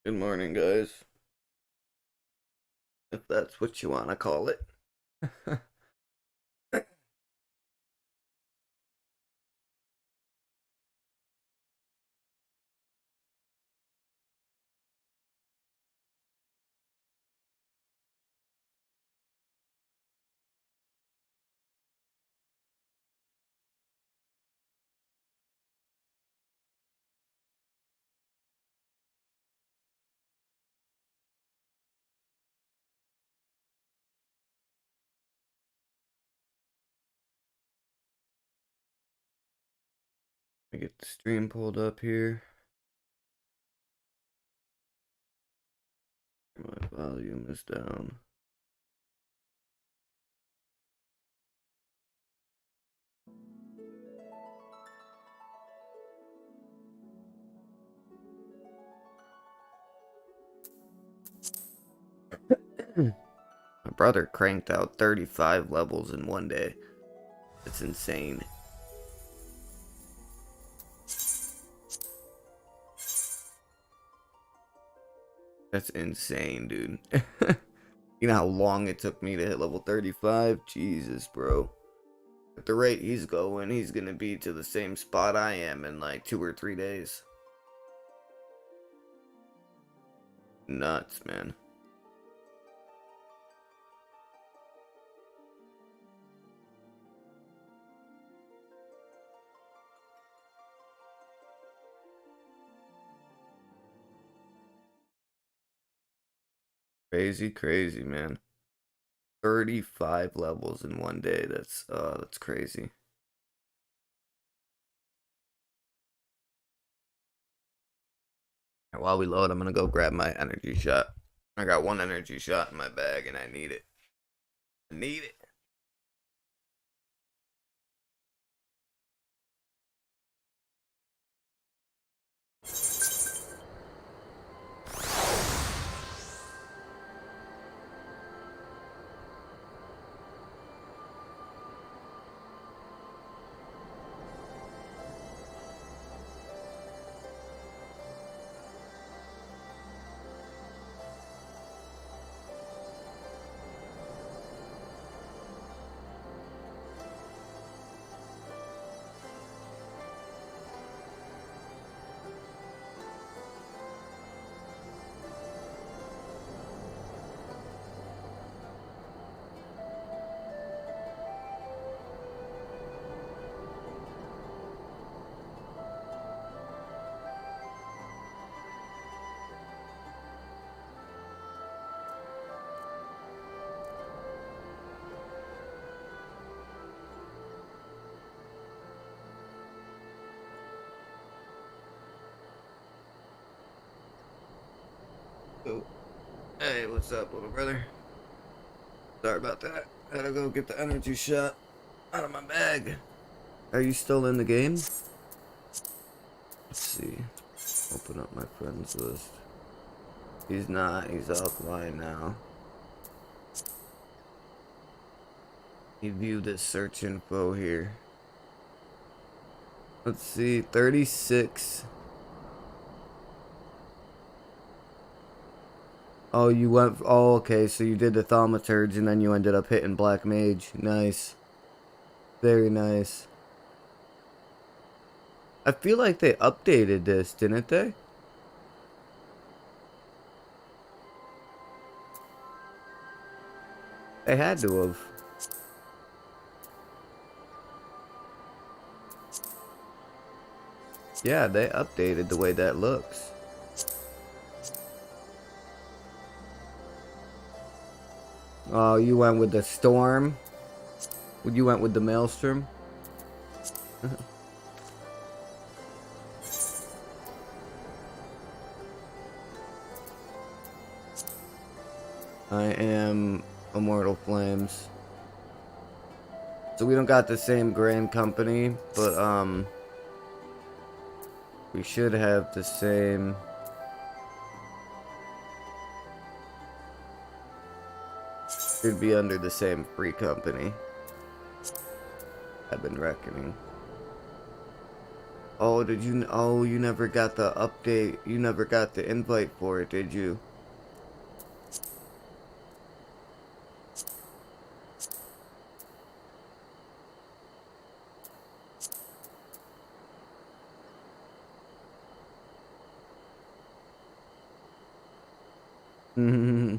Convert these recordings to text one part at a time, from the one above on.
Good morning, guys. If that's what you want to call it. Let me get the stream pulled up here. My volume is down. My brother cranked out 35 levels in one day. It's insane. That's insane, dude. You know how long it took me to hit level 35? Jesus, bro. At the rate he's going, he's gonna be to the same spot I am in like 2 or 3 days. Nuts, man. Crazy, crazy, man. 35 levels in one day. That's crazy. While we load, I'm gonna go grab my energy shot. I got one energy shot in my bag and I need it. I need it. Oh, hey, what's up, little brother? Sorry about that. Gotta go get the energy shot out of my bag. Are you still in the game? Let's see. Open up my friends list. He's not. He's offline now. He viewed this search info here. Let's see. 36. Oh, you went. Oh, okay. So you did the thaumaturge and then you ended up hitting Black Mage. Nice. Very nice. I feel like they updated this, didn't they? They had to have. Yeah, they updated the way that looks. Oh, you went with the Storm? You went with the Maelstrom? I am Immortal Flames. So we don't got the same grand company, but we should have the same. Should be under the same free company. I've been reckoning. Oh, did you? Oh, you never got the update. You never got the invite for it, did you? Mm-hmm.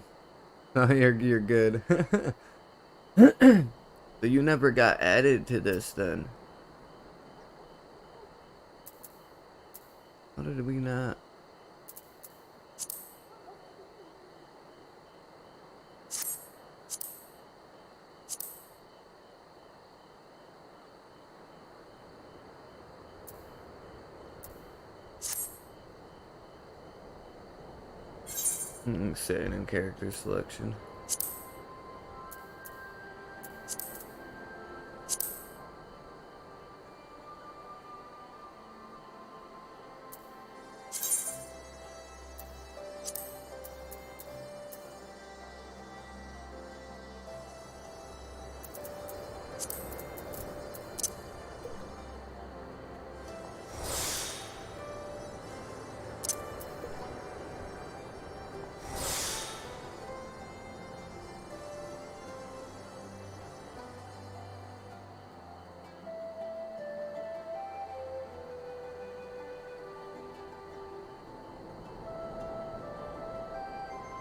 Oh, you're good. So you never got added to this then? How did we not? Setting in character selection.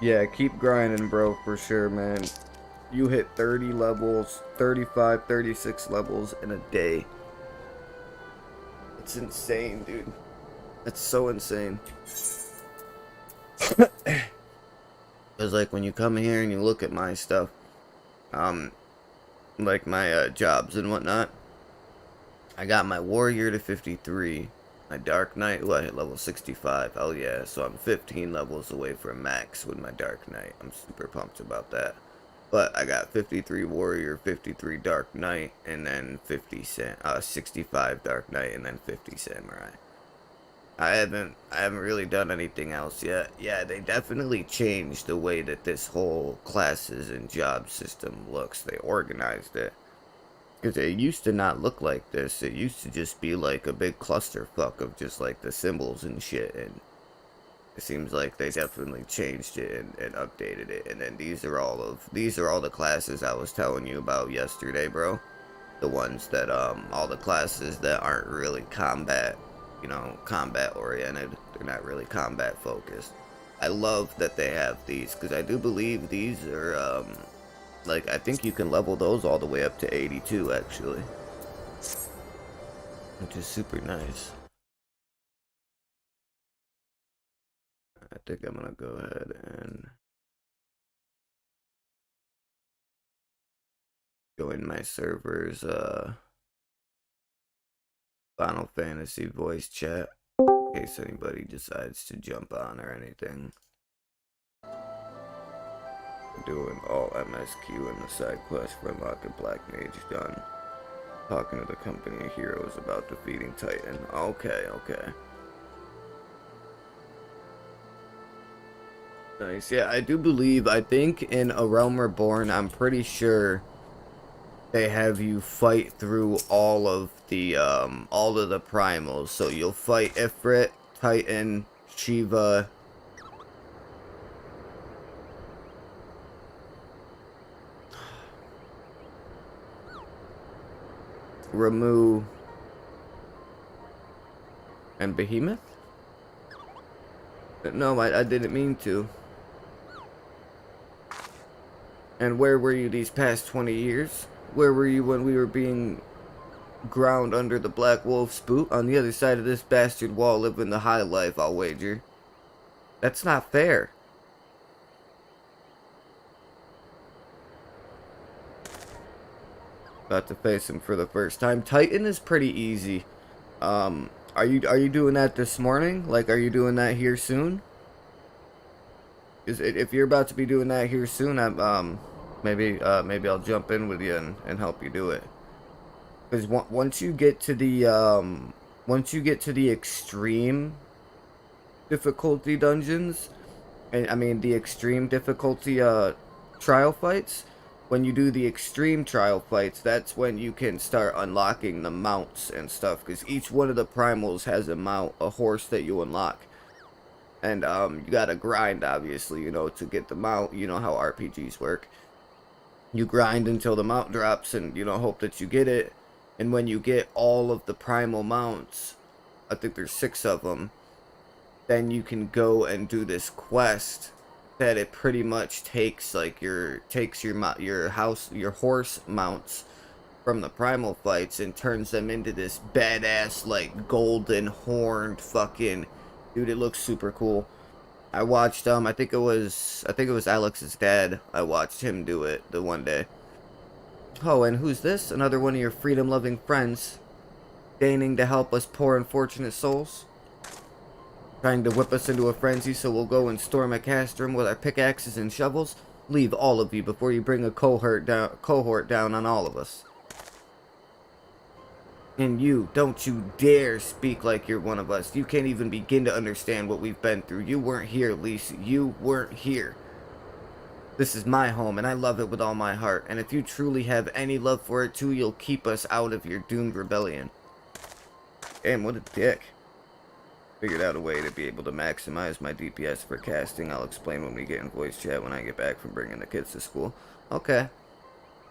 Yeah, keep grinding, bro, for sure, man. You hit 30 levels, 35, 36 levels in a day. It's insane, dude. That's so insane. Because, like, when you come here and you look at my stuff, like my jobs and whatnot, I got my warrior to 53. My dark knight, I hit level 65. Oh yeah, so I'm 15 levels away from max with my dark knight. I'm super pumped about that. But I got 53 warrior, 53 dark knight, and then 65 dark knight, and then 50 samurai. I haven't really done anything else yet. Yeah, they definitely changed the way that this whole classes and job system looks. They organized it. Because it used to not look like this. It used to just be like a big clusterfuck of just like the symbols and shit. And it seems like they definitely changed it and updated it. And then these are all the classes I was telling you about yesterday, bro. The ones that all the classes that aren't really combat, combat oriented. They're not really combat focused. I love that they have these because I do believe these are like, I think you can level those all the way up to 82, actually. Which is super nice. I think I'm gonna go ahead and join my server's, Final Fantasy voice chat. In case anybody decides to jump on or anything. Doing all MSQ and the side quest for unlocking Black Mage done. Talking to the company of heroes about defeating Titan. Okay. Nice. Yeah, I do believe, I think in A Realm Reborn, I'm pretty sure they have you fight through all of the primals. So you'll fight Ifrit, Titan, Shiva, Ramu, and Behemoth? No, I didn't mean to. And where were you these past 20 years? Where were you when we were being ground under the Black Wolf's boot? On the other side of this bastard wall, living the high life, I'll wager. That's not fair. About to face him for the first time. Titan is pretty easy. Are you doing that this morning? Like, are you doing that here soon? If you're about to be doing that here soon, maybe I'll jump in with you and help you do it. Because once you get to the extreme difficulty dungeons, and I mean the extreme difficulty trial fights, when you do the extreme trial fights, that's when you can start unlocking the mounts and stuff, because each one of the primals has a mount, a horse that you unlock. And you gotta grind, obviously, you know, to get the mount. You know how RPGs work. You grind until the mount drops and, you know, hope that you get it. And when you get all of the primal mounts, I think there's 6 of them, then you can go and do this quest that it pretty much takes like your horse mounts from the primal fights and turns them into this badass like golden horned fucking dude. It looks super cool. I watched I think it was Alex's dad. I watched him do it the one day. Oh, and who's this? Another one of your freedom loving friends deigning to help us poor unfortunate souls? Trying to whip us into a frenzy so we'll go and storm a castrum with our pickaxes and shovels? Leave all of you before you bring a cohort down on all of us. And you, don't you dare speak like you're one of us. You can't even begin to understand what we've been through. You weren't here, Lisa. You weren't here. This is my home, and I love it with all my heart. And if you truly have any love for it too, you'll keep us out of your doomed rebellion. Damn, what a dick. Figured out a way to be able to maximize my DPS for casting. I'll explain when we get in voice chat when I get back from bringing the kids to school. Okay.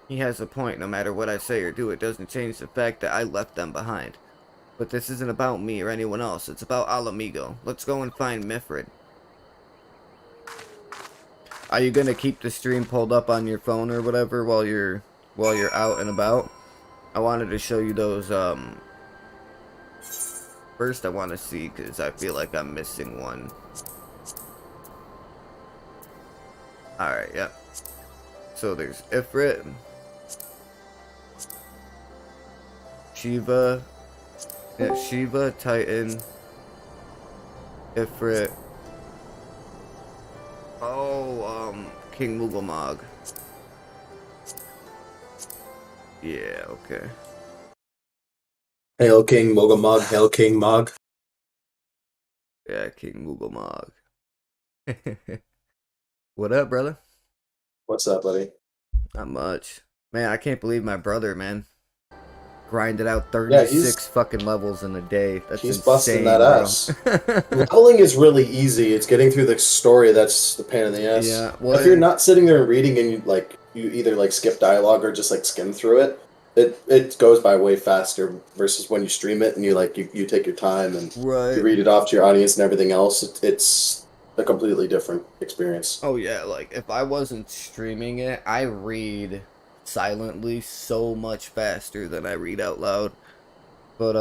He has a point. No matter what I say or do, it doesn't change the fact that I left them behind. But this isn't about me or anyone else. It's about Alamigo. Let's go and find Mifrid. Are you gonna keep the stream pulled up on your phone or whatever while you're out and about? I wanted to show you those. First, I want to see because I feel like I'm missing one. All right, yep. So there's Ifrit, Shiva, yeah, Shiva, Titan, Ifrit. Oh, King Mughal. Yeah, okay. Hail King Mogamog, Hail King Mog. Yeah, King Mughal. What up, brother? What's up, buddy? Not much. Man, I can't believe my brother, man. Grinded out 36 fucking levels in a day. That's he's insane, busting that bro. ass. Leveling is really easy. It's getting through the story that's the pain in the ass. Yeah, well, if you're not sitting there and reading and you either like skip dialogue or just like skim through it, it goes by way faster versus when you stream it and you take your time and right. you read it off to your audience and everything else. It's a completely different experience. Oh yeah, like if I wasn't streaming it, I read silently so much faster than I read out loud. But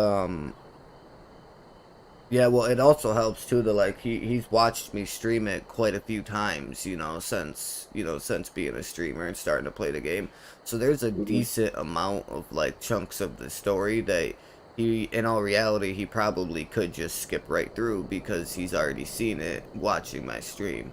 yeah, well, it also helps too that like he's watched me stream it quite a few times, you know, since being a streamer and starting to play the game. So there's a decent amount of like chunks of the story that he, in all reality, he probably could just skip right through because he's already seen it watching my stream.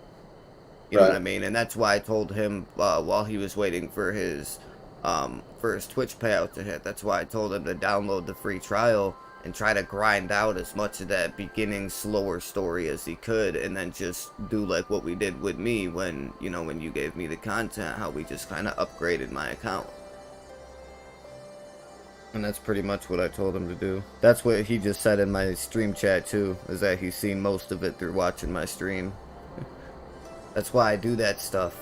You know what I mean? And that's why I told him while he was waiting for his Twitch payout to hit. That's why I told him to download the free trial and try to grind out as much of that beginning slower story as he could, and then just do like what we did with me when you gave me the content, how we just kind of upgraded my account. And that's pretty much what I told him to do. That's what he just said in my stream chat too, is that he's seen most of it through watching my stream. That's why I do that stuff,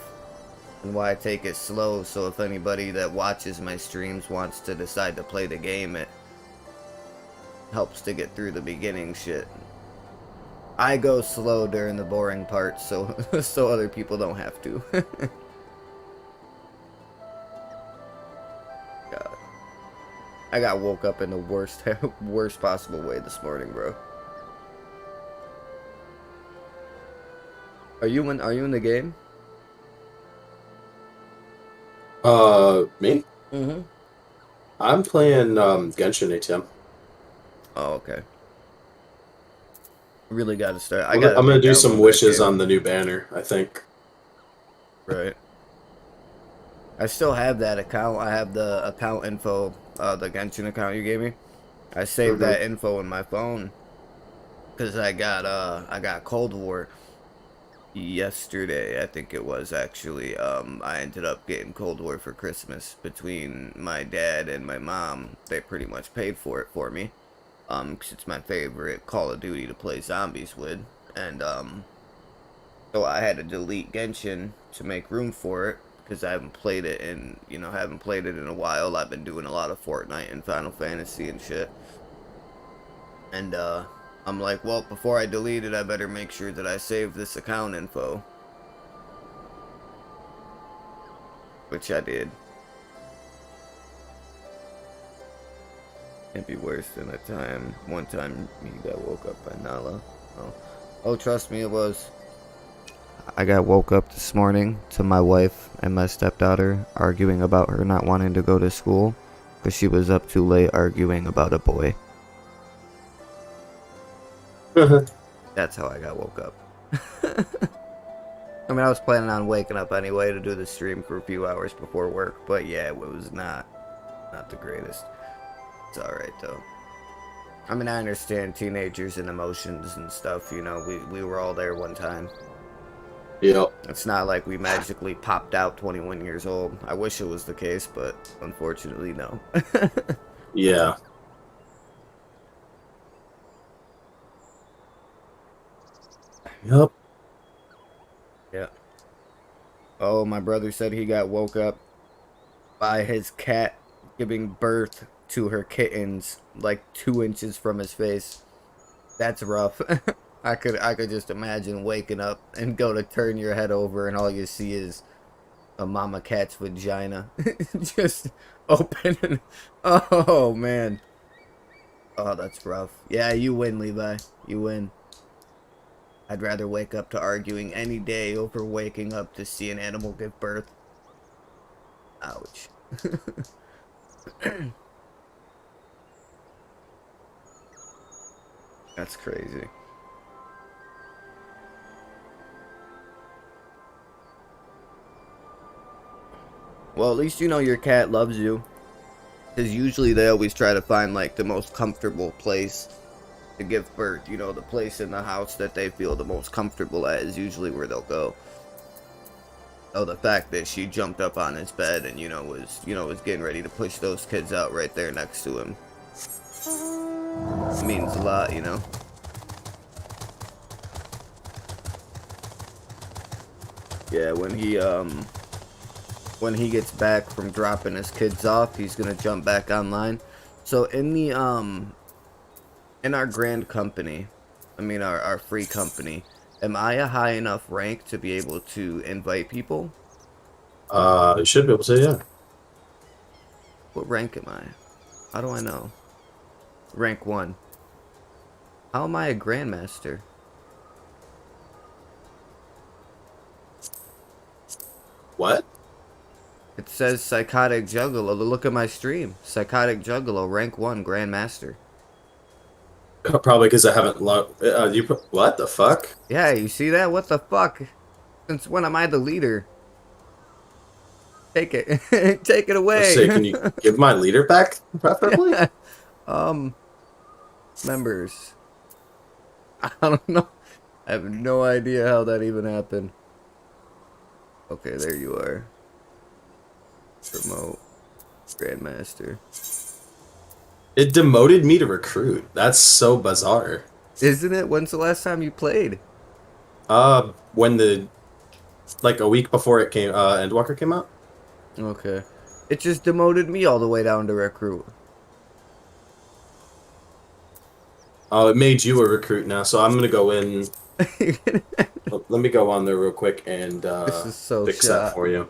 and why I take it slow, so if anybody that watches my streams wants to decide to play the game, it helps to get through the beginning shit. I go slow during the boring parts, so so other people don't have to. God. I got woke up in the worst possible way this morning, bro. Are you in the game? Me? Mm-hmm. I'm playing Genshin ATM. Oh, okay. Really got to start. I'm gonna do some wishes on the new banner, I think. Right. I still have that account. I have the account info, the Genshin account you gave me. I saved that info in my phone because I got Cold War. yesterday, I think it was actually. I ended up getting Cold War for Christmas between my dad and my mom. They pretty much paid for it for me. 'Cause it's my favorite Call of Duty to play zombies with, and so I had to delete Genshin to make room for it because I haven't played it in, haven't played it in a while. I've been doing a lot of Fortnite and Final Fantasy and shit. And I'm like, well, before I delete it, I better make sure that I save this account info, which I did. Can't be worse than one time you got woke up by Nala. Oh, trust me, it was. I got woke up this morning to my wife and my stepdaughter arguing about her not wanting to go to school because she was up too late arguing about a boy. That's how I got woke up. I mean, I was planning on waking up anyway to do the stream for a few hours before work, but yeah, it was not the greatest. It's alright though. I mean, I understand teenagers and emotions and stuff, we were all there one time. Yep. It's not like we magically popped out 21 years old. I wish it was the case, but unfortunately, no. Yeah. Yep. Yeah. Oh, my brother said he got woke up by his cat giving birth to her kittens like 2 inches from his face. That's rough. I could just imagine waking up and go to turn your head over and all you see is a mama cat's vagina just open. Oh man. Oh, that's rough. Yeah, you win, Levi. You win. I'd rather wake up to arguing any day over waking up to see an animal give birth. Ouch. That's crazy. Well, at least you know your cat loves you. Because usually they always try to find, like, the most comfortable place to give birth. The place in the house that they feel the most comfortable at is usually where they'll go. Oh, the fact that she jumped up on his bed and, was getting ready to push those kids out right there next to him means a lot, Yeah, when he gets back from dropping his kids off, he's gonna jump back online. So in the in our grand company, I mean our free company, am I a high enough rank to be able to invite people? You should be able to, yeah. What rank am I? How do I know? Rank 1. How am I a grandmaster? What? It says Psychotic Juggalo. Look at my stream. Psychotic Juggalo, rank 1, Grandmaster. Probably because I haven't what the fuck? Yeah, you see that? What the fuck? Since when am I the leader? Take it. Take it away. Let's say, can you give my leader back, preferably? Yeah. Members. I don't know. I have no idea how that even happened. Okay, there you are. Promote. Grandmaster. It demoted me to recruit. That's so bizarre. Isn't it? When's the last time you played? When like a week before it came, Endwalker came out. Okay. It just demoted me all the way down to recruit. Oh, it made you a recruit now, so I'm gonna go in. Let me go on there real quick and This is so fix shot. that for you.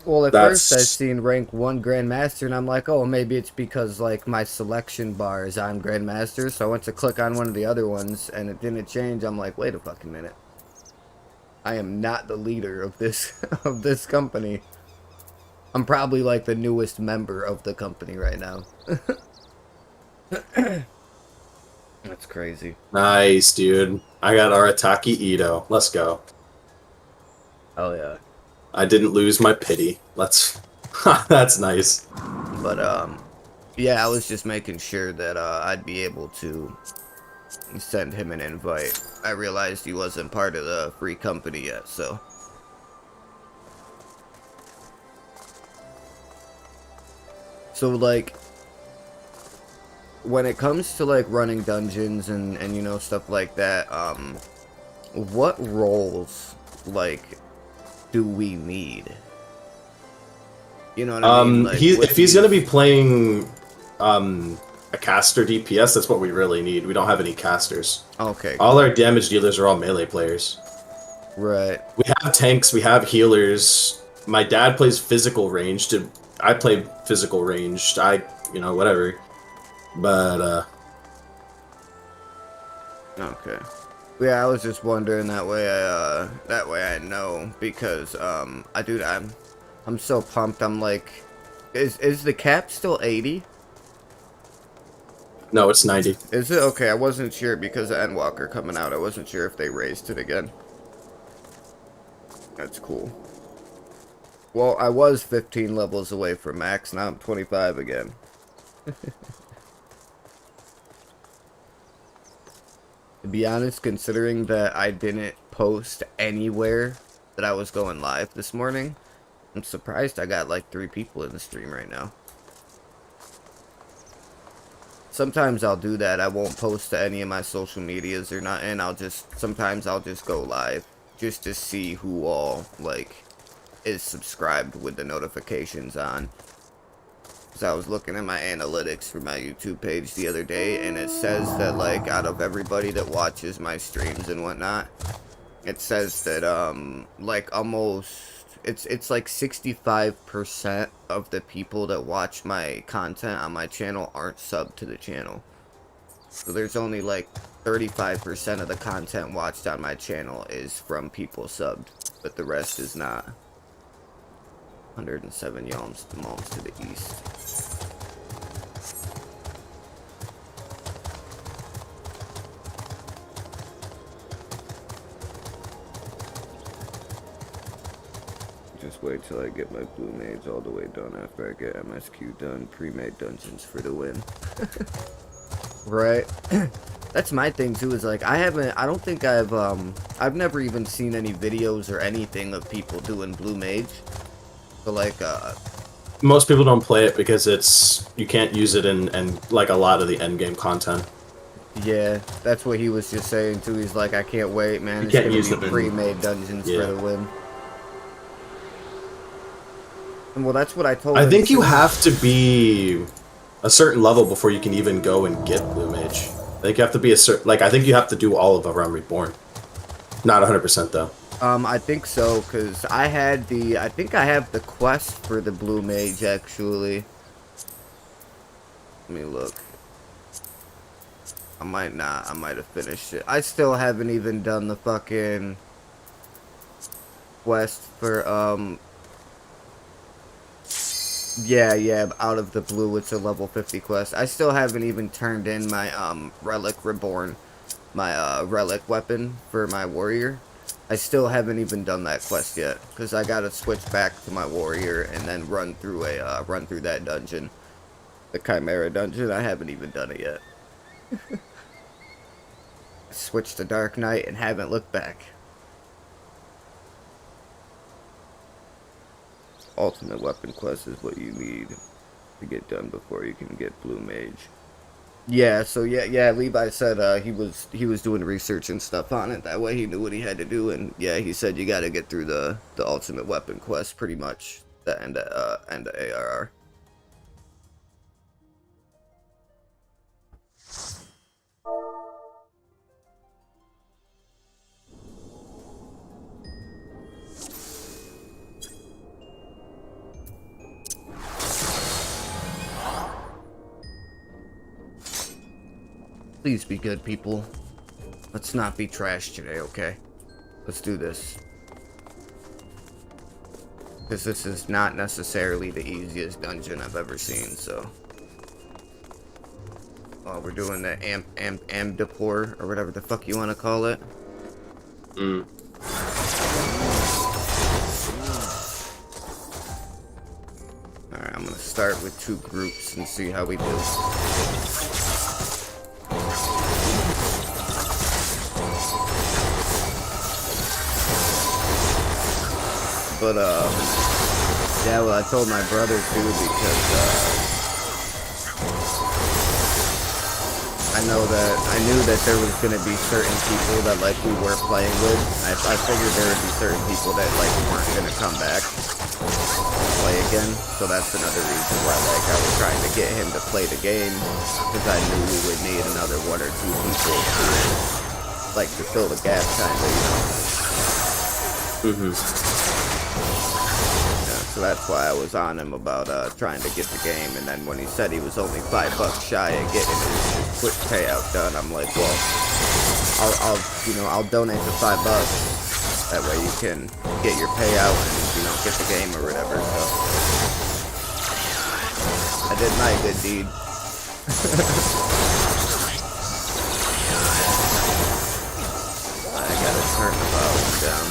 Well, at first I seen rank 1 Grandmaster, and I'm like, oh, maybe it's because, like, my selection bar is on Grandmaster, so I went to click on one of the other ones, and it didn't change. I'm like, wait a fucking minute. I am not the leader of this, of this company. I'm probably, like, the newest member of the company right now. That's crazy. Nice, dude. I got Arataki Ito. Let's go. Oh, yeah. I didn't lose my pity. That's nice. But, yeah, I was just making sure that, I'd be able to send him an invite. I realized he wasn't part of the free company yet, so. So, like, when it comes to, like, running dungeons and you know, stuff like that, what roles, like, do we need? You know what I mean? Like, if he's gonna be playing, a caster DPS, that's what we really need. We don't have any casters. Okay. All our damage dealers are all melee players. Right. We have tanks, we have healers. My dad plays physical ranged. I play physical ranged. You know, whatever. But, Okay. Yeah, I was just wondering that way I know, because, I'm so pumped. I'm like, is the cap still 80? no, it's 90. Is it? Okay, I wasn't sure because of Endwalker coming out. I wasn't sure if they raised it again. That's cool. Well, I was 15 levels away from max, now I'm 25 again. To be honest, considering that I didn't post anywhere that I was going live this morning, I'm surprised I got like 3 people in the stream right now. Sometimes I'll do that. I won't post to any of my social medias or not, and sometimes I'll just go live just to see who all, like, is subscribed with the notifications on. Because I was looking at my analytics for my YouTube page the other day, and it says that, like, out of everybody that watches my streams and whatnot, it says that, like, almost, it's like 65% of the people that watch my content on my channel aren't subbed to the channel. So there's only, like, 35% of the content watched on my channel is from people subbed, but the rest is not. 107 yalms to the east. Just wait till I get my blue mage all the way done after I get MSQ done. Pre-made dungeons for the win. Right? That's my thing too, is like, I don't think I've never even seen any videos or anything of people doing blue mage. So like, most people don't play it because you can't use it in like a lot of the end game content. Yeah, that's what he was just saying too. He's like, I can't wait, man. It's gonna be pre-made dungeons for the win. And well, that's what I told him. I think you have to be a certain level before you can even go and get blue mage. I think you have to be a certain, like, I think you have to do all of A Realm Reborn. Not 100% though. I think so, because I think I have the quest for the blue mage, actually. Let me look. I might not. I might have finished it. I still haven't even done the fucking quest for, yeah, out of the blue, it's a level 50 quest. I still haven't even turned in my, Relic Reborn, my, Relic weapon for my warrior. I still haven't even done that quest yet, because I gotta switch back to my warrior and then run through that dungeon. The Chimera dungeon. I haven't even done it yet. Switched to Dark Knight and haven't looked back. Ultimate weapon quest is what you need to get done before you can get blue mage. Yeah, so yeah, Levi said he was doing research and stuff on it. That way he knew what he had to do, and yeah, he said you got to get through the ultimate weapon quest pretty much, the end of ARR. Please be good, people. Let's not be trash today, okay? Let's do this. Because this is not necessarily the easiest dungeon I've ever seen, so... Oh, we're doing the Amdapor, or whatever the fuck you want to call it. Alright, I'm gonna start with 2 groups and see how we do. But yeah, well, I told my brother too because I knew that there was gonna be certain people that like we were playing with. I figured there would be certain people that like weren't gonna come back and play again. So that's another reason why like I was trying to get him to play the game, because I knew we would need another 1 or 2 people to like to fill the gap, kind of, Mm-hmm. So that's why I was on him about trying to get the game, and then when he said he was only $5 shy of getting his quick payout done, I'm like, well, I'll donate the $5. That way you can get your payout and get the game or whatever. So I did my good deed. I gotta turn the volume down.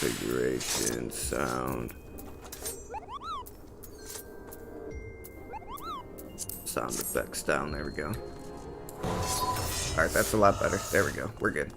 Configuration, sound effects down. There we go. Alright, that's a lot better. There we go. We're good.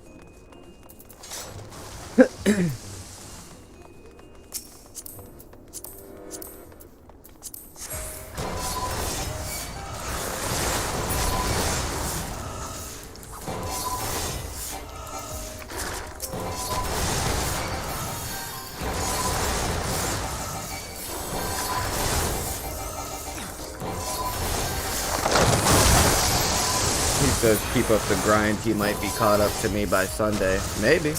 Says keep up the grind, he might be caught up to me by Sunday. Maybe.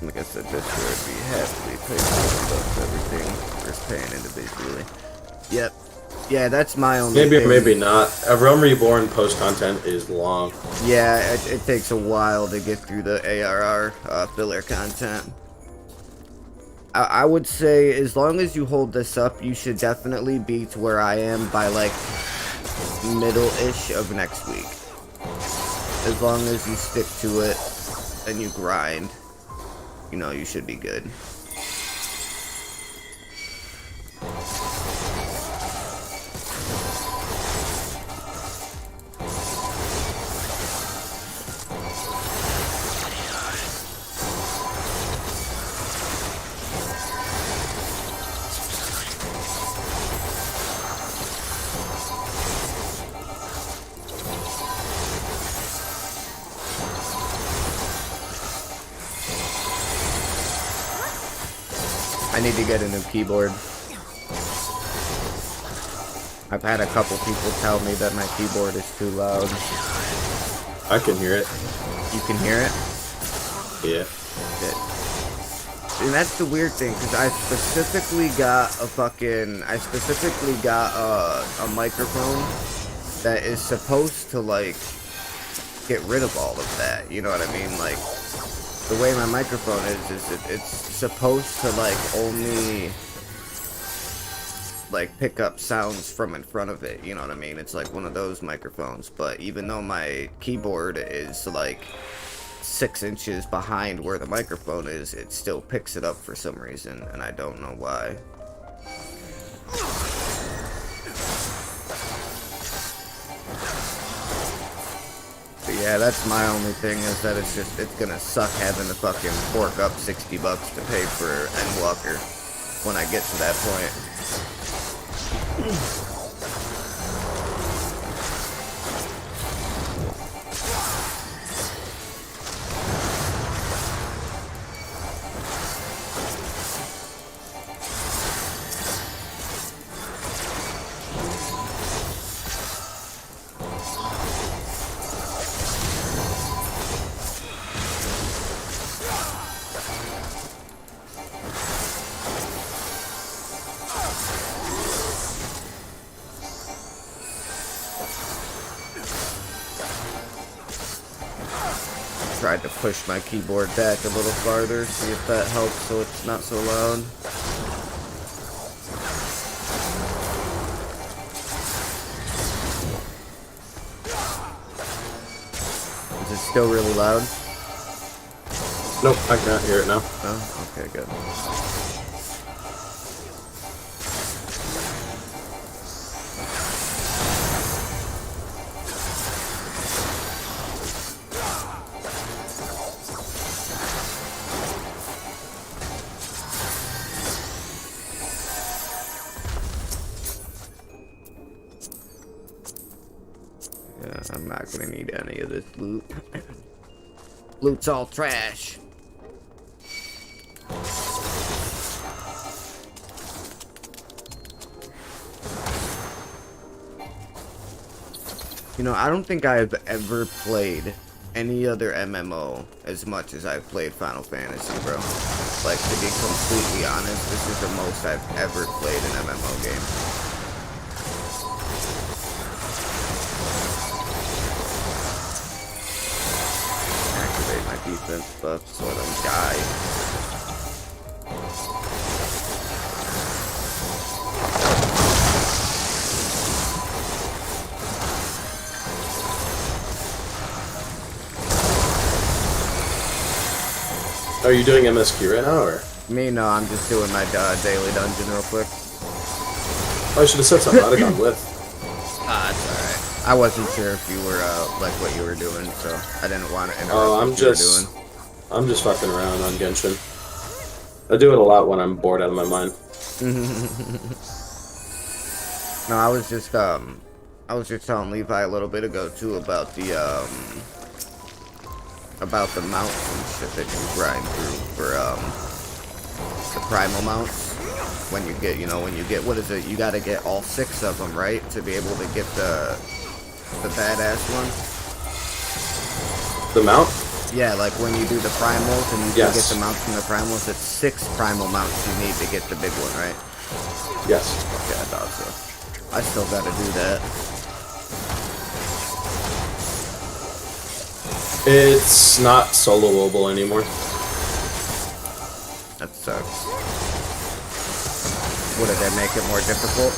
Like I said, this would be happily paid for everything versus paying individually. Yep. Yeah, that's my only Maybe thing. or maybe not. A Realm Reborn post content is long. Yeah, it takes a while to get through the ARR filler content. I would say as long as you hold this up, you should definitely be to where I am by like middle-ish of next week. As long as you stick to it and you grind, you should be good. I need to get a new keyboard. I've had a couple people tell me that my keyboard is too loud. I can hear it. You can hear it? Yeah. Good. And that's the weird thing, because I specifically got a microphone that is supposed to, like, get rid of all of that, you know what I mean? Like, the way my microphone is it's supposed to, like, only, like, pick up sounds from in front of it, you know what I mean? It's like one of those microphones, but even though my keyboard is, like, 6 inches behind where the microphone is, it still picks it up for some reason, and I don't know why. But yeah, that's my only thing, is that it's gonna suck having to fucking fork up $60 to pay for Endwalker when I get to that point. to push my keyboard back a little farther, see if that helps so it's not so loud. Is it still really loud? Nope, I can't hear it now. Oh, okay, good. Yeah, I'm not gonna need any of this loot. Loot's all trash. You know, I don't think I've ever played any other MMO as much as I've played Final Fantasy, bro. Like, to be completely honest, this is the most I've ever played an MMO game. Activate my defense buff so I don't die. Are you doing MSQ right now, or? Me, no, I'm just doing my daily dungeon real quick. Oh, I should have said something. I'd have gone with. It's alright. I wasn't sure if you were, like, what you were doing, so I didn't want to interrupt Oh, I'm just fucking around on Genshin. I do it a lot when I'm bored out of my mind. No, I was just telling Levi a little bit ago, too, about the mounts and shit that you grind through for, the primal mounts. When you get, what is it? You gotta get all 6 of them, right? To be able to get the badass one? The mount? Yeah, like when you do the primals and you Yes. get the mounts from the primals, it's 6 primal mounts you need to get the big one, right? Yes. Okay, I thought so. I still gotta do that. It's not soloable anymore. That sucks. What, did they make it more difficult?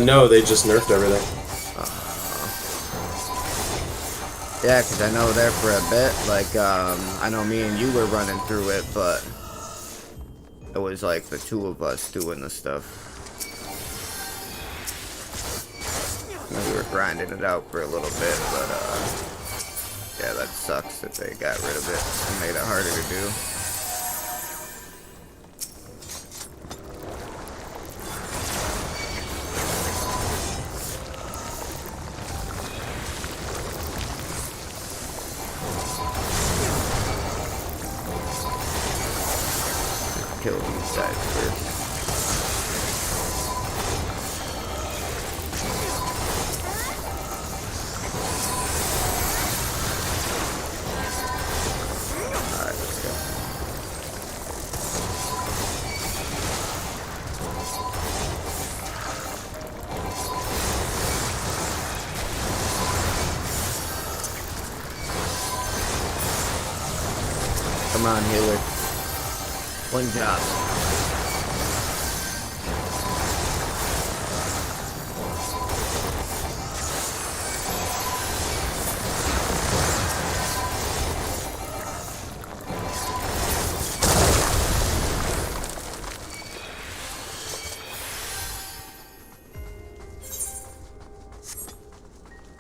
No, they just nerfed everything. Yeah, because I know there for a bit, like, I know me and you were running through it, but it was like the 2 of us doing the stuff. We were grinding it out for a little bit, but, yeah, that sucks that they got rid of it and made it harder to do. Kill these guys first. Alright, let's go. Come on, healer. One job.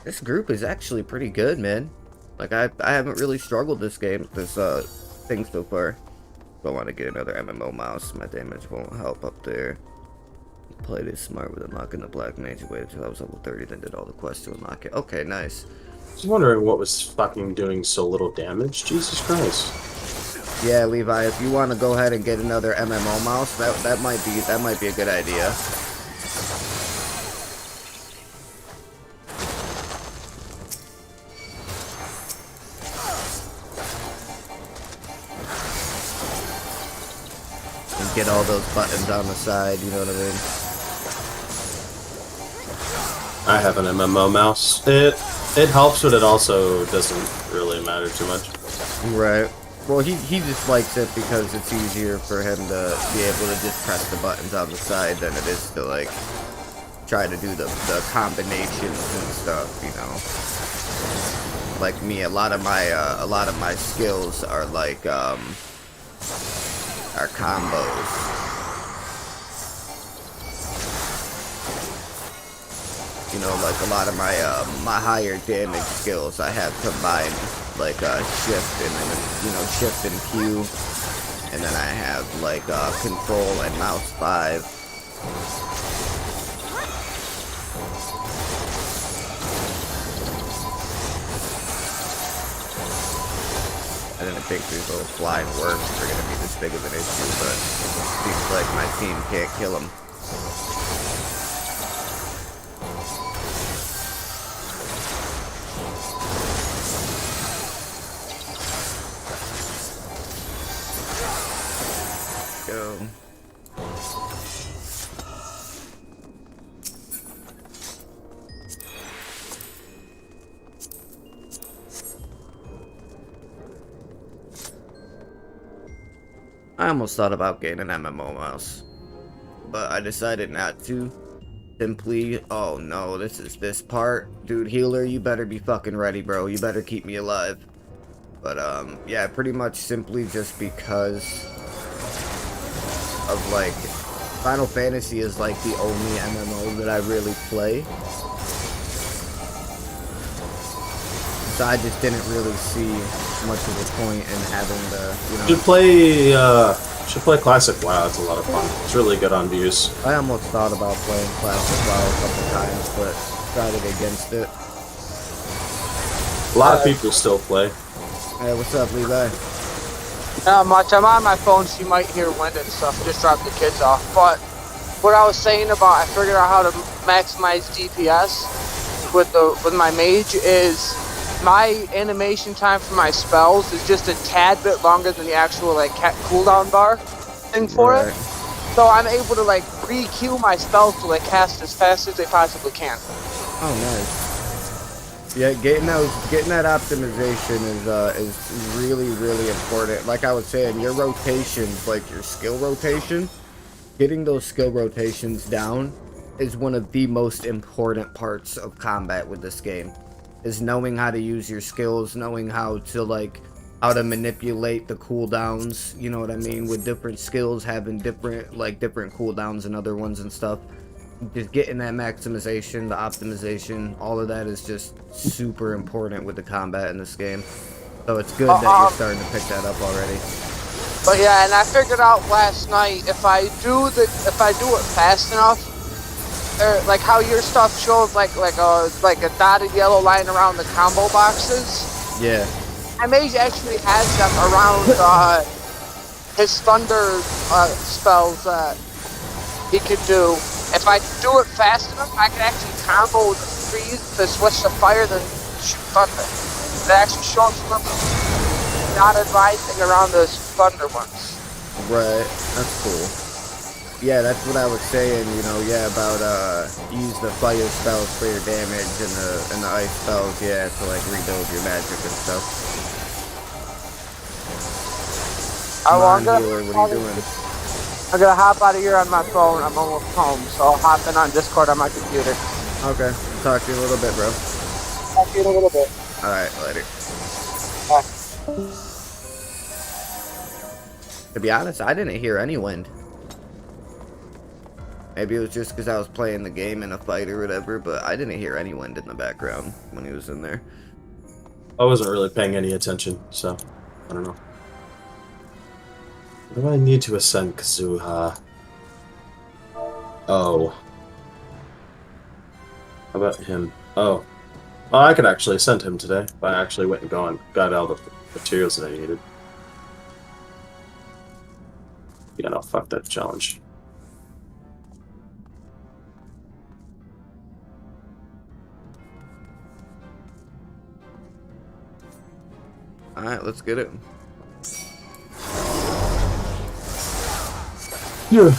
This group is actually pretty good, man. Like, I haven't really struggled this thing so far. I want to get another MMO mouse. My damage won't help up there. Played it smart with unlocking the black mage. Waited until I was level 30, then did all the quests to unlock it. Okay, nice. I was wondering what was fucking doing so little damage. Jesus Christ. Yeah, Levi, if you want to go ahead and get another MMO mouse, that might be a good idea. Get all those buttons on the side, you know what I mean? I have an MMO mouse. It It helps, but it also doesn't really matter too much. Right. Well, he just likes it because it's easier for him to be able to just press the buttons on the side than it is to, like, try to do the combinations and stuff, you know. Like me, a lot of my skills are like are combos. You know, like a lot of my my higher damage skills I have combined, like shift and then, you know, shift and Q, and then I have like control and mouse 5. I didn't think these little flying worms are gonna be this big of an issue, but it seems like my team can't kill them. Go. I almost thought about getting an MMO mouse, but I decided not to. Simply, oh no, this is this part. Dude, healer, you better be fucking ready, bro. You better keep me alive. But, yeah, pretty much simply just because of, like, Final Fantasy is, like, the only MMO that I really play. So I just didn't really see much of a point in having the, you know... Should play Classic WoW, it's a lot of fun. It's really good on views. I almost thought about playing Classic WoW a couple times, but decided against it. A lot of people still play. Hey, what's up, Levi? Not much. I'm on my phone, so you might hear wind and stuff. Just dropped the kids off. But what I was saying about, I figured out how to maximize DPS with my mage is my animation time for my spells is just a tad bit longer than the actual like cooldown bar thing for it. So I'm able to like re-queue my spells to like cast as fast as they possibly can. Oh, nice. Yeah, getting that optimization is really, really important. Like I was saying, your rotations, like your skill rotation, getting those skill rotations down is one of the most important parts of combat with this game. Is knowing how to use your skills, knowing how to manipulate the cooldowns, you know what I mean, with different skills having different cooldowns and other ones and stuff. Just getting that maximization, the optimization, all of that is just super important with the combat in this game. So it's good that you're starting to pick that up already. But yeah, and I figured out last night if I do it fast enough, or like how your stuff shows like a dotted yellow line around the combo boxes. Yeah. My mage actually has them around his thunder spells that he could do. If I do it fast enough, I can actually combo the freeze to switch to fire, then shoot thunder. It actually shows them dotted line thing around those thunder ones. Right. That's cool. Yeah, that's what I was saying, you know, yeah, about use the fire spells for your damage and the ice spells, yeah, to like rebuild your magic and stuff. Come on, healer, what are you doing? I'm gonna hop out of here on my phone. I'm almost home, so I'll hop in on Discord on my computer. Okay, talk to you a little bit, bro. Talk to you in a little bit. Alright, later. Bye. To be honest, I didn't hear any wind. Maybe it was just because I was playing the game in a fight or whatever, but I didn't hear any wind in the background when he was in there. I wasn't really paying any attention, so I don't know. What do I need to ascend Kazuha? Oh. How about him? Oh. Well, I could actually ascend him today if I actually went and got all the materials that I needed. Yeah, no, fuck that challenge. Alright, let's get it. Yeah.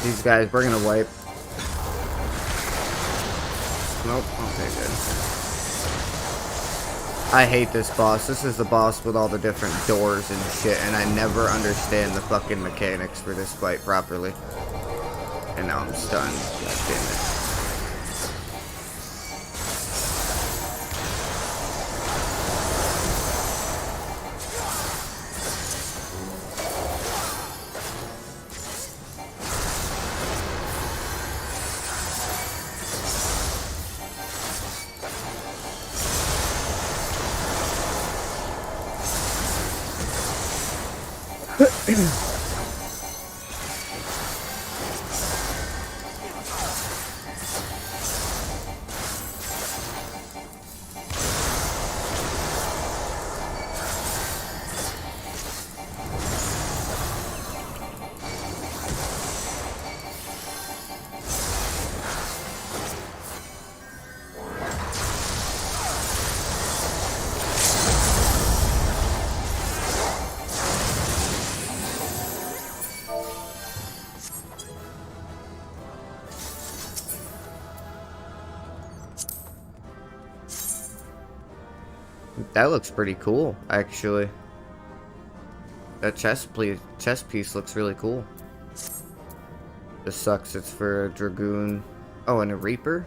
these guys, we're gonna wipe. Nope, okay, good. I hate this boss. This is the boss with all the different doors and shit, and I never understand the fucking mechanics for this fight properly. And now I'm stunned. God damn it. That looks pretty cool, actually. That chest piece looks really cool. Just sucks it's for a Dragoon. Oh, and a Reaper?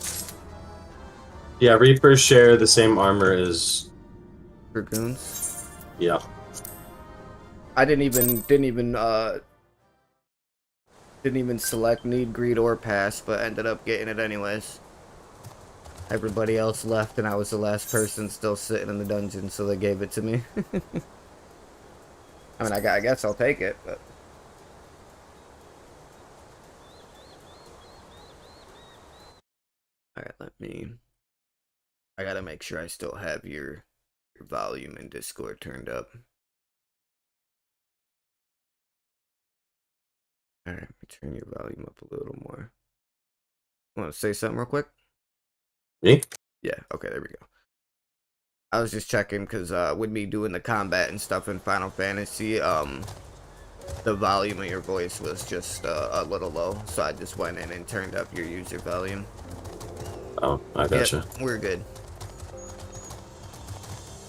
Yeah, Reapers share the same armor as Dragoons? yeah. I didn't even select need, greed, or pass, but ended up getting it anyways. Everybody else left, and I was the last person still sitting in the dungeon, so they gave it to me. I mean, I guess I'll take it, but... Alright, I gotta make sure I still have your volume in Discord turned up. Alright, let me turn your volume up a little more. Want to say something real quick? Me? Yeah, okay, there we go. I was just checking because with me doing the combat and stuff in Final Fantasy, the volume of your voice was just a little low, so I just went in and turned up your user volume. Oh, I gotcha. Yep, we're good.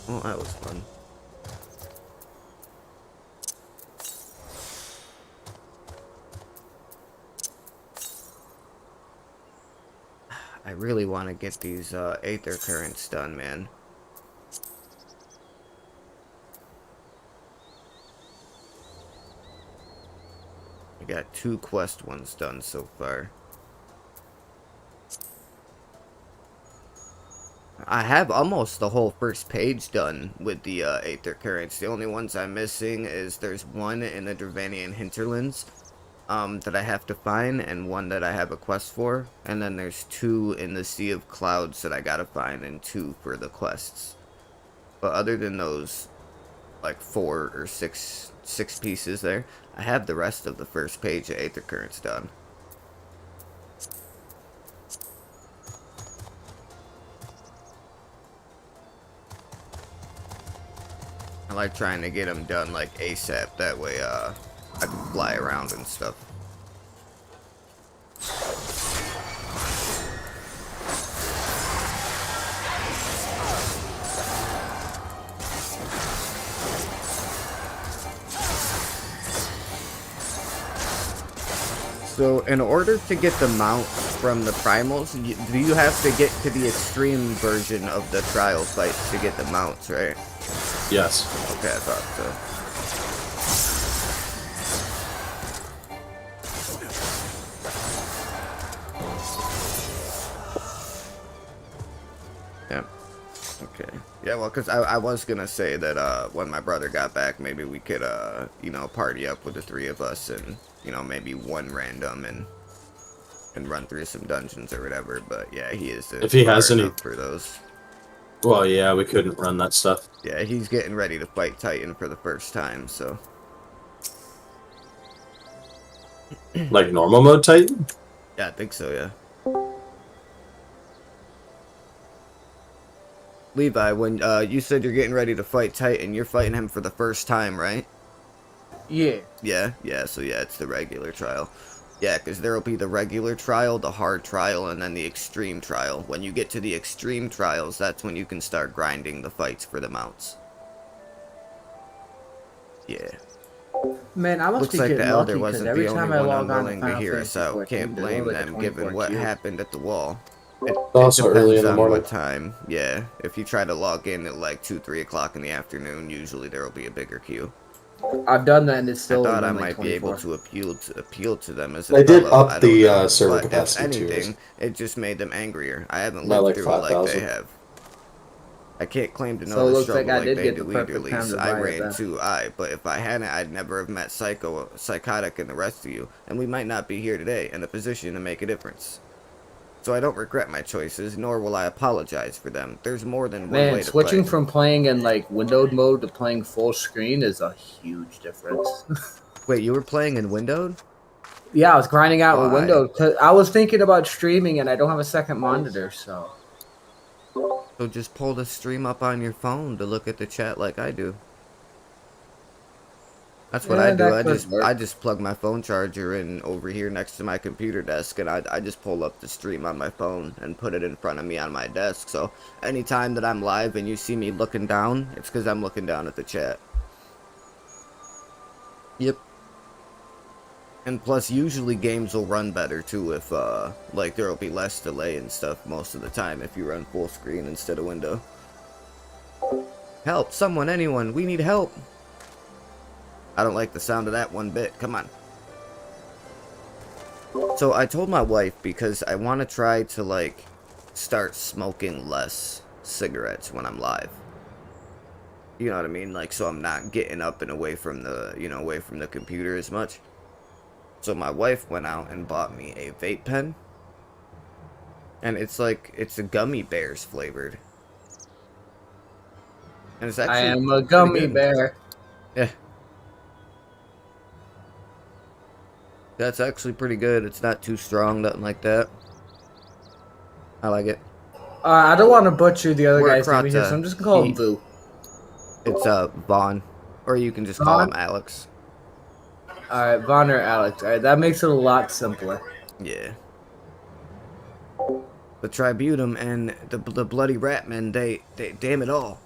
Oh, that was fun. I really want to get these Aether Currents done, man. I got 2 quest ones done so far. I have almost the whole first page done with the Aether Currents. The only ones I'm missing is there's one in the Dravanian Hinterlands that I have to find, and one that I have a quest for, and then there's 2 in the Sea of Clouds that I gotta find, and 2 for the quests. But other than those, like 4 or 6 pieces there, I have the rest of the first page of Aether Currents done. I like trying to get them done like ASAP, that way I can fly around and stuff. So in order to get the mounts from the primals, do you have to get to the extreme version of the trial fights to get the mounts, right? Yes. Okay, I thought so. Yeah. Okay. Yeah, well, because I was going to say that when my brother got back, maybe we could, you know, party up with the 3 of us and, you know, maybe one random and run through some dungeons or whatever. But yeah, he is. If he has any for those. Well, yeah, we couldn't run that stuff. Yeah, he's getting ready to fight Titan for the first time, so. Like normal mode Titan? Yeah, I think so, yeah. Levi, when you said you're getting ready to fight Titan, you're fighting him for the first time, right? Yeah. Yeah, so yeah, it's the regular trial. Yeah, because there will be the regular trial, the hard trial, and then the extreme trial. When you get to the extreme trials, that's when you can start grinding the fights for the mounts. Yeah. Man, I must Looks be like the getting Elder lucky because wasn't every the only time I one log on to unwilling to Final hear Fantasy us out. 14, Can't there's blame only like a them 24 given what queue. happened at the wall. It Also early in depends the on morning. what time. Yeah, if you try to log in at like 2, 3 o'clock in the afternoon, usually there will be a bigger queue. I've done that and it's I still thought I been like might be able 24. to appeal to them as a They did fellow. up I don't the know. server But if capacity anything, too. it just made them angrier. I haven't By lived like through it like they 5,000. have. I can't claim to know So it the looks like struggle I like did they get the do either, perfect time Lise. to I buy it ran then. too, but if I hadn't, I'd never have met Psychotic and the rest of you, and we might not be here today in a position to make a difference. So I don't regret my choices, nor will I apologize for them. There's more than one Man, way to switching play. from playing in like windowed mode to playing full screen is a huge difference. Wait, you were playing in windowed? Yeah, I was grinding out with Why? windowed because I was thinking about streaming and I don't have a second monitor, so. So just pull the stream up on your phone to look at the chat like I do. That's what I Yeah, do. that could work. I just plug my phone charger in over here next to my computer desk, and I just pull up the stream on my phone and put it in front of me on my desk. So anytime that I'm live and you see me looking down, it's because I'm looking down at the chat. Yep. And plus, usually games will run better too if like there'll be less delay and stuff most of the time if you run full screen instead of window. Help! Someone, anyone! We need help! I don't like the sound of that one bit. Come on. So I told my wife because I want to try to like start smoking less cigarettes when I'm live. You know what I mean? Like, so I'm not getting up and away from the, away from the computer as much. So my wife went out and bought me a vape pen. And it's a gummy bears flavored. And it's actually I am a pretty gummy good. bear. Yeah. That's actually pretty good. It's not too strong, nothing like that. I like it. I don't want to butcher the other We're guy's name here, so I'm just gonna call him Vu. It's Vaughn. Or you can just call Vaughn? him Alex. Alright, Vaughn or Alex. Alright, that makes it a lot simpler. Yeah. The Tribunum and the bloody Ratmen, they damn it all.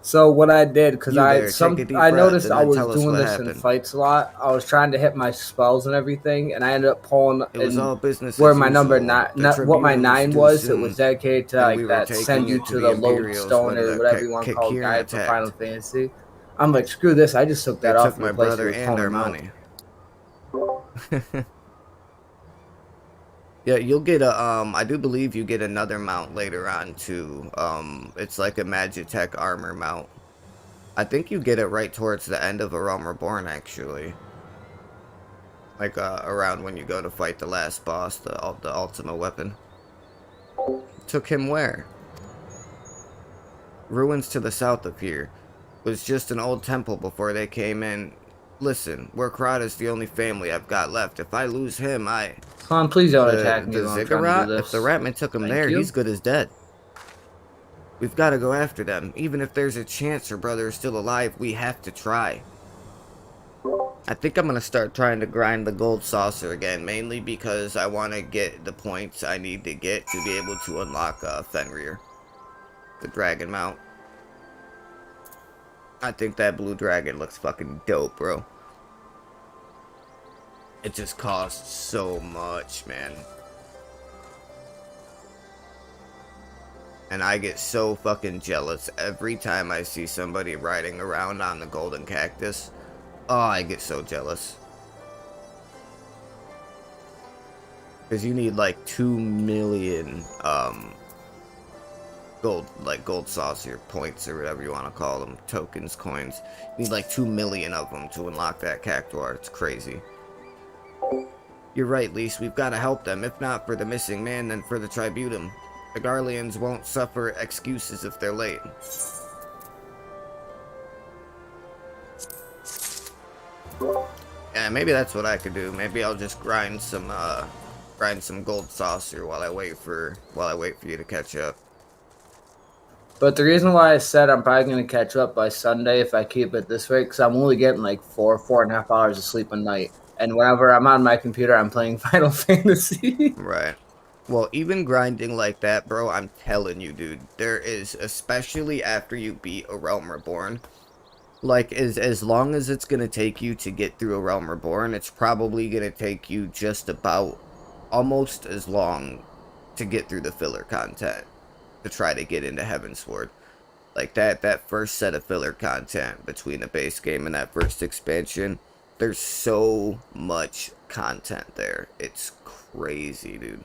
So what I did, because You I there, take a deep breath noticed and I then was tell us doing what this in happened. fights a lot. I was trying to hit my spells and everything, and I ended up pulling It was all business where as my number usual. nine, The not what my Tribunum 9 stood was. It soon, was dedicated to and like we were that taking send you it to the the Imperials lodestone when or the whatever you want to call Kirin guide for Final attacked. Fantasy. I'm like, screw this. I just took They that off took and my replaced it brother with and our Palmer money. Yeah, you'll get a, I do believe you get another mount later on too. It's like a Magitech armor mount. I think you get it right towards the end of A Realm Reborn, actually. Like, around when you go to fight the last boss, the Ultima weapon. Took him where? Ruins to the south of here. Was just an old temple before they came in. Listen, Warkrata's the only family I've got left. If I lose him, Come on, please don't attack me the while I'm trying to do Ziggurat, this. if the Ratman took him Thank there, you. he's good as dead. We've got to go after them. Even if there's a chance her brother is still alive, we have to try. I think I'm going to start trying to grind the gold saucer again, mainly because I want to get the points I need to get to be able to unlock Fenrir, the dragon mount. I think that blue dragon looks fucking dope, bro. It just costs so much, man. And I get so fucking jealous every time I see somebody riding around on the golden cactus. Oh, I get so jealous. Because you need like 2 million gold saucer points or whatever you want to call them, tokens, coins. You need like 2 million of them to unlock that cactuar. It's crazy. You're right, Lise. We've got to help them. If not for the missing man, then for the Tribunum. The Garleans won't suffer excuses if they're late. Yeah, maybe that's what I could do. Maybe I'll just grind some gold saucer while I wait for you to catch up. But the reason why I said I'm probably going to catch up by Sunday if I keep it this way, because I'm only getting like 4.5 hours of sleep a night. And whenever I'm on my computer, I'm playing Final Fantasy. Right. Well, even grinding like that, bro, I'm telling you, dude, there is, especially after you beat A Realm Reborn, like, as long as it's gonna take you to get through A Realm Reborn, it's probably gonna take you just about almost as long to get through the filler content to try to get into Heavensward. Like, that first set of filler content between the base game and that first expansion, there's so much content there. It's crazy, dude.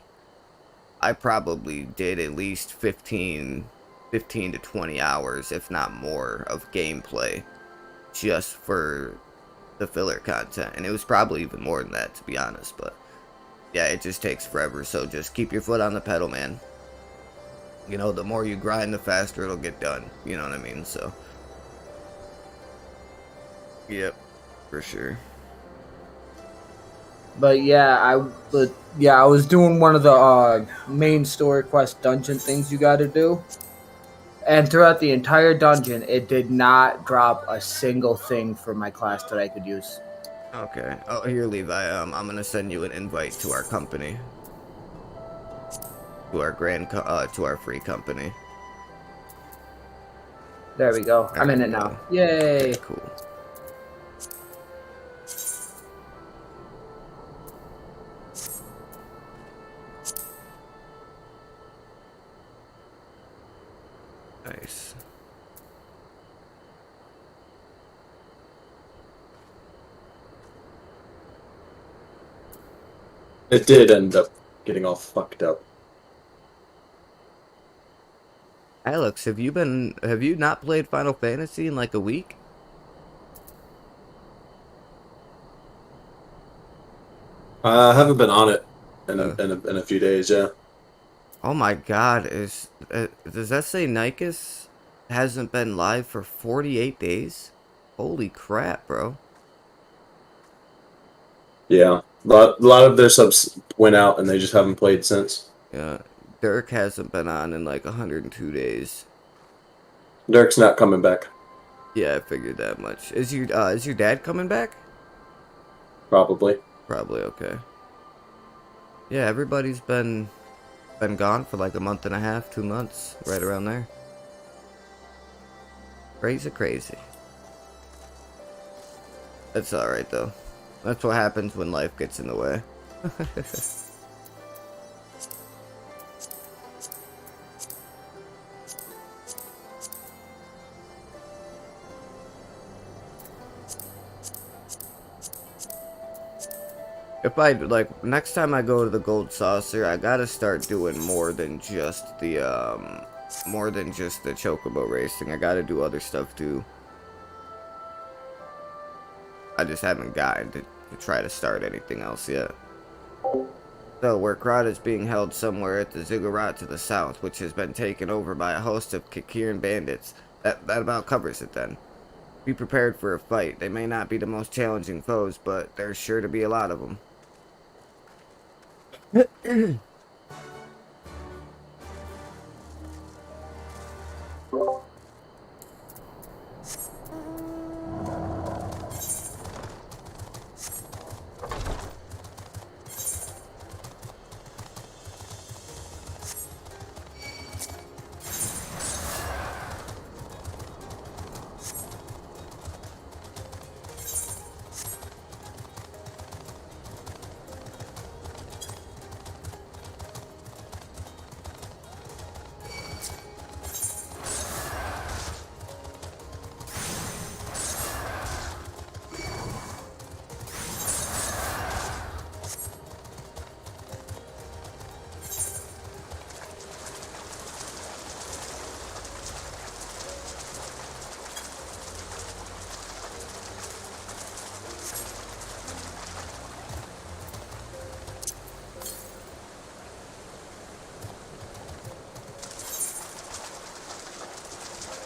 I probably did at least 15 to 20 hours, if not more, of gameplay just for the filler content. And it was probably even more than that, to be honest. But yeah, it just takes forever. So just keep your foot on the pedal, man. You know, the more you grind, the faster it'll get done. You know what I mean? So, yep, for sure. But yeah, I was doing one of the main story quest dungeon things you got to do, and throughout the entire dungeon, it did not drop a single thing for my class that I could use. Okay. Oh, here, Levi. I'm gonna send you an invite to our company, to our free company. There we go. There I'm in we it go. now. Yay! Okay, cool. Nice. It did end up getting all fucked up. Alex, have you not played Final Fantasy in like a week? I haven't been on it in Oh. in a few days. Yeah. Oh my God, does that say Nikes hasn't been live for 48 days? Holy crap, bro. Yeah. A lot of their subs went out and they just haven't played since. Yeah, Dirk hasn't been on in like 102 days. Dirk's not coming back. Yeah, I figured that much. Is your dad coming back? Probably. Probably, okay. Yeah, everybody's been gone for like a month and a half, 2 months, right around there. Crazy. That's alright though. That's what happens when life gets in the way. If I, like, next time I go to the Gold Saucer, I gotta start doing more than just the chocobo racing. I gotta do other stuff too. I just haven't gotten to try to start anything else yet. So, Werkrad is being held somewhere at the Ziggurat to the south, which has been taken over by a host of Kikiran bandits. That about covers it then. Be prepared for a fight. They may not be the most challenging foes, but there's sure to be a lot of them.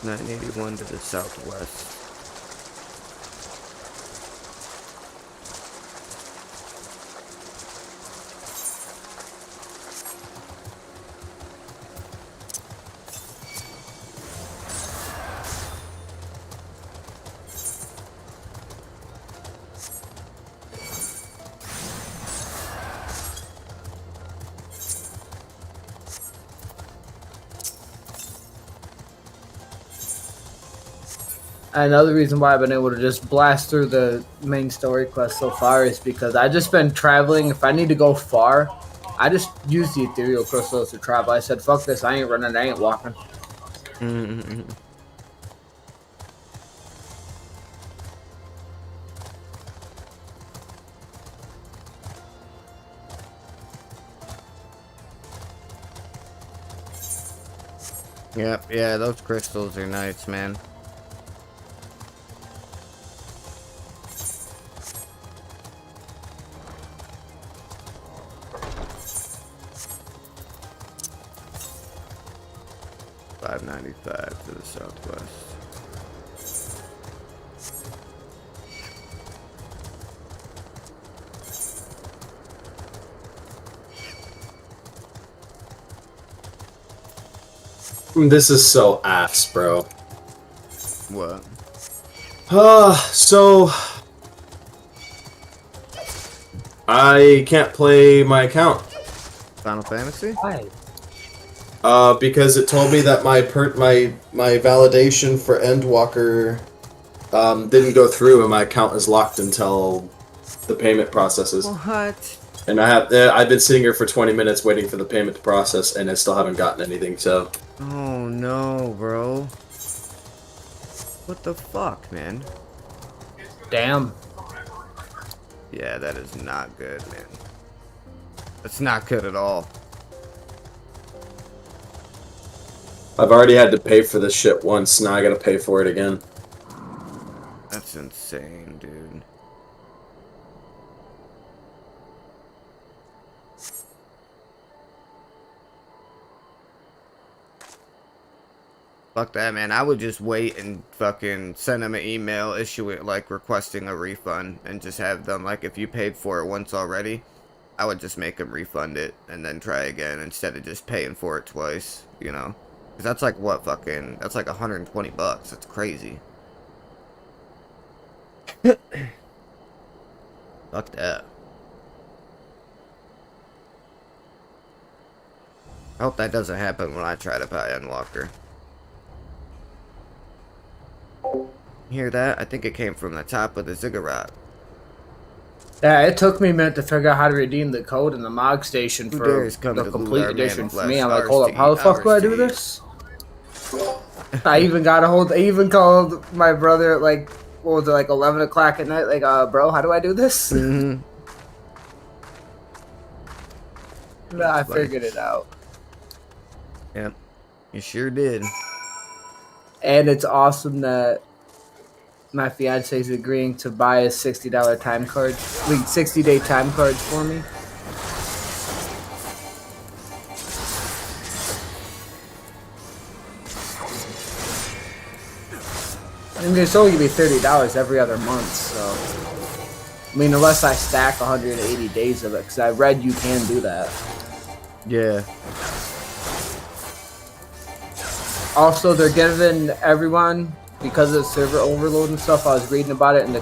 .981 to the southwest. Another reason why I've been able to just blast through the main story quest so far is because I just been traveling. If I need to go far, I just use the ethereal crystals to travel. I said, fuck this, I ain't running, I ain't walking. Mm-hmm. Yep, yeah, those crystals are nice, man. $5.95 to the southwest. This is so ass, bro. What? So I can't play my account. Final Fantasy? Why? Because it told me that my validation for Endwalker didn't go through, and my account is locked until the payment processes. What? And I've been sitting here for 20 minutes waiting for the payment to process, and I still haven't gotten anything. So. Oh no, bro. What the fuck, man? Damn. Yeah, that is not good, man. That's not good at all. I've already had to pay for this shit once, now I gotta pay for it again. That's insane, dude. Fuck that, man. I would just wait and fucking send them an email, issue it, like, requesting a refund, and just have them, like, if you paid for it once already, I would just make them refund it, and then try again, instead of just paying for it twice, you know? Because that's like, what, fucking, that's like 120 bucks. That's crazy. Fuck that. I hope that doesn't happen when I try to buy Endwalker. Hear that? I think it came from the top of the ziggurat. Yeah, it took me a minute to figure out how to redeem the code in the Mog Station Who for dares come the to complete loot our edition man for me. flesh, I'm like, ours hold to up, how the eat, fuck do I ours do to this? I even called my brother at like, what was it, like 11 o'clock at night, like, bro, how do I do this? Mm-hmm. I figured it out. Yep. You sure did. And it's awesome that my fiance is agreeing to buy a $60 time card, like 60-day time cards for me. I mean, it's only gonna be $30 every other month, so. I mean, unless I stack 180 days of it, because I read you can do that. Yeah. Also, they're giving everyone, because of server overload and stuff, I was reading about it in the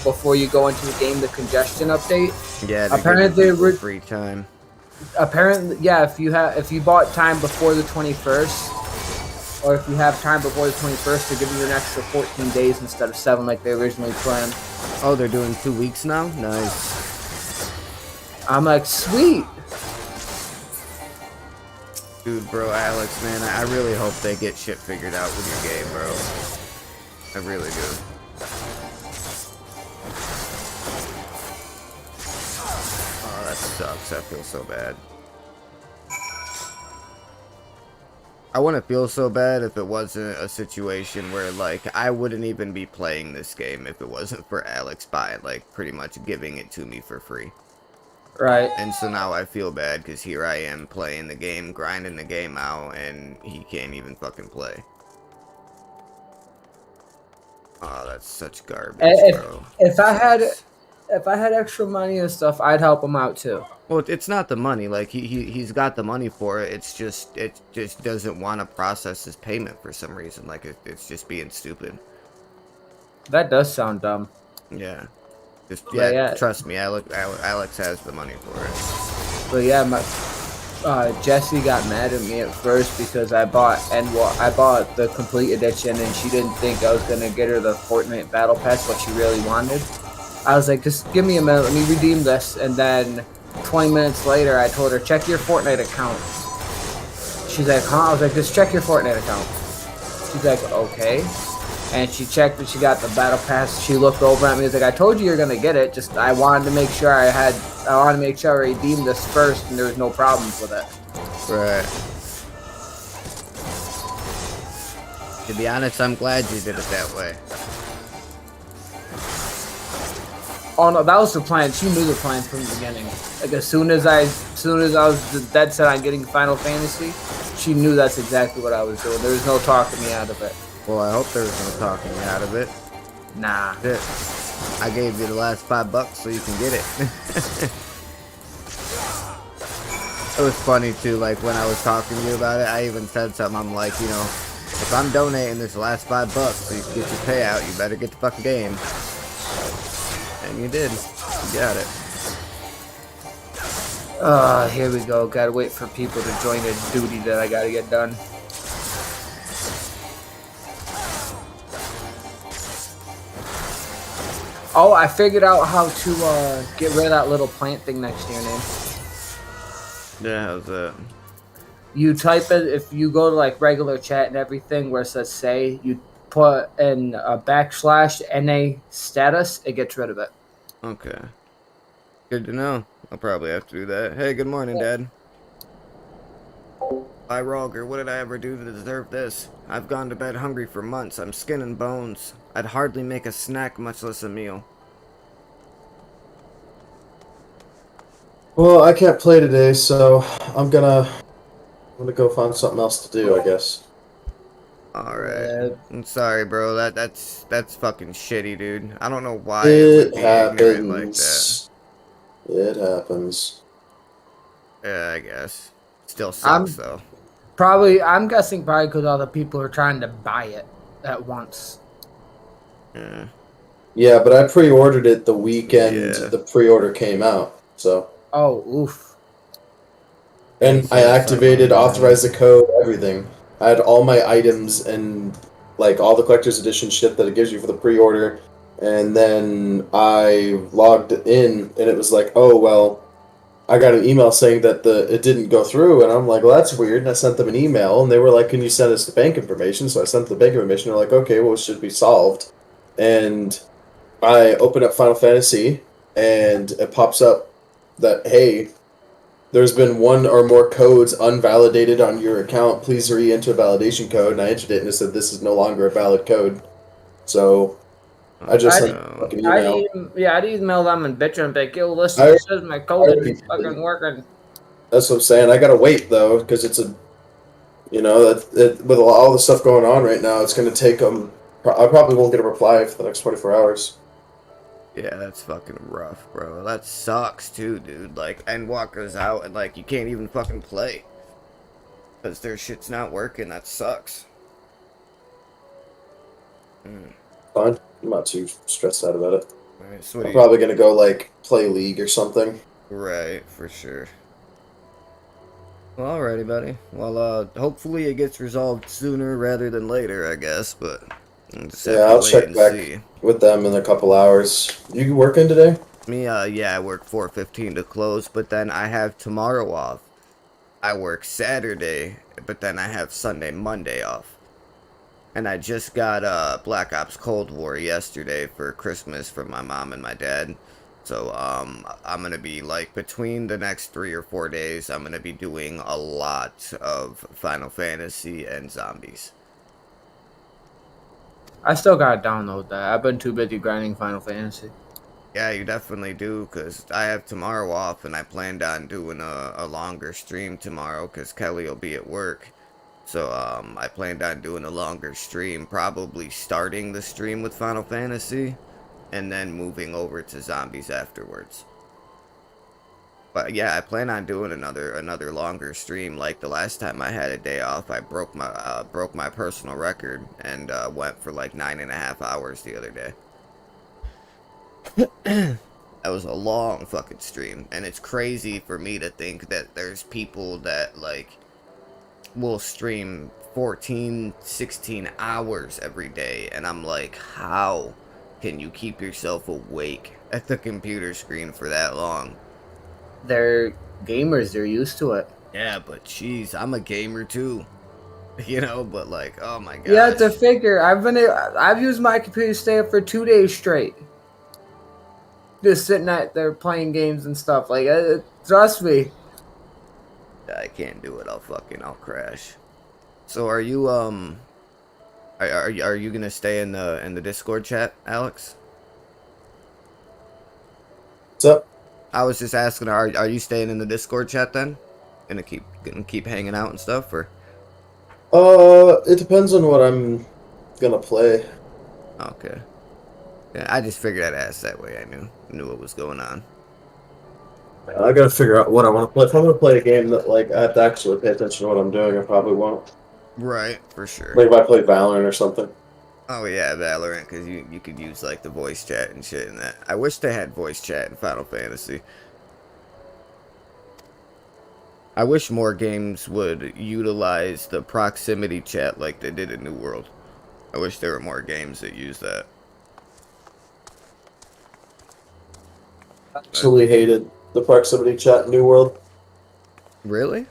before you go into the game, the congestion update. Yeah, apparently they free time. Apparently, yeah, if you bought time before the 21st, or if you have time before the 21st, they're giving you an extra 14 days instead of 7 like they originally planned. Oh, they're doing 2 weeks now? Nice. I'm like, sweet. Dude, bro, Alex, man, I really hope they get shit figured out with your game, bro. I really do. Oh, that sucks. I feel so bad. I wouldn't feel so bad if it wasn't a situation where, like, I wouldn't even be playing this game if it wasn't for Alex like, pretty much giving it to me for free. Right. And so now I feel bad because here I am playing the game, grinding the game out, and he can't even fucking play. Oh, that's such garbage, bro. If I had extra money and stuff, I'd help him out too. Well, it's not the money. Like he's got the money for it. It just doesn't want to process his payment for some reason. Like it's just being stupid. That does sound dumb. Yeah. Just Yeah. Trust me, Alex has the money for it. But yeah, Jessie got mad at me at first because I bought the complete edition and she didn't think I was gonna get her the Fortnite Battle Pass, what she really wanted. I was like, just give me a minute, let me redeem this, and then 20 minutes later I told her, check your Fortnite account. She's like, huh? I was like, just check your Fortnite account. She's like, okay. And she checked and she got the Battle Pass. She looked over at me and was like, I told you you're gonna get it, just I wanted to make sure I redeemed this first and there was no problems with it. Right. To be honest, I'm glad you did it that way. Oh no, that was the plan. She knew the plan from the beginning. Like as soon as I was dead set on getting Final Fantasy, she knew that's exactly what I was doing. There was no talking me out of it. Well, I hope there was no talking you out of it. Nah. Shit. I gave you the last $5 so you can get it. It was funny too, like when I was talking to you about it, I even said something, I'm like, you know, if I'm donating this last $5 so you can get your payout, you better get the fucking game. And you did. You got it. Here we go. Gotta wait for people to join a duty that I gotta get done. Oh, I figured out how to get rid of that little plant thing next to your name. Yeah, how's that? You type it, if you go to like regular chat and everything where it says say, you put in a /NA status, it gets rid of it. Okay. Good to know. I'll probably have to do that. Hey, good morning, Dad. Hi, Rolger. What did I ever do to deserve this? I've gone to bed hungry for months. I'm skin and bones. I'd hardly make a snack, much less a meal. Well, I can't play today, so I'm gonna go find something else to do, I guess. Alright. I'm sorry, bro. That's fucking shitty, dude. I don't know why It would be ignorant like that. happens. It happens. Yeah, I guess. Still sucks, though. I'm guessing because all the people are trying to buy it at once. Yeah. Yeah, but I pre-ordered it the weekend Yeah. the pre-order came out, so. Oh, oof. And I activated, authorized the code, everything. I had all my items and like all the collector's edition shit that it gives you for the pre-order. And then I logged in and it was like, oh well, I got an email saying that it didn't go through, and I'm like, well, that's weird. And I sent them an email, and they were like, can you send us the bank information? So I sent the bank information. They're like, okay, well, it should be solved. And I open up Final Fantasy, and it pops up that, hey, there's been one or more codes unvalidated on your account. Please re-enter validation code. And I entered it, and it said this is no longer a valid code. So I just sent a fucking email. I'd email them and bitch and be like, yo, listen, it says my code isn't fucking working. That's what I'm saying. I gotta wait, though, because it's a... You know, with all the stuff going on right now, it's going to take them... I probably won't get a reply for the next 24 hours. Yeah, that's fucking rough, bro. That sucks, too, dude. Like, Endwalker's out, and, like, you can't even fucking play. Because their shit's not working. That sucks. Fine. I'm not too stressed out about it. Right, so I'm probably going to go, like, play League or something. Right, for sure. Well, alrighty, buddy. Well, hopefully it gets resolved sooner rather than later, I guess, but... I'll check back with them in a couple hours. You working today? Me, yeah, I work 4:15 to close, but then I have tomorrow off. I work Saturday, but then I have Sunday, Monday off. And I just got, Black Ops Cold War yesterday for Christmas from my mom and my dad. So, I'm gonna be, like, between the next 3 or 4 days, I'm gonna be doing a lot of Final Fantasy and zombies. I still gotta download that. I've been too busy grinding Final Fantasy. Yeah, you definitely do, because I have tomorrow off, and I planned on doing a longer stream tomorrow, because Kelly will be at work. So, I planned on doing a longer stream, probably starting the stream with Final Fantasy, and then moving over to zombies afterwards. But yeah, I plan on doing another longer stream. Like the last time I had a day off, I broke my personal record and went for like 9.5 hours the other day. That was a long fucking stream, and it's crazy for me to think that there's people that, like, will stream 14, 16 hours every day, and I'm like, how can you keep yourself awake at the computer screen for that long? They're gamers, they're used to it. Yeah, but jeez, I'm a gamer too. You know, but like, oh my god. You have to figure, I've used my computer to stay up for 2 days straight. Just sitting out there playing games and stuff. Like, trust me. I can't do it. I'll crash. So are you are you gonna stay in the Discord chat, Alex? What's up? I was just asking, are you staying in the Discord chat then? Gonna keep hanging out and stuff, or? It depends on what I'm gonna play. Okay. Yeah, I just figured I'd ask that way. I knew what was going on. I gotta figure out what I want to play. If I'm gonna play a game that like I have to actually pay attention to what I'm doing, I probably won't. Right, for sure. Like if I play Valorant or something. Oh yeah, Valorant, because you could use like the voice chat and shit in that. I wish they had voice chat in Final Fantasy. I wish more games would utilize the proximity chat like they did in New World. I wish there were more games that use that. Absolutely hated the proximity chat in New World. Really?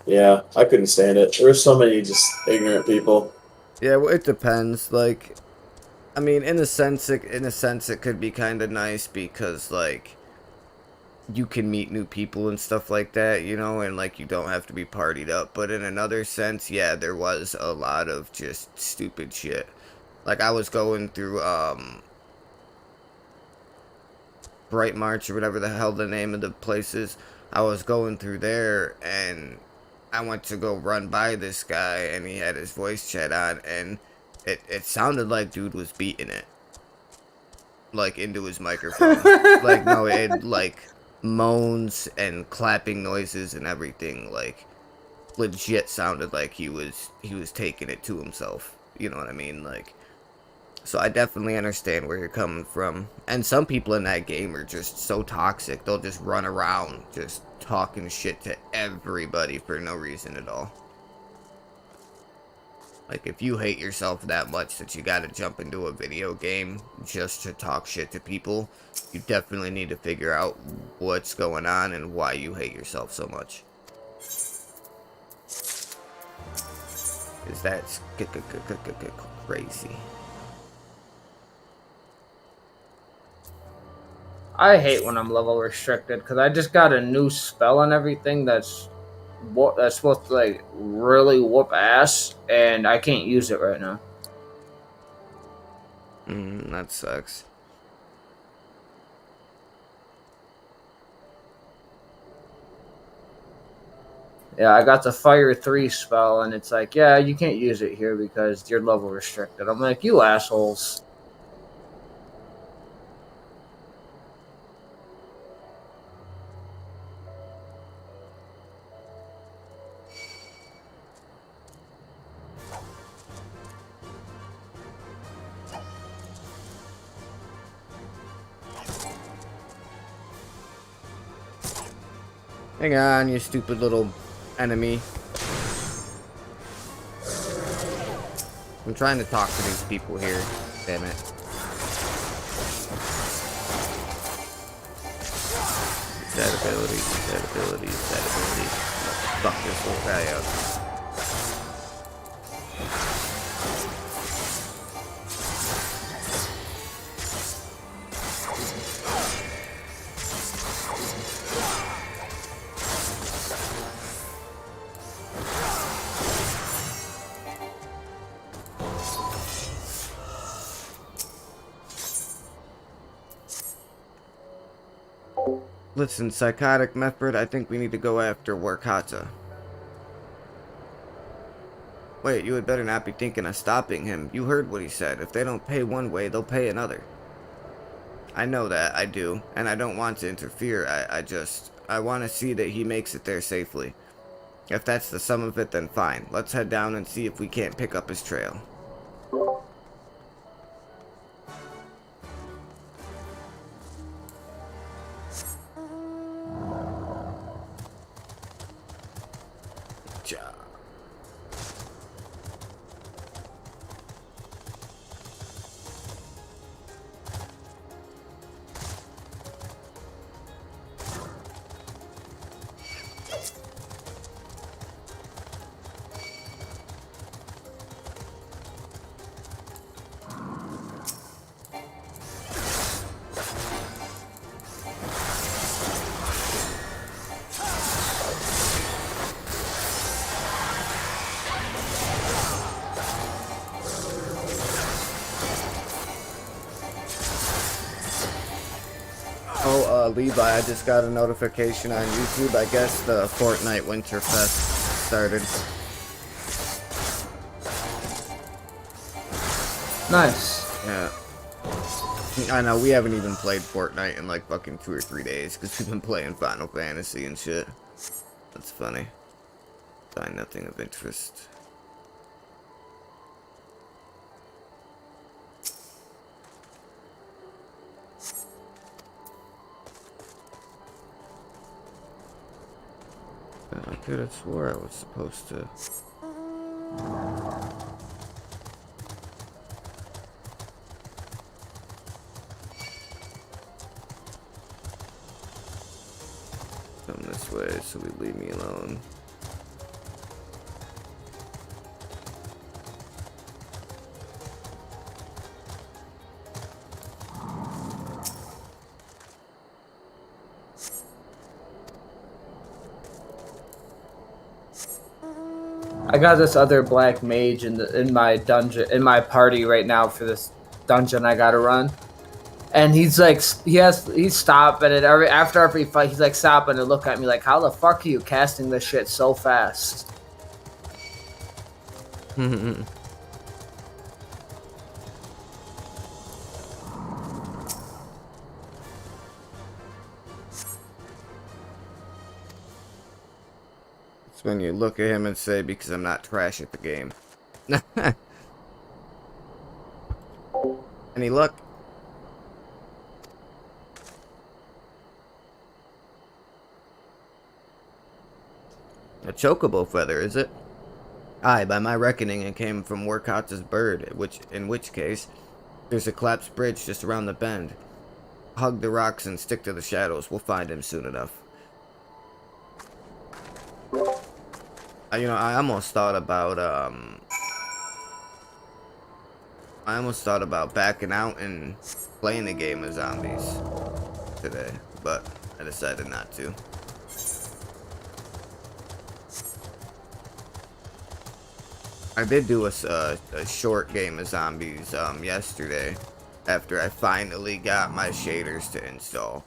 Yeah, I couldn't stand it. There were so many just ignorant people. Yeah, well, it depends. Like, I mean, in a sense, it could be kind of nice because like you can meet new people and stuff like that, you know, and like you don't have to be partied up. But in another sense, yeah, there was a lot of just stupid shit. Like I was going through Bright March or whatever the hell the name of the place is. I was going through there and I went to go run by this guy and he had his voice chat on and it sounded like dude was beating it. Like into his microphone. Like no, it like moans and clapping noises and everything, like legit sounded like he was taking it to himself. You know what I mean? Like, so I definitely understand where you're coming from. And some people in that game are just so toxic. They'll just run around just talking shit to everybody for no reason at all. Like, if you hate yourself that much that you gotta jump into a video game just to talk shit to people, you definitely need to figure out what's going on and why you hate yourself so much. Because that's crazy. I hate when I'm level restricted because I just got a new spell and everything that's supposed to like really whoop ass, and I can't use it right now. That sucks. Yeah, I got the Fire 3 spell, and it's like, yeah, you can't use it here because you're level restricted. I'm like, you assholes. Hang on, you stupid little enemy. I'm trying to talk to these people here. Damn it. That ability, that ability, that ability. Fuck this little guy up. Listen, Psychotic Method, I think we need to go after Warkata. Wait, you had better not be thinking of stopping him. You heard what he said. If they don't pay one way, they'll pay another. I know that, I do. And I don't want to interfere. I want to see that he makes it there safely. If that's the sum of it, then fine. Let's head down and see if we can't pick up his trail. Cha. Levi, I just got a notification on YouTube. I guess the Fortnite Winterfest started. Nice. Yeah. I know, we haven't even played Fortnite in like fucking 2 or 3 days because we've been playing Final Fantasy and shit. That's funny. Find nothing of interest. I could have swore I was supposed to. Come this way, so we leave me alone. I got this other black mage in my dungeon, in my party right now for this dungeon I gotta run. And he's like, he's stopping it after every fight. He's like stopping to look at me like, how the fuck are you casting this shit so fast? It's when you look at him and say, because I'm not trash at the game. Any luck? A chocobo feather, is it? Aye, by my reckoning it came from Workot's bird, in which case, there's a collapsed bridge just around the bend. Hug the rocks and stick to the shadows. We'll find him soon enough. I almost thought about backing out and playing a game of zombies today, but I decided not to. I did do a short game of zombies yesterday after I finally got my shaders to install.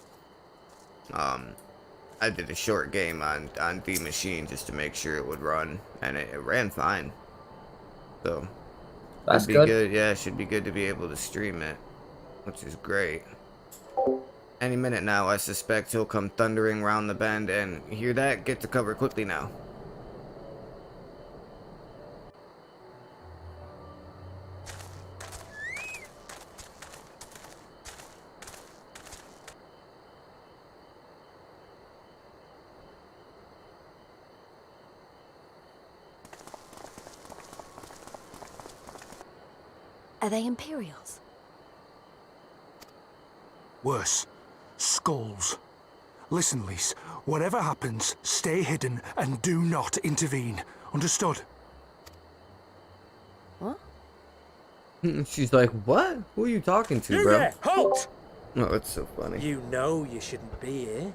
I did a short game on the machine just to make sure it would run, and it ran fine. So That's should be good. Yeah, it should be good to be able to stream it, which is great. Any minute now, I suspect he'll come thundering round the bend, and hear that? Get to cover quickly now. Are they Imperials? Worse. Skulls. Listen, Lise. Whatever happens, stay hidden and do not intervene. Understood? What? She's like, what? Who are you talking to, You bro? there! Halt! Oh, it's so funny. You know you shouldn't be here.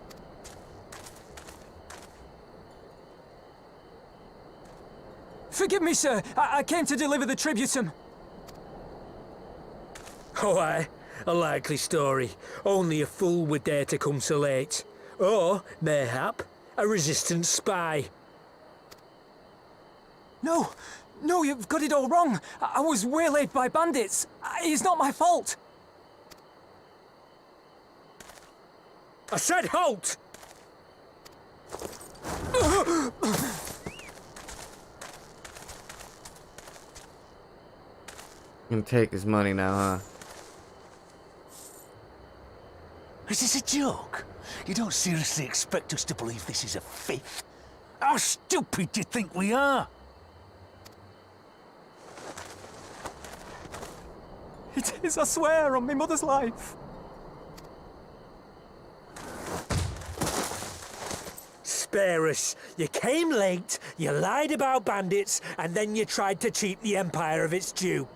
Forgive me, sir. I came to deliver the tributum. Oh, aye. A likely story. Only a fool would dare to come so late. Or, mayhap, a resistance spy. No, you've got it all wrong. I was waylaid by bandits. It's not my fault. I said halt! You can take his money now, huh? Is this a joke? You don't seriously expect us to believe this is a fifth? How stupid do you think we are? It is, I swear, on my mother's life. Spare us. You came late, you lied about bandits, and then you tried to cheat the Empire of its due.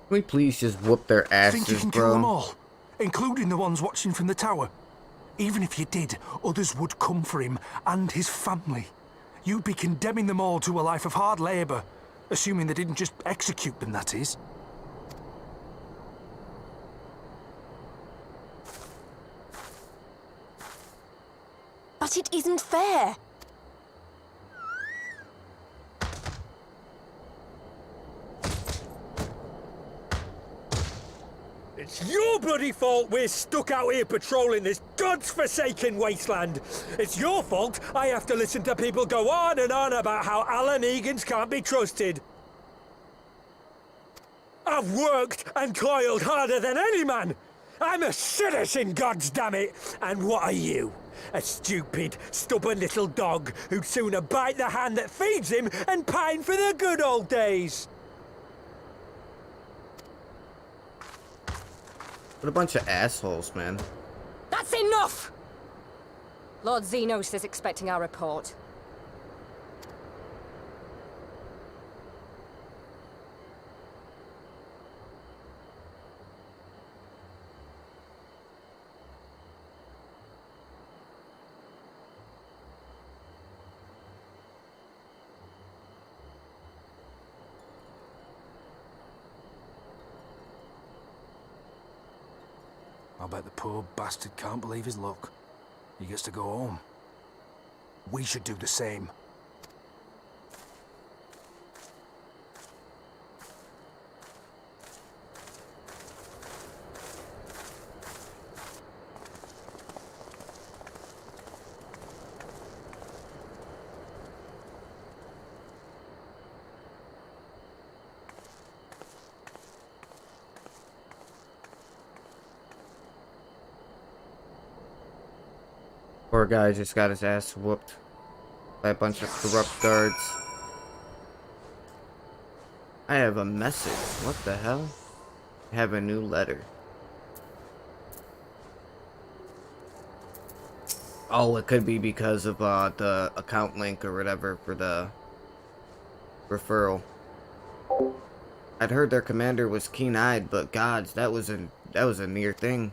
Can we please just whoop their Think you asses, can kill them bro? all, including the ones watching from the tower? Even if you did, others would come for him and his family. You'd be condemning them all to a life of hard labour, assuming they didn't just execute them, that is. But it isn't fair. It's your bloody fault we're stuck out here patrolling this god's-forsaken wasteland. It's your fault I have to listen to people go on and on about how Alan Egan's can't be trusted. I've worked and toiled harder than any man. I'm a citizen, goddammit. And what are you? A stupid, stubborn little dog who'd sooner bite the hand that feeds him and pine for the good old days. What a bunch of assholes, man. That's enough! Lord Xenos is expecting our report. I bet the poor bastard can't believe his luck. He gets to go home. We should do the same. Poor guy just got his ass whooped by a bunch of corrupt guards. I have a message. What the hell? I have a new letter. Oh, it could be because of the account link or whatever for the referral. I'd heard their commander was keen-eyed, but gods, that was a near thing.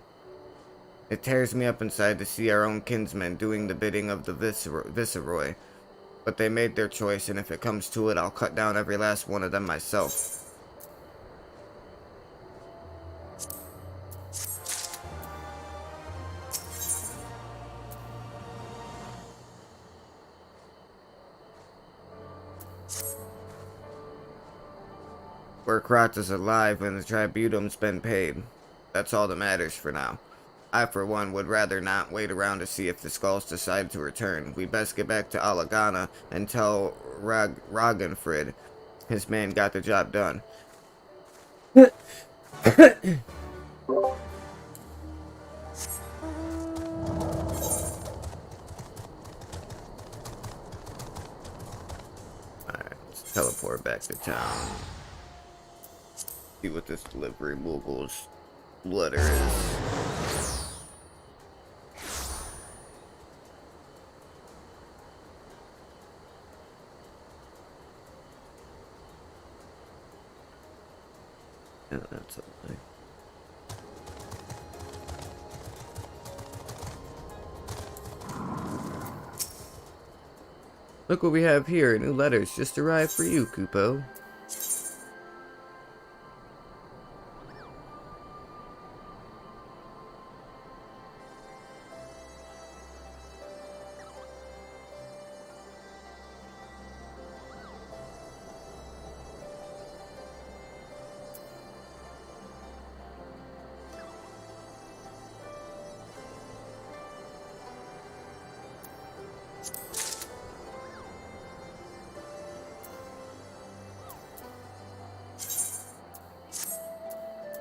It tears me up inside to see our own kinsmen doing the bidding of the Viceroy. But they made their choice, and if it comes to it, I'll cut down every last one of them myself. Warcrot is alive and the Tribunum's been paid. That's all that matters for now. I, for one, would rather not wait around to see if the Skulls decide to return. We best get back to Alagana and tell Ragnfrid his man got the job done. Alright, let's teleport back to town. See what this delivery moogle's letter is. Yeah, that's okay. Look what we have here. New letters just arrived for you, Kupo.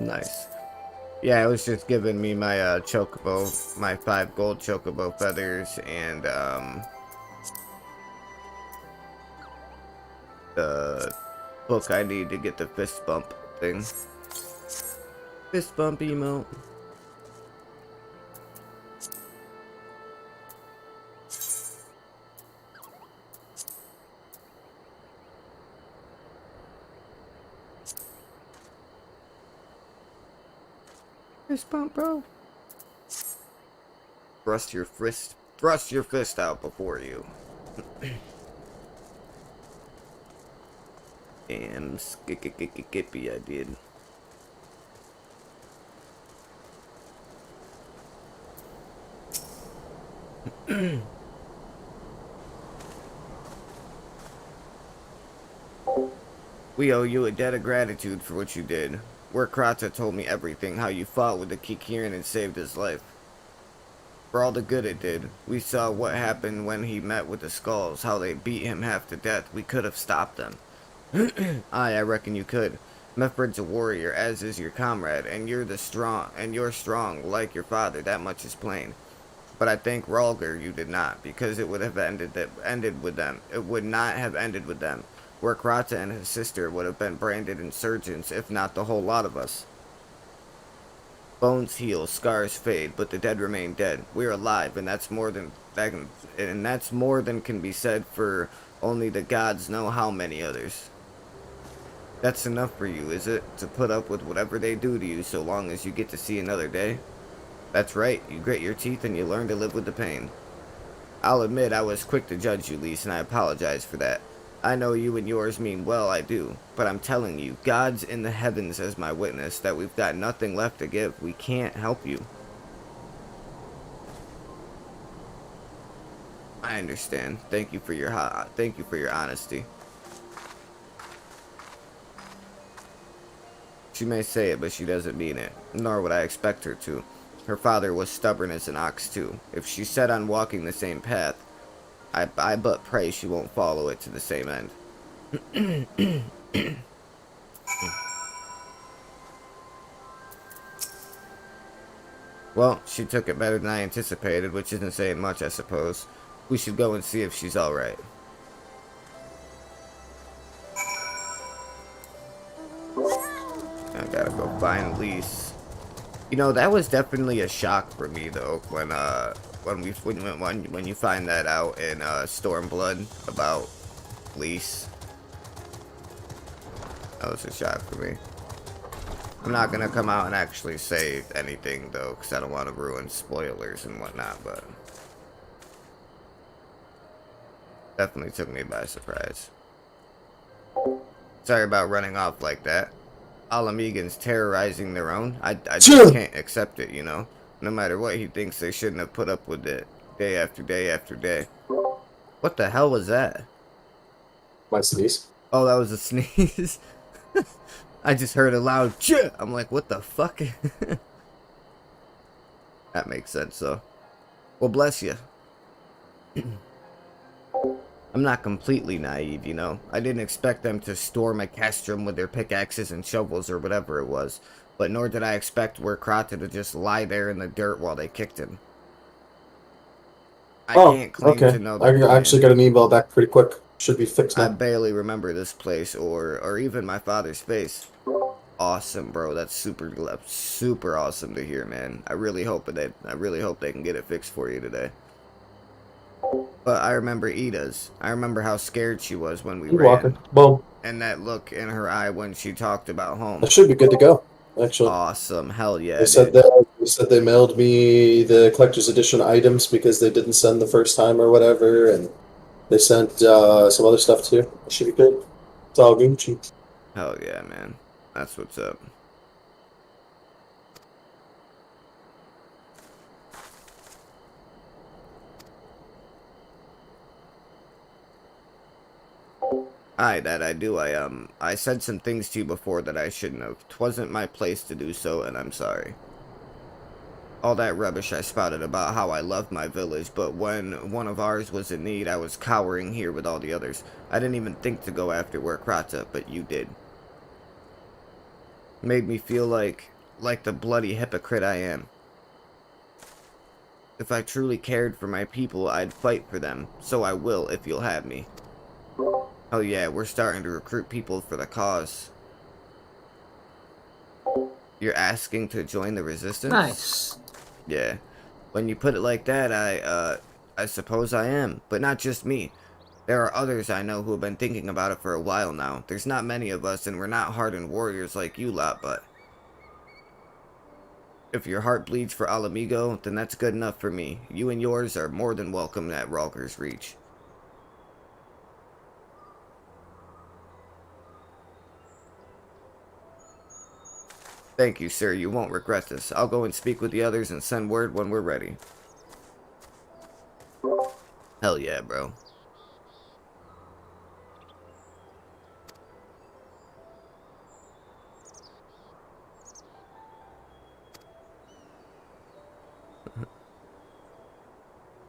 Nice. Yeah, it was just giving me my chocobo, my 5 gold chocobo feathers, and the book I need to get the fist bump thing. Fist bump emote. Fist bump, bro. Thrust your fist out before you. Damn, skippy I did. We owe you a debt of gratitude for what you did. Krata told me everything, how you fought with the Kikirin and saved his life. For all the good it did. We saw what happened when he met with the Skulls, how they beat him half to death. We could have stopped them. I reckon you could. Mefred's a warrior, as is your comrade, and you're strong, like your father, that much is plain. But I think Rhalgr you did not, because it would have ended with them. It would not have ended with them. Krata and his sister would have been branded insurgents, if not the whole lot of us. Bones heal, scars fade, but the dead remain dead. We're alive, and that's more than can be said for only the gods know how many others. That's enough for you, is it? To put up with whatever they do to you so long as you get to see another day? That's right, you grit your teeth and you learn to live with the pain. I'll admit I was quick to judge you, Lise, and I apologize for that. I know you and yours mean well, I do. But I'm telling you, God's in the heavens as my witness, that we've got nothing left to give. We can't help you. I understand. Thank you for your honesty. She may say it, but she doesn't mean it. Nor would I expect her to. Her father was stubborn as an ox, too. If she's set on walking the same path, I but pray she won't follow it to the same end. Well, she took it better than I anticipated, which isn't saying much, I suppose. We should go and see if she's alright. I gotta go find Lise. You know, that was definitely a shock for me, though, when you find that out in Stormblood about Lise. That was a shock for me. I'm not gonna come out and actually say anything, though, because I don't want to ruin spoilers and whatnot, but definitely took me by surprise. Sorry about running off like that. Alamegans terrorizing their own. I just can't accept it, you know. No matter what, he thinks they shouldn't have put up with it day after day after day. What the hell was that? My sneeze. Oh, that was a sneeze. I just heard a loud "Chit!" I'm like, what the fuck? That makes sense, though. Well, bless you. I'm not completely naive, you know. I didn't expect them to storm a castrum with their pickaxes and shovels or whatever it was. But nor did I expect Krata to just lie there in the dirt while they kicked him. I can't claim to know the I actually got an email back pretty quick. Should be fixed now. I barely remember this place or even my father's face. Awesome, bro. That's super awesome to hear, man. I really hope they can get it fixed for you today. But I remember Ida's. I remember how scared she was when we ran. Boom. And that look in her eye when she talked about home. That should be good to go, actually. Awesome. Hell yeah. They said they mailed me the collector's edition items because they didn't send the first time or whatever, and they sent some other stuff too. It should be good. It's all Gucci. Hell yeah, man. That's what's up. Aye, that I do. I said some things to you before that I shouldn't have. 'Twasn't my place to do so, and I'm sorry. All that rubbish I spouted about how I loved my village, but when one of ours was in need, I was cowering here with all the others. I didn't even think to go after Krata, but you did. Made me feel like like the bloody hypocrite I am. If I truly cared for my people, I'd fight for them. So I will, if you'll have me. Oh yeah, we're starting to recruit people for the cause. You're asking to join the resistance? Nice. Yeah. When you put it like that, I suppose I am. But not just me. There are others I know who have been thinking about it for a while now. There's not many of us, and we're not hardened warriors like you lot, but... if your heart bleeds for Alamigo, then that's good enough for me. You and yours are more than welcome at Ralker's Reach. Thank you, sir. You won't regret this. I'll go and speak with the others and send word when we're ready. Hell yeah, bro.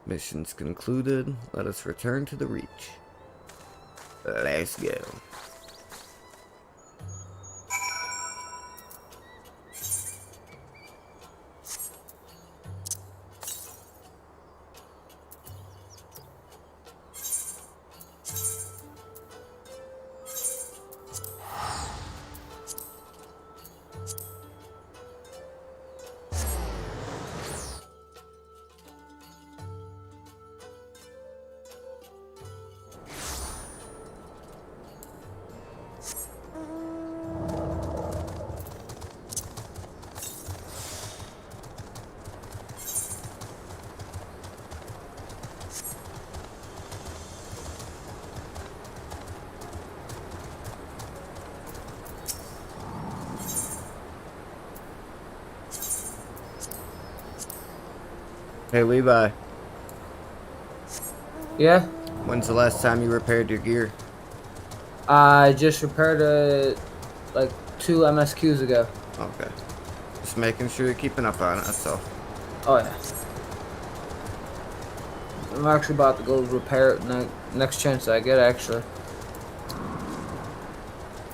Mission's concluded. Let us return to the Reach. Let's go. Hey Levi, Yeah? when's the last time you repaired your gear? I just repaired it like 2 MSQs ago. Okay. Just making sure you're keeping up on it, that's all. Oh yeah. I'm actually about to go repair it next chance I get, actually.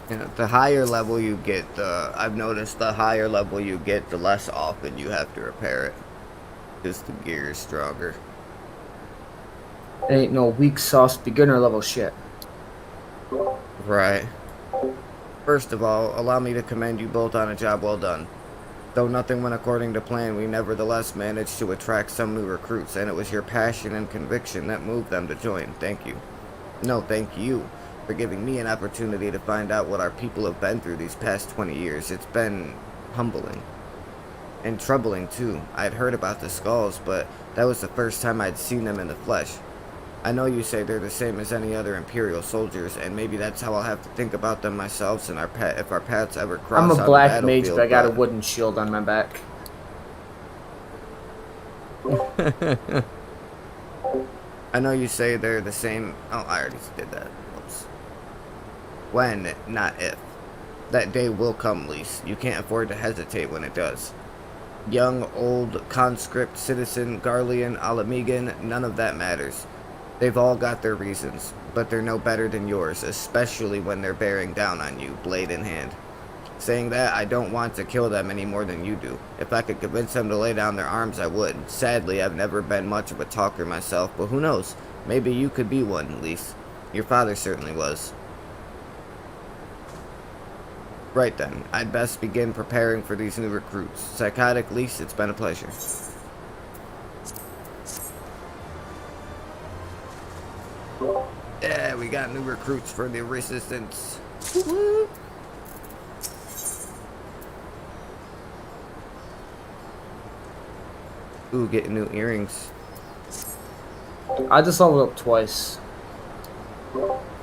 You know, the higher level you get, I've noticed the higher level you get, the less often you have to repair it. Because the gear is stronger. It ain't no weak sauce beginner level shit. Right. First of all, allow me to commend you both on a job well done. Though nothing went according to plan, we nevertheless managed to attract some new recruits, and it was your passion and conviction that moved them to join. Thank you. No, thank you for giving me an opportunity to find out what our people have been through these past 20 years. It's been humbling. And troubling, too. I'd heard about the skulls, but that was the first time I'd seen them in the flesh. I know you say they're the same as any other Imperial soldiers, and maybe that's how I'll have to think about them myself and if our paths ever cross I'm on a the black mage, battlefield, but I got a wooden shield on my back. I know you say they're the same... Oh, I already did that. Oops. When, not if. That day will come, Lise. You can't afford to hesitate when it does. Young, old, conscript, citizen, Garlean, Alamigan, none of that matters. They've all got their reasons, but they're no better than yours, especially when they're bearing down on you, blade in hand. Saying that, I don't want to kill them any more than you do. If I could convince them to lay down their arms, I would. Sadly, I've never been much of a talker myself, but who knows? Maybe you could be one, at least. Your father certainly was. Right then, I'd best begin preparing for these new recruits. Psychotic Lise, it's been a pleasure. Yeah, we got new recruits for the resistance. Ooh, getting new earrings. I just leveled up twice.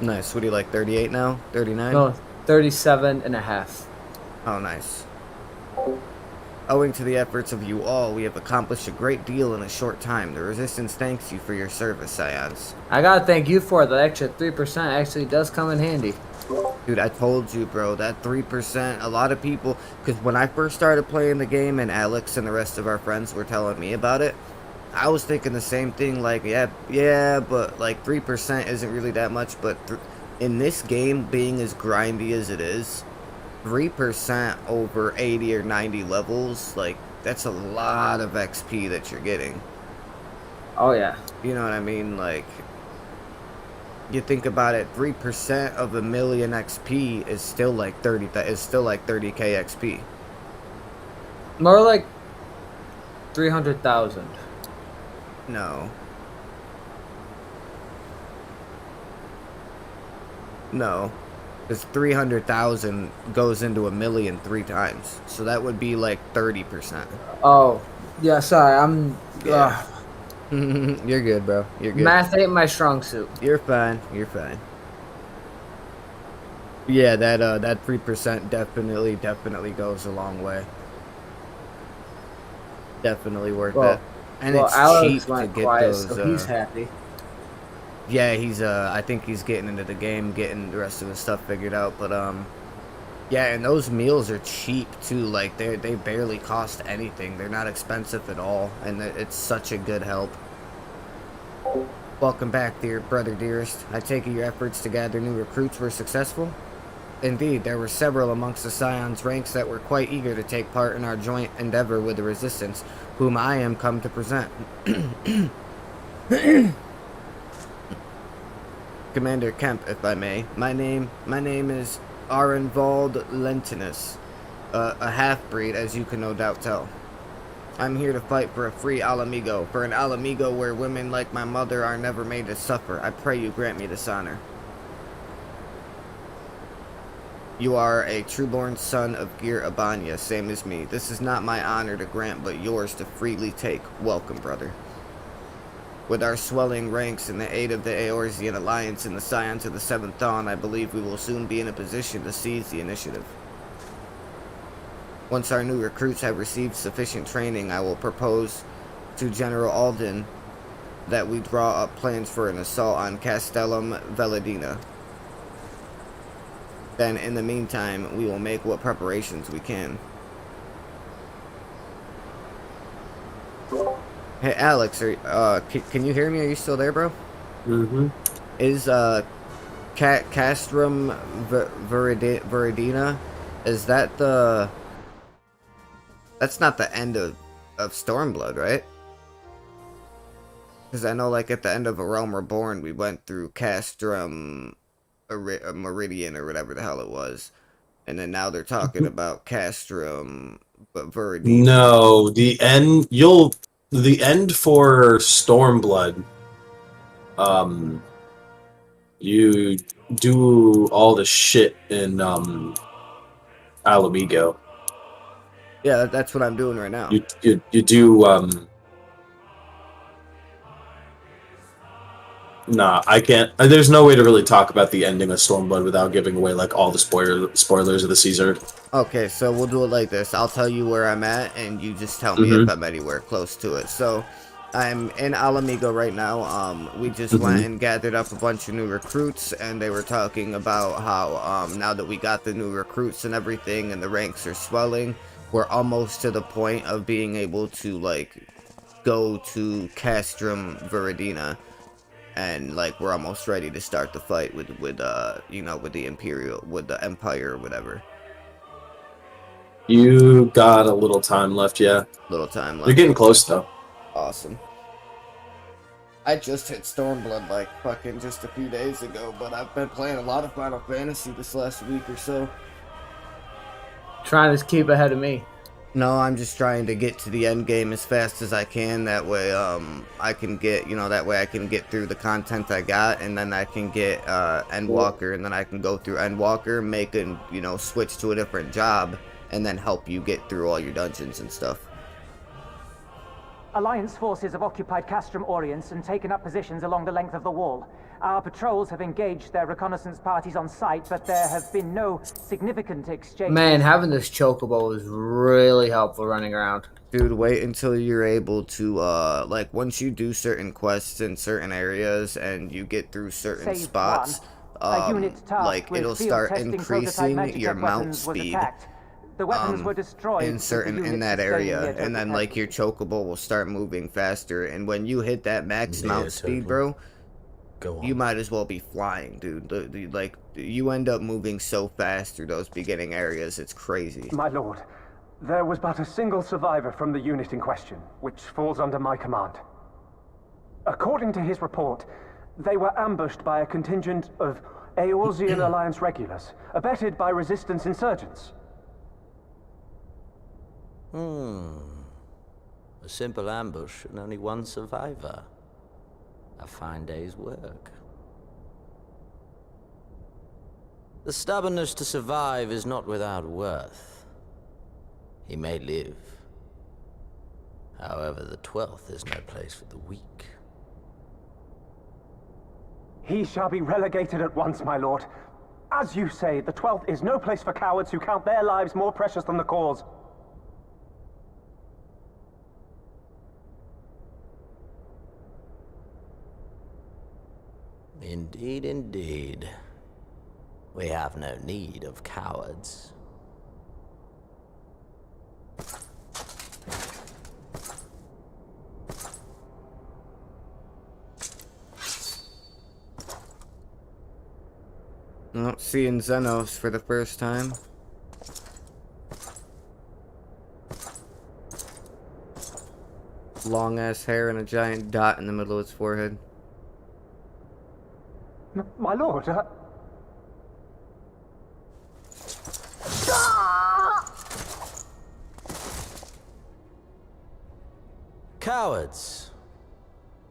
Nice. What do you like, 38 now? 39? No, 37.5. Oh, nice. Owing to the efforts of you all, we have accomplished a great deal in a short time. The Resistance thanks you for your service, Scions. I gotta thank you for it. That extra 3% actually does come in handy. Dude, I told you, bro, that 3%, a lot of people, because when I first started playing the game and Alex and the rest of our friends were telling me about it, I was thinking the same thing, like, yeah, but like 3% isn't really that much, but in this game, being as grindy as it is, 3% over 80 or 90 levels, like, that's a lot of XP that you're getting. Oh yeah. You know what I mean? Like, you think about it, 3% of 1,000,000 XP is still like 30k XP. More like 300,000. No. No. Because 300,000 goes into 1,000,000 3 times. So that would be like 30%. Oh, yeah. Sorry, I'm. Yeah. You're good, bro. You're good. Math ain't my strong suit. You're fine. You're fine. Yeah, that 3% definitely goes a long way. Definitely worth it. And it's cheap to get those. So he's happy. Yeah, he's I think he's getting into the game, getting the rest of his stuff figured out. But yeah, and those meals are cheap too. Like they barely cost anything. They're not expensive at all, and it's such a good help. Welcome back, dear brother dearest. I take it your efforts to gather new recruits were successful? Indeed, there were several amongst the Scion's ranks that were quite eager to take part in our joint endeavor with the Resistance, whom I am come to present. Commander Kemp, if I may. My name is Arenvald Lentinus, a half-breed, as you can no doubt tell. I'm here to fight for a free Alamigo, for an Alamigo where women like my mother are never made to suffer. I pray you grant me this honor. You are a true-born son of Gir Abanya, same as me. This is not my honor to grant, but yours to freely take. Welcome, brother. With our swelling ranks and the aid of the Eorzean Alliance and the Scions of the Seventh Dawn, I believe we will soon be in a position to seize the initiative. Once our new recruits have received sufficient training, I will propose to General Alden that we draw up plans for an assault on Castellum Veladina. Then, in the meantime, we will make what preparations we can. Hey, Alex, can you hear me? Are you still there, bro? Mm-hmm. Is, Castrum Veridina, is that the... That's not the end of Stormblood, right? Because I know, like, at the end of A Realm Reborn, we went through Castrum Meridian, or whatever the hell it was. And then now they're talking about Castrum Veridina. No, the end for Stormblood. You do all the shit in Alamigo. Yeah, that's what I'm doing right now. You do Nah, I can't. There's no way to really talk about the ending of Stormblood without giving away like all the spoilers of the Caesar. Okay, so we'll do it like this. I'll tell you where I'm at, and you just tell me if I'm anywhere close to it. So, I'm in Alamigo right now. We just went and gathered up a bunch of new recruits, and they were talking about how now that we got the new recruits and everything, and the ranks are swelling, we're almost to the point of being able to like go to Castrum Veridina. And like we're almost ready to start the fight with you know, with the Empire or whatever. You got a little time left, yeah. Little time left. You're getting close though. Awesome. I just hit Stormblood like fucking just a few days ago, but I've been playing a lot of Final Fantasy this last week or so. Trying to keep ahead of me. No, I'm just trying to get to the end game as fast as I can. That way, I can get, you know, that way I can get through the content I got, and then I can get Endwalker, and then I can go through Endwalker, make a, you know, switch to a different job, and then help you get through all your dungeons and stuff. Alliance forces have occupied Castrum Orients and taken up positions along the length of the wall. Our patrols have engaged their reconnaissance parties on site, but there have been no significant exchanges. Man, having this chocobo is really helpful running around. Dude, wait until you're able to, like, once you do certain quests in certain areas and you get through certain spots, like, it'll start increasing your mount speed. The weapons were destroyed in that area, and then like your chocobo will start moving faster, and when you hit that max mount speed, bro, you might as well be flying, dude. Like you end up moving so fast through those beginning areas, it's crazy. My lord, there was but a single survivor from the unit in question, which falls under my command. According to his report, they were ambushed by a contingent of Eorzean Alliance regulars, abetted by resistance insurgents. A simple ambush and only one survivor. A fine day's work. The stubbornness to survive is not without worth. He may live. However, the 12th is no place for the weak. He shall be relegated at once, my lord. As you say, the 12th is no place for cowards who count their lives more precious than the cause. Indeed, indeed. We have no need of cowards. Oh, seeing Xenos for the first time. Long ass hair and a giant dot in the middle of his forehead. My lord, Cowards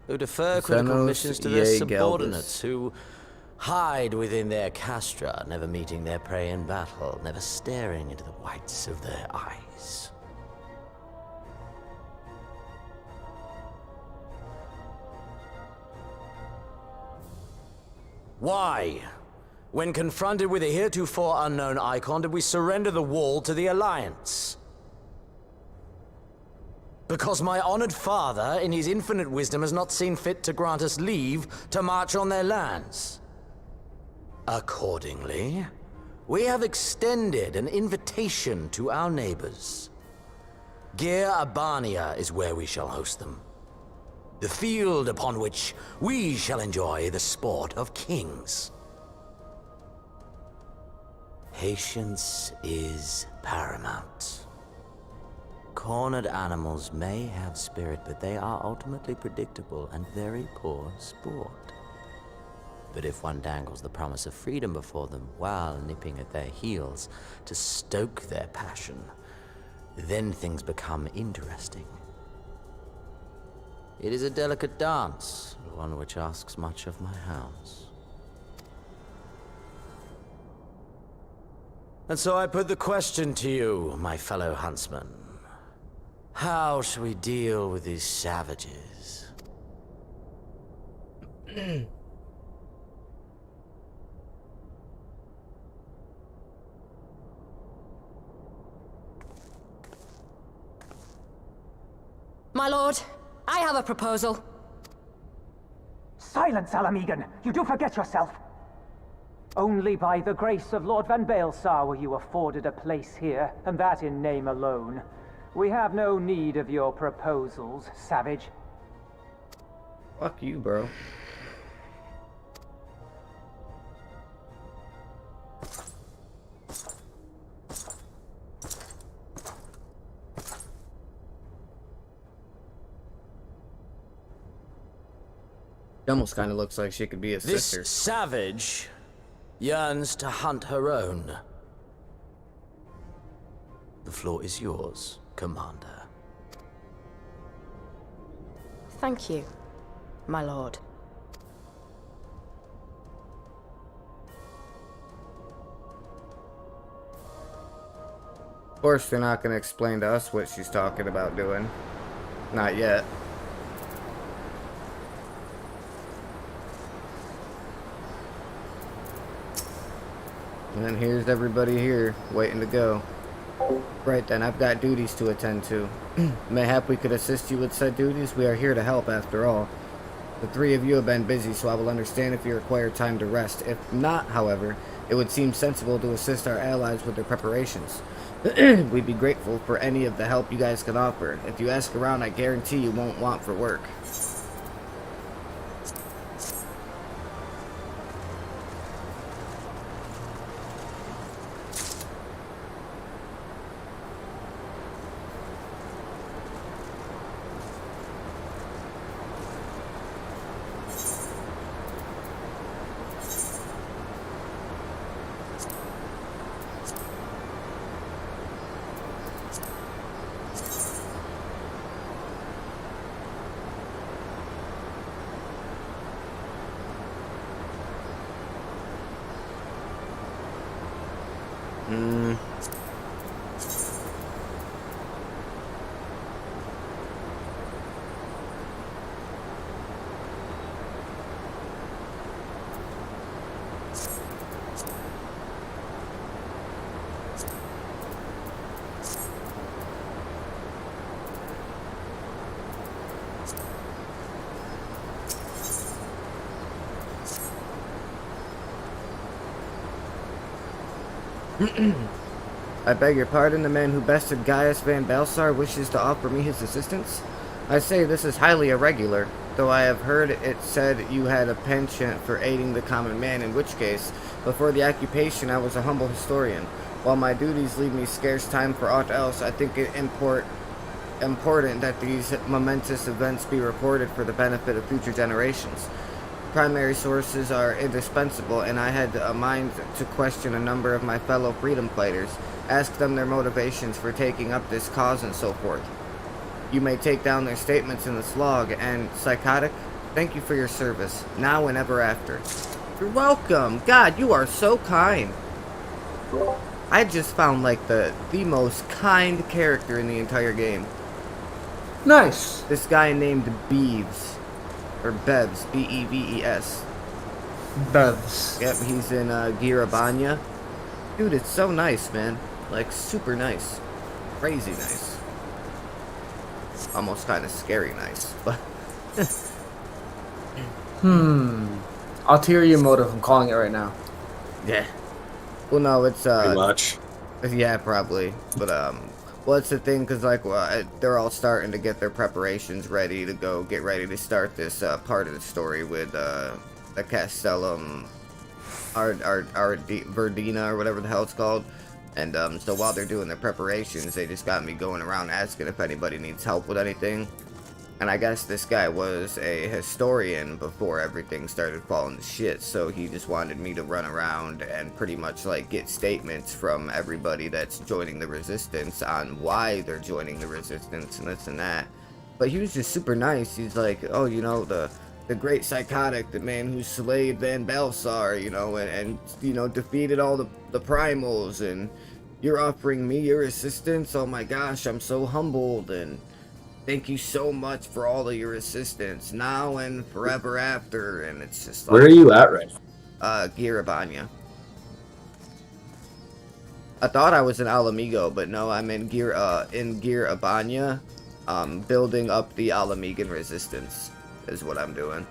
who defer critical Xenos, missions to their yea, subordinates, who hide within their castra, never meeting their prey in battle, never staring into the whites of their eyes. Why, when confronted with a heretofore unknown icon, did we surrender the wall to the Alliance? Because my honored father, in his infinite wisdom, has not seen fit to grant us leave to march on their lands. Accordingly, we have extended an invitation to our neighbors. Gir Abania is where we shall host them. The field upon which we shall enjoy the sport of kings. Patience is paramount. Cornered animals may have spirit, but they are ultimately predictable and very poor sport. But if one dangles the promise of freedom before them while nipping at their heels to stoke their passion, then things become interesting. It is a delicate dance, one which asks much of my hounds. And so I put the question to you, my fellow huntsman. How shall we deal with these savages? My lord, I have a proposal. Silence, Alamegan! You do forget yourself! Only by the grace of Lord Van Baelsar were you afforded a place here, and that in name alone. We have no need of your proposals, savage. Fuck you, bro. She almost kind of looks like she could be a sister. This savage yearns to hunt her own. The floor is yours, Commander. Thank you, my lord. Of course, they're not going to explain to us what she's talking about doing. Not yet. And then here's everybody here, waiting to go. Right then, I've got duties to attend to. Mayhap we could assist you with said duties? We are here to help, after all. The three of you have been busy, so I will understand if you require time to rest. If not, however, it would seem sensible to assist our allies with their preparations. We'd be grateful for any of the help you guys can offer. If you ask around, I guarantee you won't want for work. I beg your pardon, the man who bested Gaius Van Balsar wishes to offer me his assistance? I say this is highly irregular, though I have heard it said you had a penchant for aiding the common man, in which case, before the occupation I was a humble historian. While my duties leave me scarce time for aught else, I think it important that these momentous events be reported for the benefit of future generations. Primary sources are indispensable, and I had a mind to question a number of my fellow freedom fighters, ask them their motivations for taking up this cause and so forth. You may take down their statements in this log, and Psychotic, thank you for your service, now and ever after. You're welcome! God, you are so kind! I just found, like, the most kind character in the entire game. Nice! This guy named Beeves. Or Bevs, B-E-V-E-S. Bevs. Yep, he's in Girabanya. Dude, it's so nice, man. Like, super nice. Crazy nice. Almost kind of scary nice, but... Ulterior motive, I'm calling it right now. Yeah. Well, no, it's, Pretty much. Yeah, probably. But, well, it's the thing, because, like, they're all starting to get their preparations ready to go, get ready to start this part of the story with the Castellum Verdina, or whatever the hell it's called. And so while they're doing their preparations, they just got me going around asking if anybody needs help with anything. And I guess this guy was a historian before everything started falling to shit, so he just wanted me to run around and pretty much, like, get statements from everybody that's joining the resistance on why they're joining the resistance and this and that. But he was just super nice. He's like, oh, you know, the great Psychotic, the man who slayed Van Balsar, you know, and you know, defeated all the primals, and you're offering me your assistance? Oh my gosh, I'm so humbled, and thank you so much for all of your assistance, now and forever after. And it's just like... Where are you at right now? Girabanya. I thought I was in Alamigo, but no, I'm in Girabanya, building up the Alamigan resistance, is what I'm doing.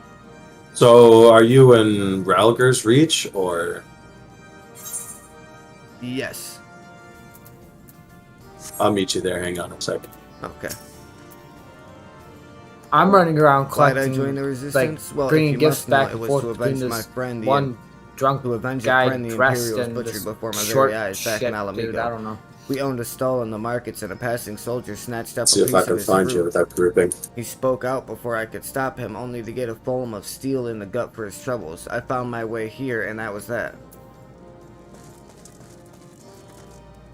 So, are you in Ralger's Reach, or...? Yes. I'll meet you there, hang on a second. Okay. I'm running around Why'd collecting, I join the resistance? like, well, bringing if you gifts must know, back it and was forth to between avenge my this friend, one drunk to avenge guy a friend, the dressed Imperials in butchered this before my short very eyes back in shit, Alamigo. dude, I don't know. We owned a stall in the markets, and a passing soldier snatched up See a if piece I of can his find you fruit. without grouping. He spoke out before I could stop him, only to get a foam of steel in the gut for his troubles. I found my way here, and that was that.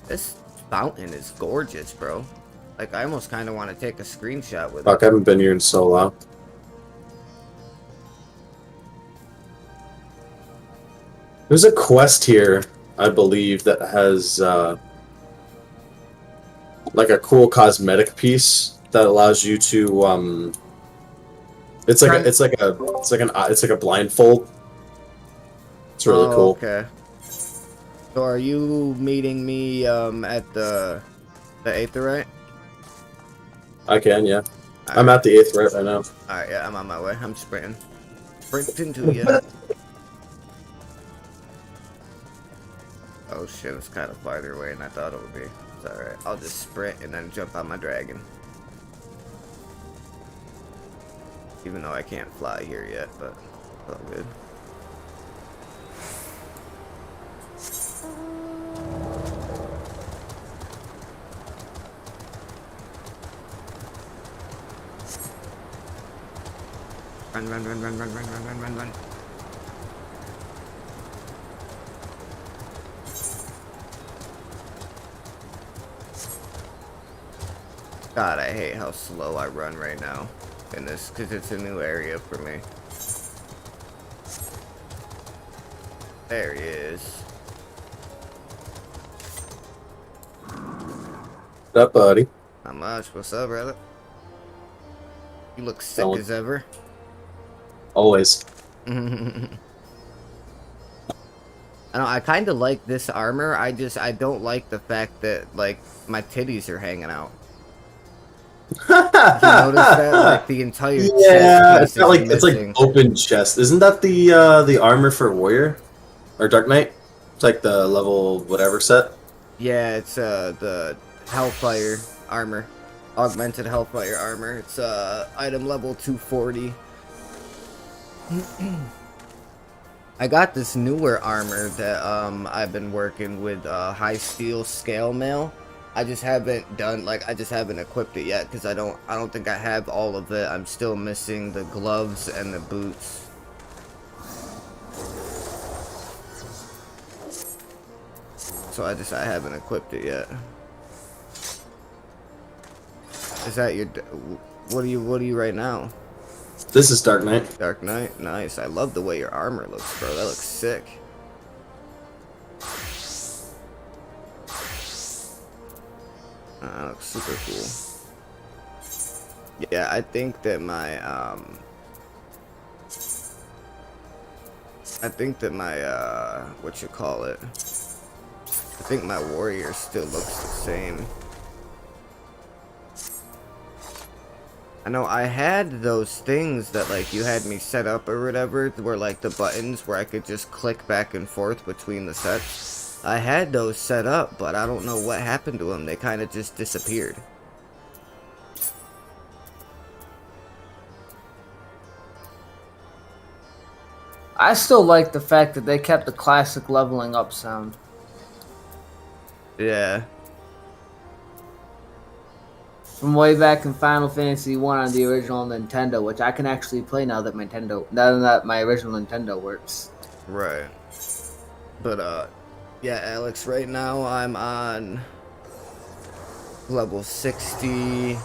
This fountain is gorgeous, bro. Like, I almost kind of want to take a screenshot with Fuck, it. I haven't been here in so long. There's a quest here, I believe, that has like a cool cosmetic piece that allows you to it's like a blindfold. It's really cool. Okay. So are you meeting me at the Aetherite? I can, yeah. All I'm right. at the 8th right now. Alright, yeah, I'm on my way. I'm sprinting. Sprinting to you. Oh shit, it's kind of farther away than I thought it would be. It's alright. I'll just sprint and then jump on my dragon. Even though I can't fly here yet, but it's all good. Run, run, run, run, run, run, run, run, run, run. God, I hate how slow I run right now in this, because it's a new area for me. There he is. What's up, buddy? Not much. What's up, brother? You look sick Don't. as ever. Always. I kind of like this armor. I don't like the fact that, like, my titties are hanging out. Did you notice that? Like, the entire Yeah, chest it's not like missing. open chest. Isn't that the armor for warrior or dark knight? It's like the level whatever set. Yeah, it's the Hellfire armor. Augmented Hellfire armor. It's item level 240. I got this newer armor that I've been working with high steel scale mail. I just haven't equipped it yet because I don't think I have all of it. I'm still missing the gloves and the boots. So I haven't equipped it yet. Is that your what are you right now? This is Dark Knight. Dark Knight, nice. I love the way your armor looks, bro. That looks sick. That looks super cool. Yeah, I think that my what you call it? I think my warrior still looks the same. I know I had those things that like you had me set up or whatever, where like the buttons where I could just click back and forth between the sets. I had those set up, but I don't know what happened to them. They kind of just disappeared. I still like the fact that they kept the classic leveling up sound. Yeah. From way back in Final Fantasy 1 on the original Nintendo, which I can actually play now that my original Nintendo works. Right. But yeah, Alex, right now I'm on level 60.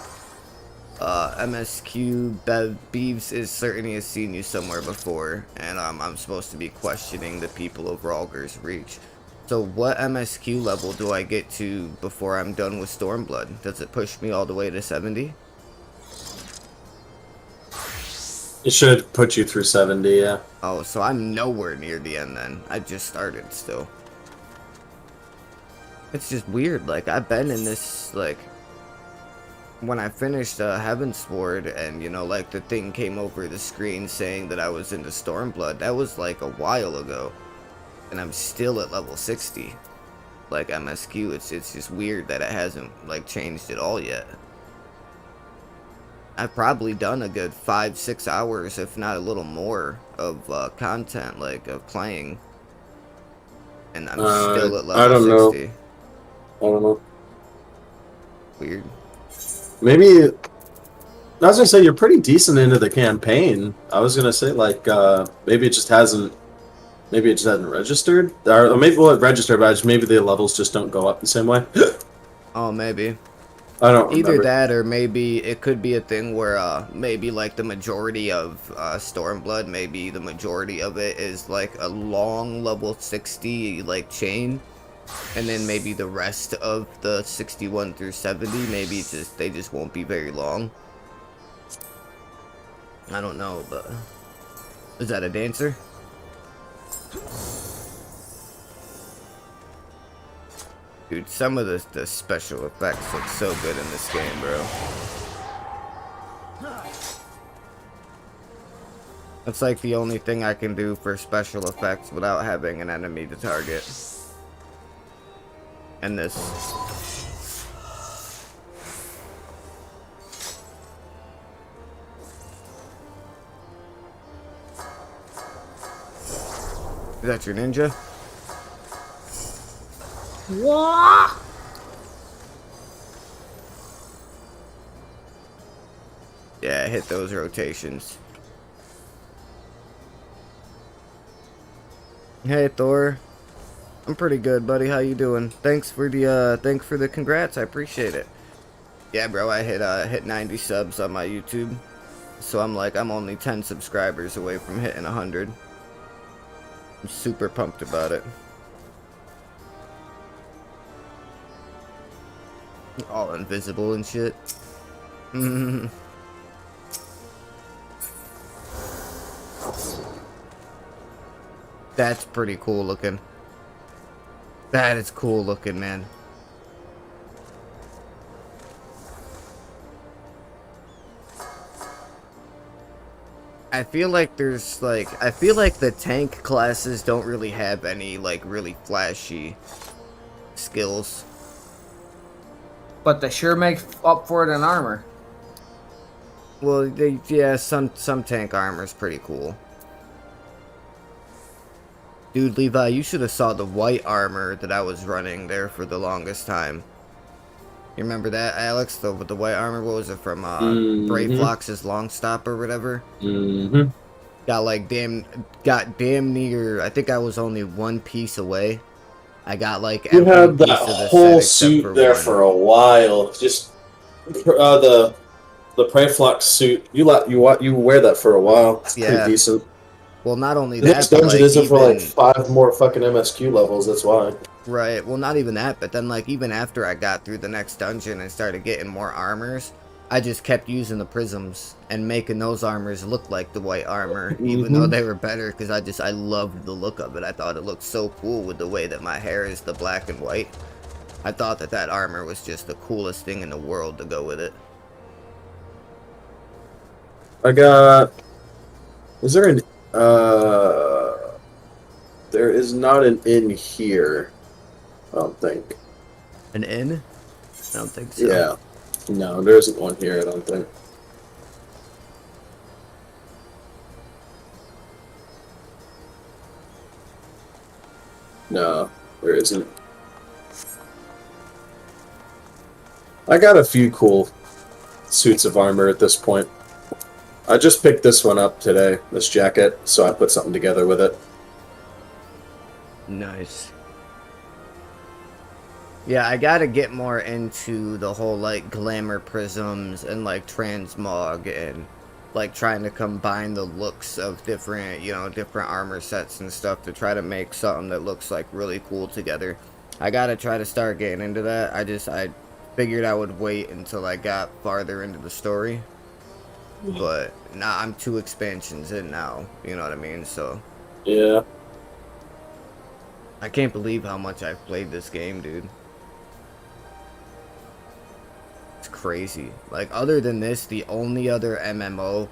MSQ Beeves is certain he has seen you somewhere before, and I'm supposed to be questioning the people of Ralger's Reach. So what MSQ level do I get to before I'm done with Stormblood? Does it push me all the way to 70? It should put you through 70, yeah. Oh, so I'm nowhere near the end then. I just started still. It's just weird, like I've been in this, like, when I finished Heavensward and, you know, like the thing came over the screen saying that I was into Stormblood, that was like a while ago. And I'm still at level 60. Like MSQ, it's just weird that it hasn't like changed at all yet. I've probably done a good 5-6 hours, if not a little more, of content, like of playing. And I'm still at level 60. I don't know. Weird. Maybe, I was gonna say you're pretty decent into the campaign. I was gonna say like maybe it just hasn't registered, or maybe it registered, but maybe the levels just don't go up the same way. Oh, maybe. I don't Either remember. that, or maybe it could be a thing where maybe like the majority of Stormblood, maybe the majority of it is like a long level 60 like chain. And then maybe the rest of the 61 through 70, maybe they just won't be very long. I don't know, but is that a dancer? Dude, some of the special effects look so good in this game, bro. That's like the only thing I can do for special effects without having an enemy to target. And this. Is that your ninja? What? Yeah, hit those rotations. Hey Thor. I'm pretty good, buddy. How you doing? Thanks for the congrats. I appreciate it. Yeah, bro, I hit 90 subs on my YouTube. So I'm only 10 subscribers away from hitting 100. I'm super pumped about it. All invisible and shit. That's pretty cool looking. That is cool looking, man. I feel like there's like I feel like the tank classes don't really have any like really flashy skills. But they sure make up for it in armor. Well, yeah, some tank armor is pretty cool. Dude, Levi, you should have saw the white armor that I was running there for the longest time. You remember that, Alex? The white armor, what was it from Brave Flox's Long Stop or whatever? Mm-hmm. Got damn near. I think I was only one piece away. I got like You every had piece that of the whole set except suit for there one. for a while. Just the Preyflox suit. You wear that for a while. It's pretty Yeah. decent. Well, not only The that, next but dungeon like isn't for like even 5 more fucking MSQ levels. That's why. right. Well, not even that, but then like even after I got through the next dungeon and started getting more armors, I just kept using the prisms and making those armors look like the white armor, even though they were better, because I loved the look of it. I thought it looked so cool with the way that my hair is the black and white. I thought that armor was just the coolest thing in the world to go with it. I got. Is there an? There is not an inn here. I don't think. An inn? I don't think so. Yeah. No, there isn't one here. I don't think. No, there isn't. I got a few cool suits of armor at this point. I just picked this one up today, this jacket, so I put something together with it. Nice. Yeah, I gotta get more into the whole, like, glamour prisms and, like, transmog and, like, trying to combine the looks of different, you know, different armor sets and stuff to try to make something that looks, like, really cool together. I gotta try to start getting into that. I figured I would wait until I got farther into the story. But, nah, I'm 2 expansions in now, you know what I mean, so... Yeah. I can't believe how much I've played this game, dude. It's crazy. Like, other than this, the only other MMO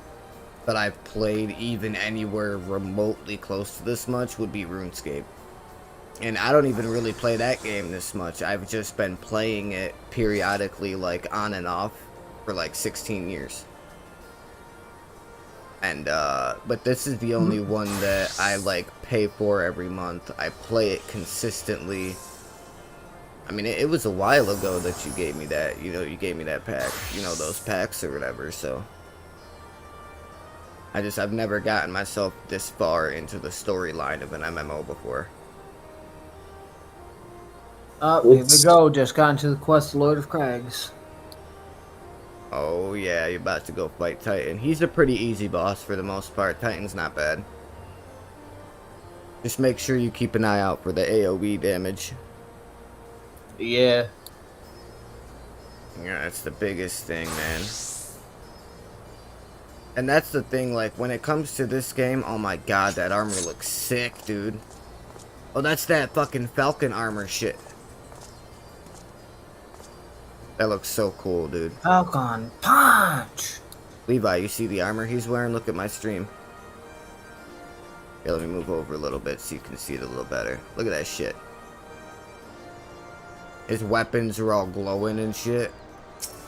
that I've played even anywhere remotely close to this much would be RuneScape. And I don't even really play that game this much. I've just been playing it periodically, like, on and off for, like, 16 years. And, but this is the only one that I, like, pay for every month. I play it consistently. I mean, it was a while ago that you gave me that, you know, you gave me that pack, you know, those packs or whatever, so. I've never gotten myself this far into the storyline of an MMO before. Here we go, just got into the quest Lord of Crags. Oh yeah, you're about to go fight Titan. He's a pretty easy boss for the most part. Titan's not bad. Just make sure you keep an eye out for the AoE damage. Yeah. Yeah, that's the biggest thing, man. And that's the thing, like, when it comes to this game, oh my god, that armor looks sick, dude. Oh, that's that fucking Falcon armor shit. That looks so cool, dude. Falcon Punch! Levi, you see the armor he's wearing? Look at my stream. Yeah, let me move over a little bit so you can see it a little better. Look at that shit. His weapons are all glowing and shit.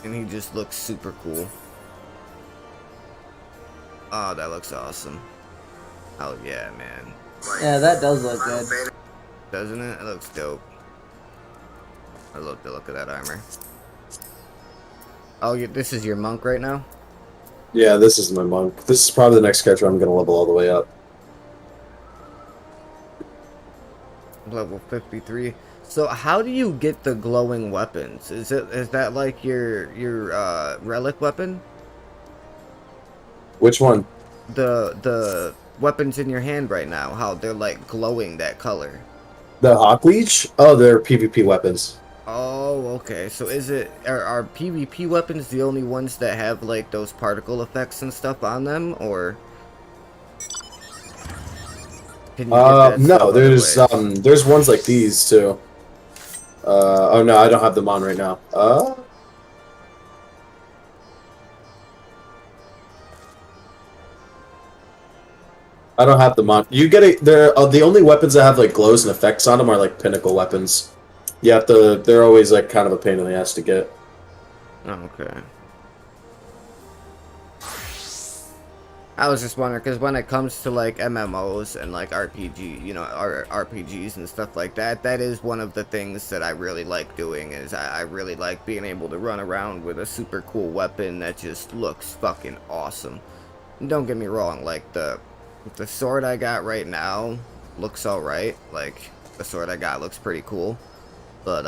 And he just looks super cool. Oh, that looks awesome. Oh, yeah, man. Yeah, that does look good. Doesn't it? It looks dope. I love the look of that armor. Oh, this is your monk right now? Yeah, this is my monk. This is probably the next character I'm going to level all the way up. Level 53. So how do you get the glowing weapons? Is that like your relic weapon? Which one? The weapons in your hand right now, how they're like glowing that color. The Hawk Leech? Oh, they're PvP weapons. Oh, okay. So are PvP weapons the only ones that have like those particle effects and stuff on them, or can you get that no, there's ones like these too. Oh no, I don't have them on right now. I don't have the mod. You get it. They're the only weapons that have like glows and effects on them are like pinnacle weapons. You have to. They're always like kind of a pain in the ass to get. Okay. I was just wondering because when it comes to like MMOs and like RPG, you know, RPGs and stuff like that, that is one of the things that I really like doing. Is I really like being able to run around with a super cool weapon that just looks fucking awesome. And don't get me wrong, like the sword I got right now looks alright. Like the sword I got looks pretty cool, but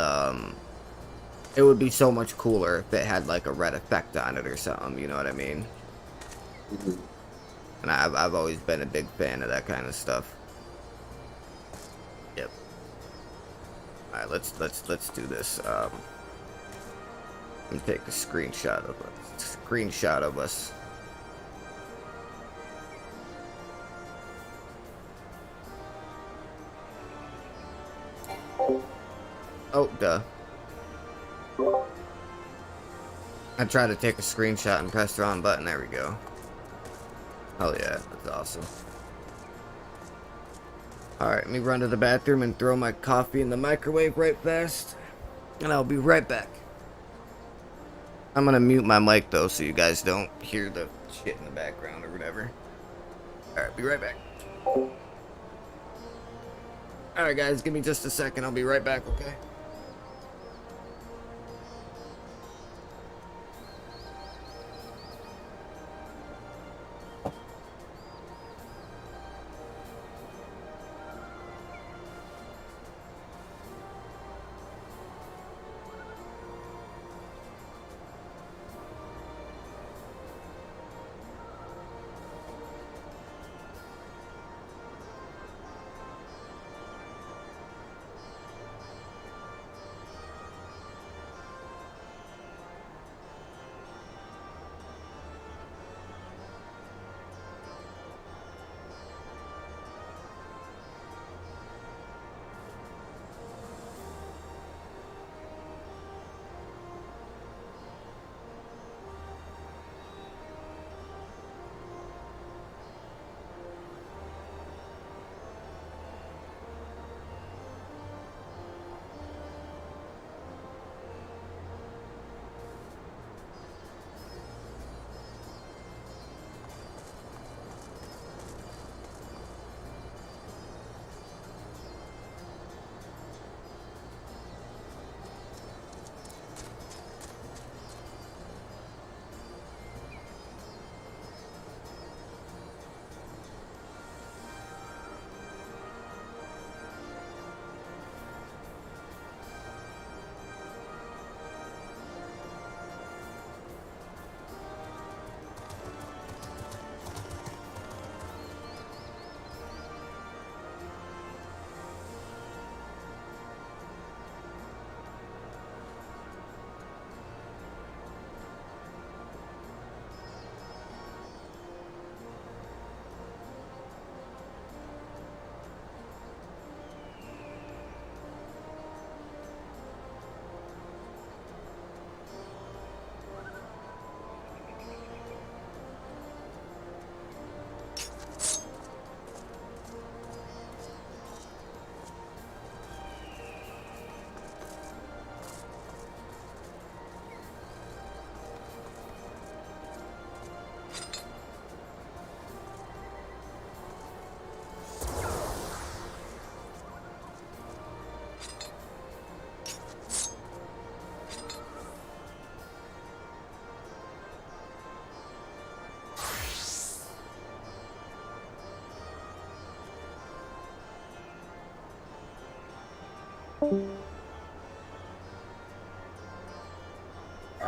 it would be so much cooler if it had like a red effect on it or something. You know what I mean? And I've always been a big fan of that kind of stuff. Yep. All right, let's do this. Let me take a screenshot of us. Oh, duh. I tried to take a screenshot and press the wrong button. There we go. Oh yeah, that's awesome. Alright, let me run to the bathroom and throw my coffee in the microwave right fast. And I'll be right back. I'm gonna mute my mic though so you guys don't hear the shit in the background or whatever. Alright, be right back. Alright guys, give me just a second. I'll be right back, okay?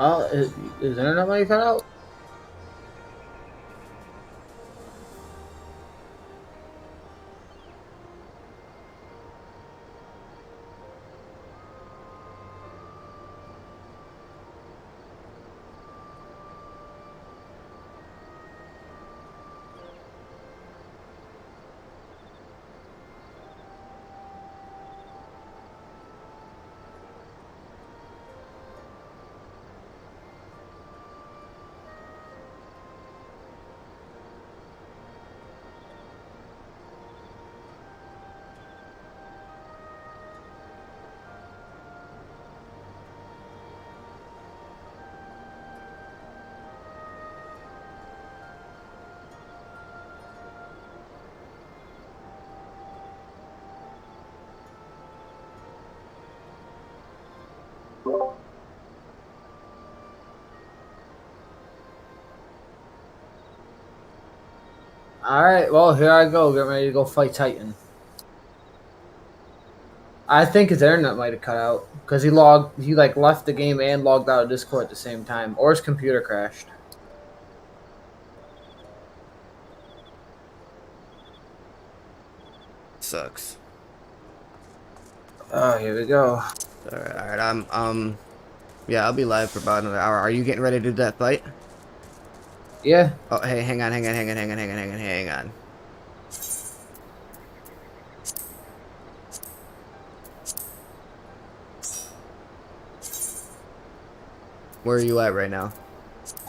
Oh, is internet money cut out? Alright, well, here I go. Get ready to go fight Titan. I think his internet might have cut out because he like left the game and logged out of Discord at the same time, or his computer crashed. Sucks. Oh, here we go. Alright, yeah, I'll be live for about another hour. Are you getting ready to do that fight? Yeah. Oh, hey, hang on. Where are you at right now?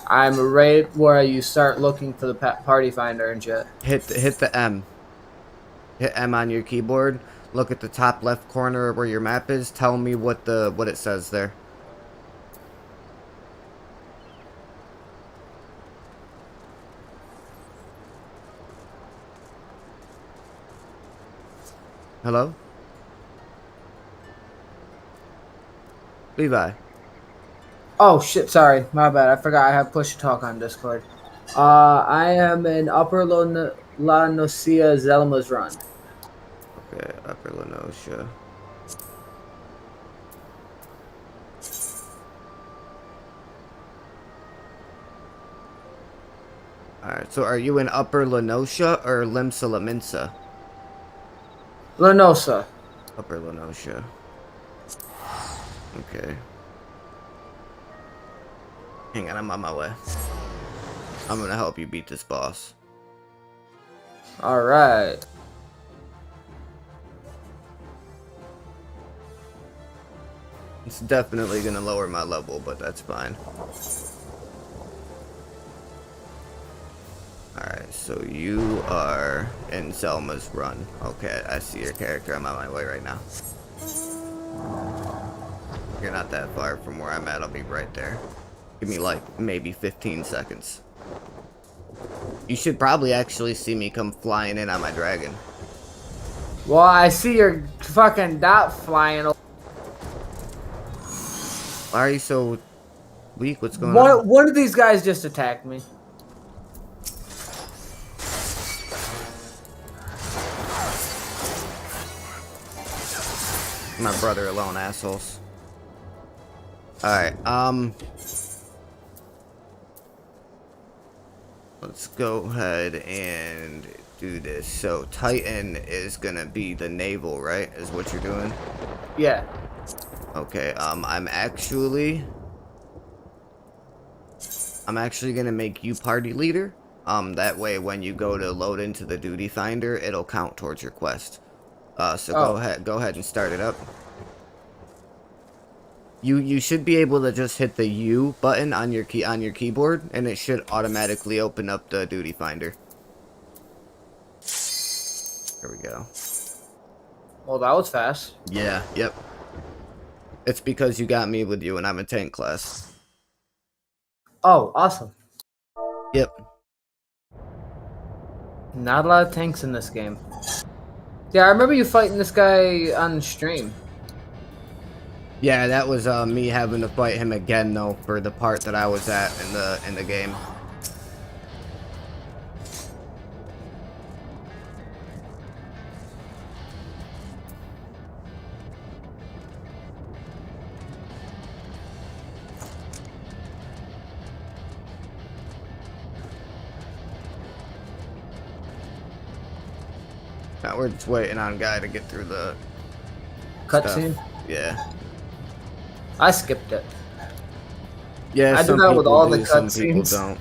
I'm right where you start looking for the party finder and shit. Hit the M. Hit M on your keyboard. Look at the top left corner where your map is. Tell me what it says there. Hello? Levi. Oh shit, sorry. My bad. I forgot I have push to talk on Discord. I am in Upper La Nocia Zelma's Run. Okay, Upper La Nocia. Alright, so are you in Upper La Nocia or Limsa La Minsa? Lanosa. Upper La Nocia. Okay. Hang on, I'm on my way. I'm gonna help you beat this boss. Alright. It's definitely gonna lower my level, but that's fine. Alright, so you are in Selma's Run. Okay, I see your character. I'm on my way right now. You're not that far from where I'm at. I'll be right there. Give me like maybe 15 seconds. You should probably actually see me come flying in on my dragon. Well, I see your fucking dot flying. Why are you so weak? What's going on? One of these guys just attacked me. My brother alone, assholes. Alright, let's go ahead and do this. So, Titan is gonna be the naval, right? Is what you're doing? Yeah. Okay, I'm actually gonna make you party leader. That way when you go to load into the duty finder, it'll count towards your quest. So go ahead and start it up. You should be able to just hit the U button on your keyboard, and it should automatically open up the duty finder. There we go. Well, that was fast. Yeah, yep. It's because you got me with you, and I'm a tank class. Oh, awesome. Yep. Not a lot of tanks in this game. Yeah, I remember you fighting this guy on stream. Yeah, that was me having to fight him again though for the part that I was at in the game. Now we're just waiting on Guy to get through the cutscene. Yeah. I skipped it. Yeah, I do that with all the some people cutscenes. don't.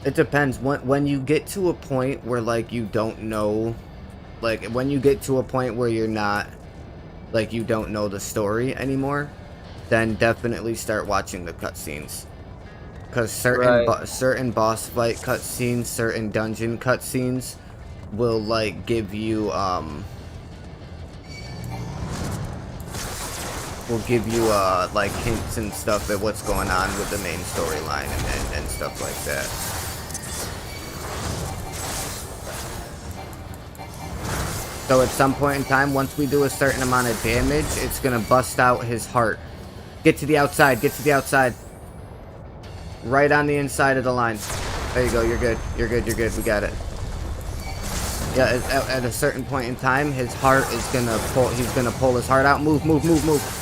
It depends. When you get to a point where like you don't know, like when you get to a point where you're not, like you don't know the story anymore, then definitely start watching the cutscenes. Because certain boss fight cutscenes, certain dungeon cutscenes will like give you like hints and stuff at what's going on with the main storyline and stuff like that. So at some point in time, once we do a certain amount of damage, it's gonna bust out his heart. Get to the outside, get to the outside. Right on the inside of the line. There you go, you're good, you're good, you're good, we got it. Yeah, at a certain point in time, his heart is gonna pull, he's gonna pull his heart out. Move, move, move, move.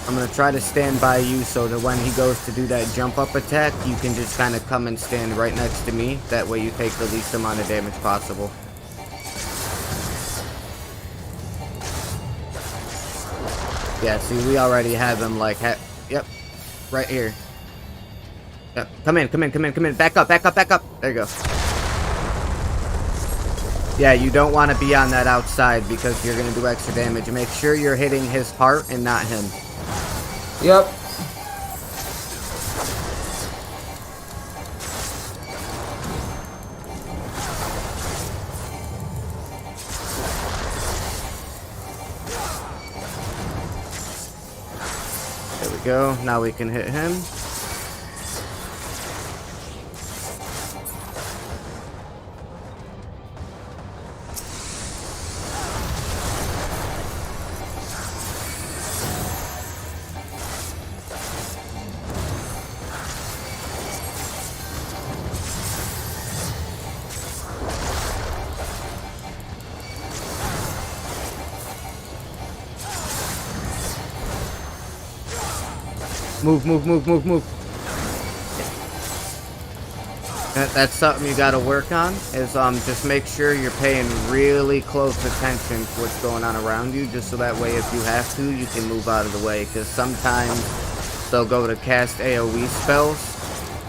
I'm gonna try to stand by you so that when he goes to do that jump up attack, you can just kind of come and stand right next to me. That way you take the least amount of damage possible. Yeah, see, we already have him like, yep, right here. Yep. Come in, come in, come in, come in. Back up, back up, back up. There you go. Yeah, you don't want to be on that outside because you're going to do extra damage. Make sure you're hitting his heart and not him. Yep. There we go. Now we can hit him. Move, move, move, move, move. That's something you gotta work on, is just make sure you're paying really close attention to what's going on around you, just so that way if you have to, you can move out of the way, because sometimes they'll go to cast AoE spells,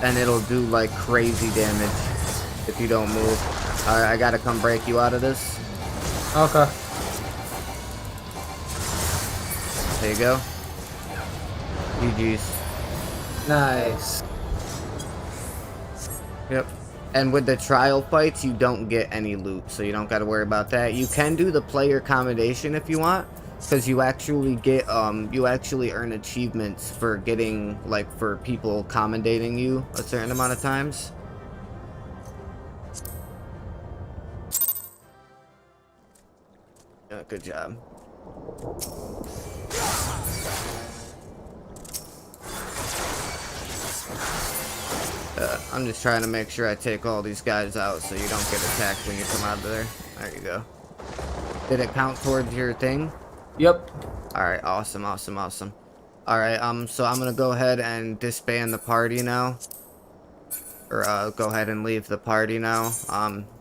and it'll do like crazy damage if you don't move. Alright, I gotta come break you out of this. Okay. There you go. GG's. Nice. Yep. And with the trial fights, you don't get any loot, so you don't got to worry about that. You can do the player accommodation if you want, because you actually get you actually earn achievements for getting, like, for people accommodating you a certain amount of times. Yeah, good job. I'm just trying to make sure I take all these guys out so you don't get attacked when you come out of there. There you go. Did it count towards your thing? Yep. Alright, awesome, awesome, awesome. Alright, so I'm gonna go ahead and disband the party now. Or, go ahead and leave the party now.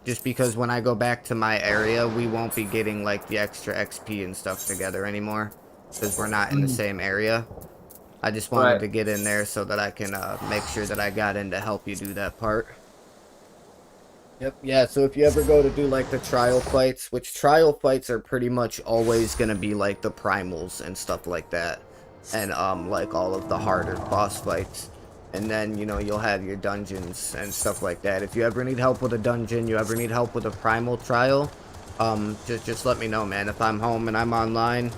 Just because when I go back to my area, we won't be getting, like, the extra XP and stuff together anymore. Because we're not in the same area. I just wanted to get in there so that I can make sure that I got in to help you do that part. Yep, yeah, so if you ever go to do like the trial fights, which trial fights are pretty much always going to be like the primals and stuff like that. And like all of the harder boss fights. And then, you know, you'll have your dungeons and stuff like that. If you ever need help with a dungeon, you ever need help with a primal trial, just let me know, man. If I'm home and I'm online,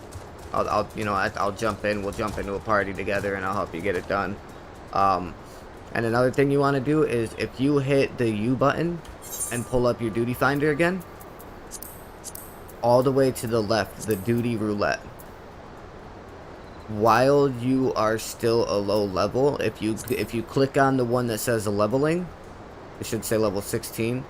I'll jump in. We'll jump into a party together, and I'll help you get it done. And another thing you want to do is if you hit the U button and pull up your duty finder again, all the way to the left, the duty roulette. While you are still a low level, if you click on the one that says leveling, it should say level 16.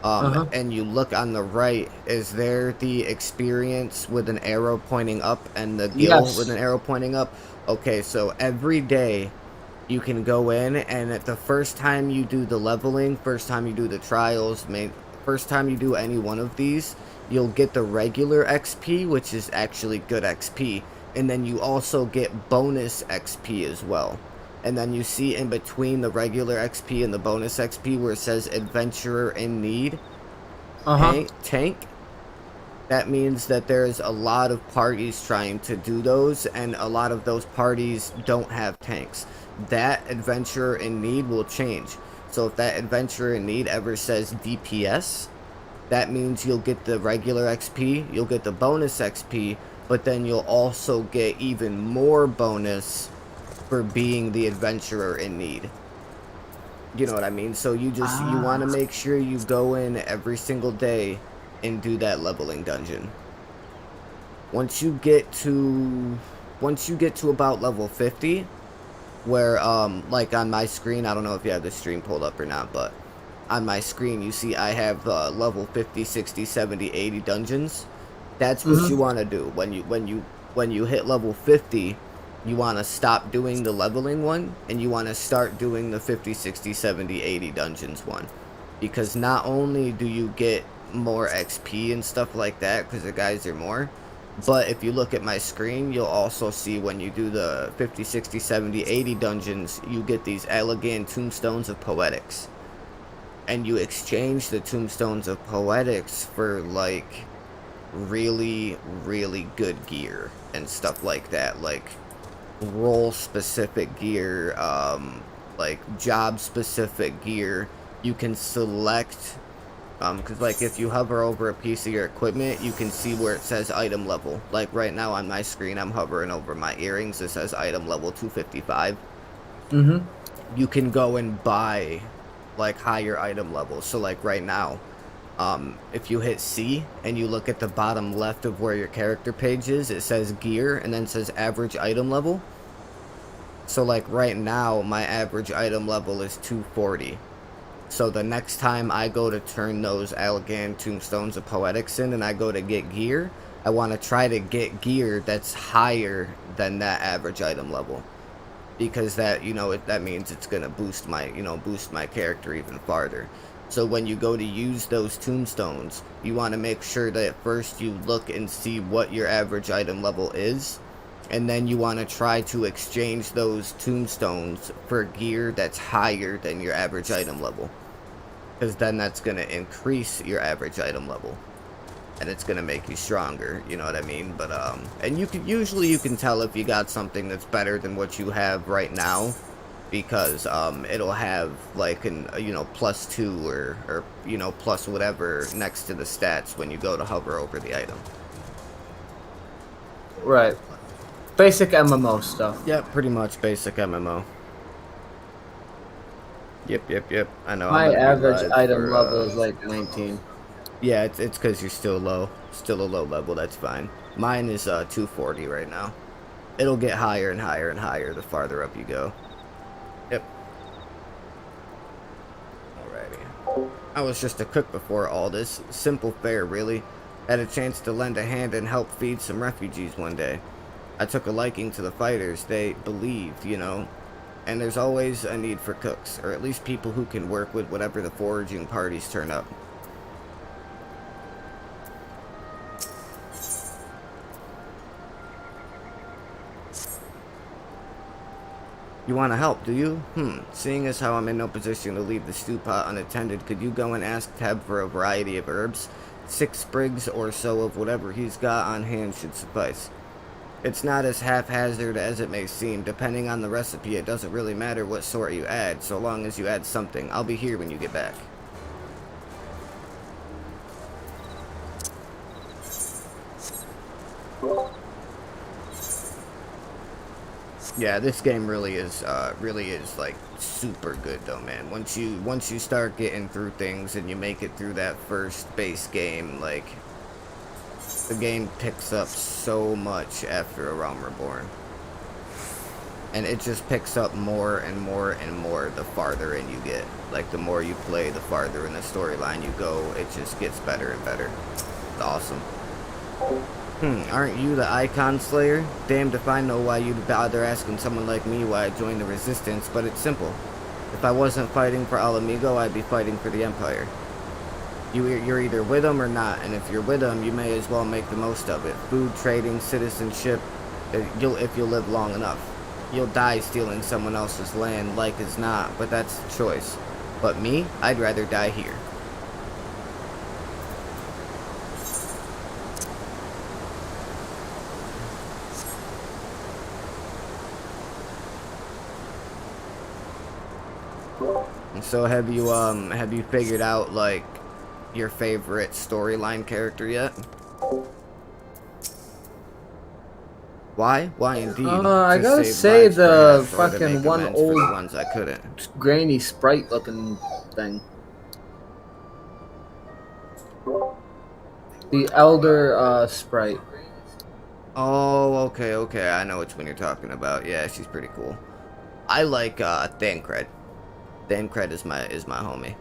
And you look on the right, is there the experience with an arrow pointing up and the guild with an arrow pointing up? Okay, so every day you can go in, and at the first time you do the leveling, first time you do the trials, first time you do any one of these, you'll get the regular XP, which is actually good XP. And then you also get bonus XP as well. And then you see in between the regular XP and the bonus XP where it says Adventurer in Need, tank. That means that there's a lot of parties trying to do those, and a lot of those parties don't have tanks. That Adventurer in Need will change. So if that Adventurer in Need ever says DPS, that means you'll get the regular XP, you'll get the bonus XP, but then you'll also get even more bonus for being the Adventurer in Need. You know what I mean? So you want to make sure you go in every single day and do that leveling dungeon. Once you get to about level 50, where like on my screen, I don't know if you have the stream pulled up or not, but on my screen you see I have level 50, 60, 70, 80 dungeons. That's what you want to do. When you hit level 50, you want to stop doing the leveling one, and you want to start doing the 50, 60, 70, 80 dungeons one. Because not only do you get more XP and stuff like that, because the guys are more, but if you look at my screen, you'll also see when you do the 50, 60, 70, 80 dungeons, you get these elegant tombstones of poetics. And you exchange the tombstones of poetics for, like, really, really good gear and stuff like that. Like, role-specific gear, like, job-specific gear. You can select, because, like, if you hover over a piece of your equipment, you can see where it says item level. Like, right now on my screen, I'm hovering over my earrings. It says item level 255. You can go and buy, like, higher item levels. So, like, right now, if you hit C and you look at the bottom left of where your character page is, it says gear and then it says average item level. So, like, right now, my average item level is 240. So the next time I go to turn those elegant tombstones of poetics in and I go to get gear, I want to try to get gear that's higher than that average item level. Because that, you know, that means it's going to boost my, boost my character even farther. So when you go to use those tombstones, you want to make sure that first you look and see what your average item level is. And then you want to try to exchange those tombstones for gear that's higher than your average item level. Because then that's going to increase your average item level. And it's going to make you stronger, you know what I mean? But, and you can, usually you can tell if you got something that's better than what you have right now. Because, it'll have, like, an, +2 or, plus whatever next to the stats when you go to hover over the item. Right. Basic MMO stuff. Yep, pretty much basic MMO. Yep. I know. My average item level is like 19. Yeah, it's because you're still low. Still a low level, that's fine. Mine is 240 right now. It'll get higher and higher and higher the farther up you go. Yep. Alrighty. I was just a cook before all this. Simple fare, really. Had a chance to lend a hand and help feed some refugees one day. I took a liking to the fighters. They believed, and there's always a need for cooks, or at least people who can work with whatever the foraging parties turn up. You want to help, do you? Seeing as how I'm in no position to leave the stew pot unattended, could you go and ask Teb for a variety of herbs? 6 sprigs or so of whatever he's got on hand should suffice. It's not as haphazard as it may seem. Depending on the recipe, it doesn't really matter what sort you add, so long as you add something. I'll be here when you get back. Yeah, this game really is like super good though, man. Once you start getting through things and you make it through that first base game, like, the game picks up so much after A Realm Reborn. And it just picks up more and more and more the farther in you get. Like, the more you play, the farther in the storyline you go, it just gets better and better. It's awesome. Aren't you the Icon Slayer? Damned if I know why you'd bother asking someone like me why I joined the Resistance, but it's simple. If I wasn't fighting for Al Amigo, I'd be fighting for the Empire. You're either with them or not, and if you're with them, you may as well make the most of it. Food, trading, citizenship, if you'll live long enough. You'll die stealing someone else's land, like as not, but that's the choice. But me, I'd rather die here. So have you figured out, like, your favorite storyline character yet? Why? Why indeed? I To gotta save say lives, the perhaps, or to fucking make one amends for old the ones I couldn't. grainy sprite looking thing. The elder sprite. Oh, okay. I know which one you're talking about. Yeah, she's pretty cool. I like Thancred. Thancred is my homie.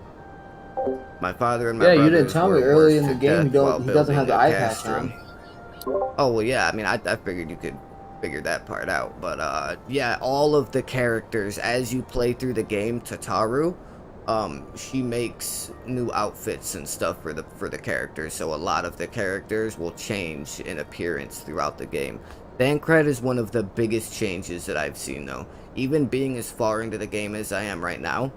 My father and my Yeah, brothers you didn't tell me were early worked in the to game death while he doesn't have building the a eye patch on. castrum. Oh, well, yeah, I mean, I figured you could figure that part out. But, yeah, all of the characters, as you play through the game, Tataru, she makes new outfits and stuff for the characters. So a lot of the characters will change in appearance throughout the game. Thancred is one of the biggest changes that I've seen, though. Even being as far into the game as I am right now,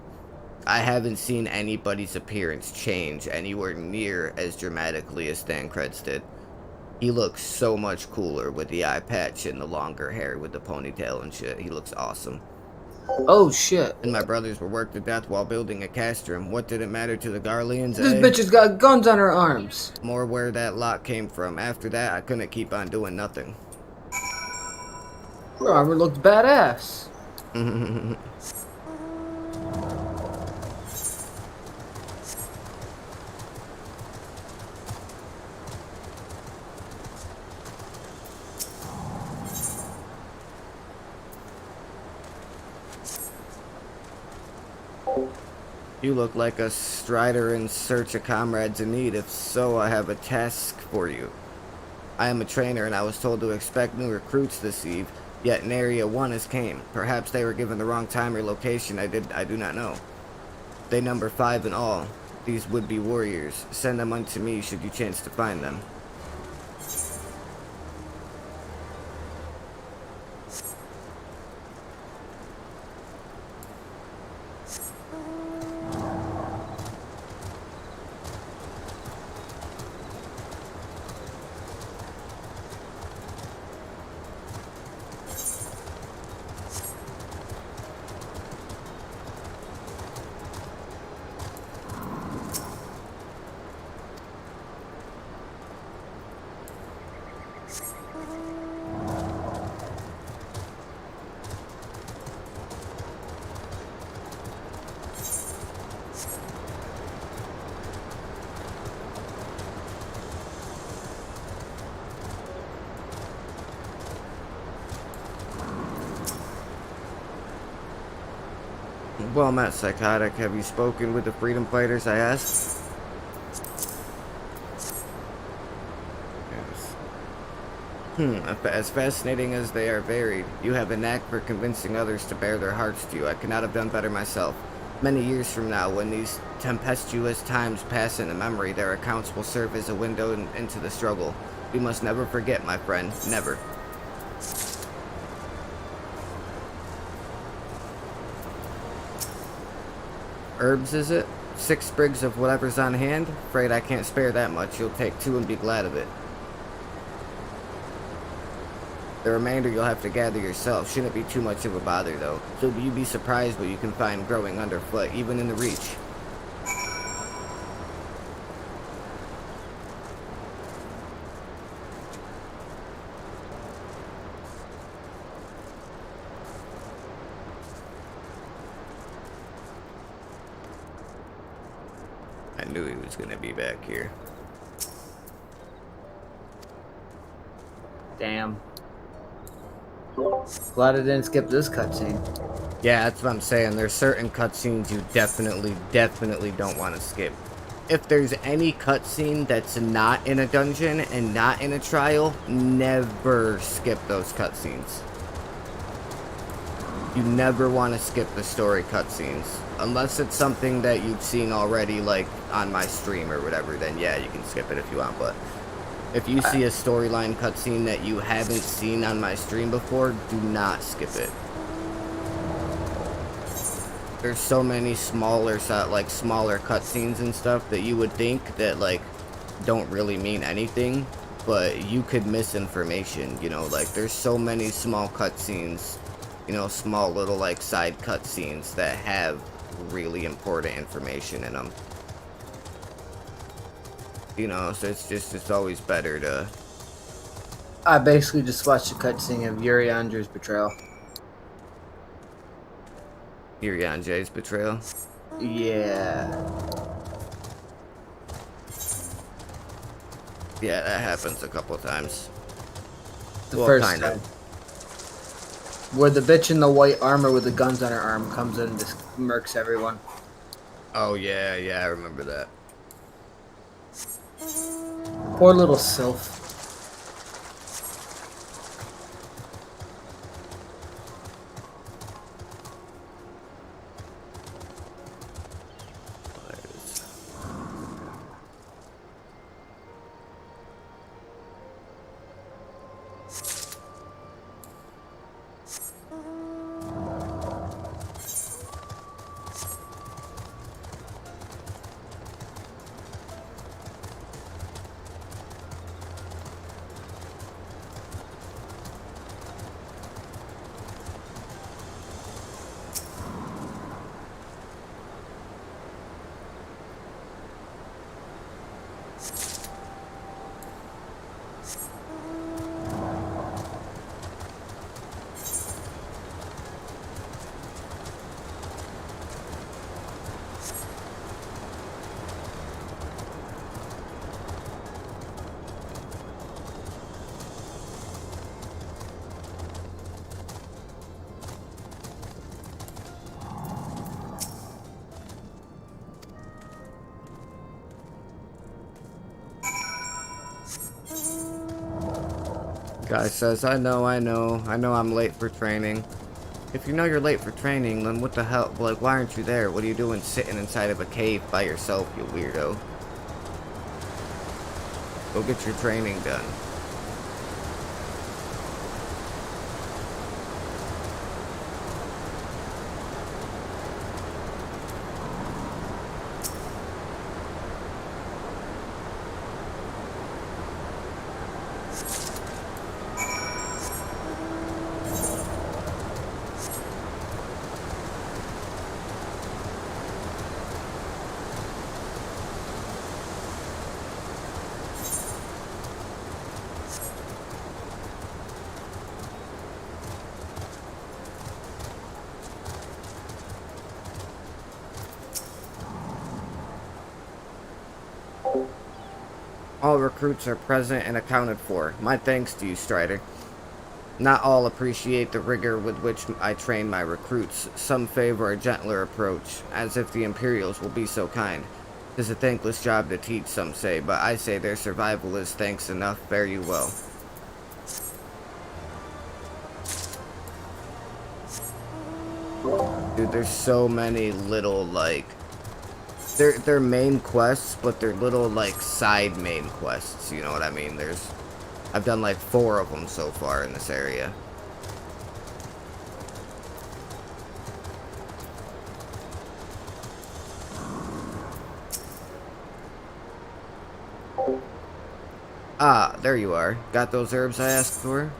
I haven't seen anybody's appearance change anywhere near as dramatically as Thancred's did. He looks so much cooler with the eye patch and the longer hair with the ponytail and shit. He looks awesome. Oh shit. And my brothers were worked to death while building a castrum. What did it matter to the Garleans? This bitch has got guns on her arms. More where that lot came from. After that, I couldn't keep on doing nothing. Her armor looked badass. You look like a strider in search of comrades in need. If so, I have a task for you. I am a trainer, and I was told to expect new recruits this eve, yet in Area 1 has came. Perhaps they were given the wrong time or location, I do not know. They number 5 in all. These would-be warriors. Send them unto me should you chance to find them. Well met, Psychotic. Have you spoken with the freedom fighters, I asked? Yes. As fascinating as they are varied, you have a knack for convincing others to bare their hearts to you. I could not have done better myself. Many years from now, when these tempestuous times pass into memory, their accounts will serve as a window into the struggle. We must never forget, my friend. Never. Herbs, is it? 6 sprigs of whatever's on hand? Afraid I can't spare that much. You'll take 2 and be glad of it. The remainder you'll have to gather yourself. Shouldn't be too much of a bother, though. So you'd be surprised what you can find growing underfoot, even in the Reach. I knew he was gonna be back here. Damn. Glad I didn't skip this cutscene. Yeah, that's what I'm saying. There's certain cutscenes you definitely don't want to skip. If there's any cutscene that's not in a dungeon and not in a trial, never skip those cutscenes. You never want to skip the story cutscenes. Unless it's something that you've seen already, like on my stream or whatever, then yeah, you can skip it if you want. But if you see a storyline cutscene that you haven't seen on my stream before, do not skip it. There's so many smaller cutscenes and stuff that you would think that like don't really mean anything, but you could miss information, you know, like there's so many small cutscenes, you know, small little like side cutscenes that have really important information in them. You know, so it's always better to I basically just watched a cutscene of Yuri Andrew's betrayal. Irian J's betrayal. Yeah. Yeah, that happens a couple times. The Well, first kind time. of. Where the bitch in the white armor with the guns on her arm comes in and just murks everyone. Oh, yeah, I remember that. Poor little sylph. Guy says, I know I'm late for training. If you know you're late for training, then what the hell, like, why aren't you there? What are you doing sitting inside of a cave by yourself, you weirdo? Go get your training done. All recruits are present and accounted for. My thanks to you, Strider. Not all appreciate the rigor with which I train my recruits. Some favor a gentler approach, as if the Imperials will be so kind. 'Tis a thankless job to teach, some say, but I say their survival is thanks enough. Fare you well. Dude, there's so many little, like... They're main quests, but they're little, like, side main quests, you know what I mean? I've done, like, 4 of them so far in this area. Ah, there you are. Got those herbs I asked for?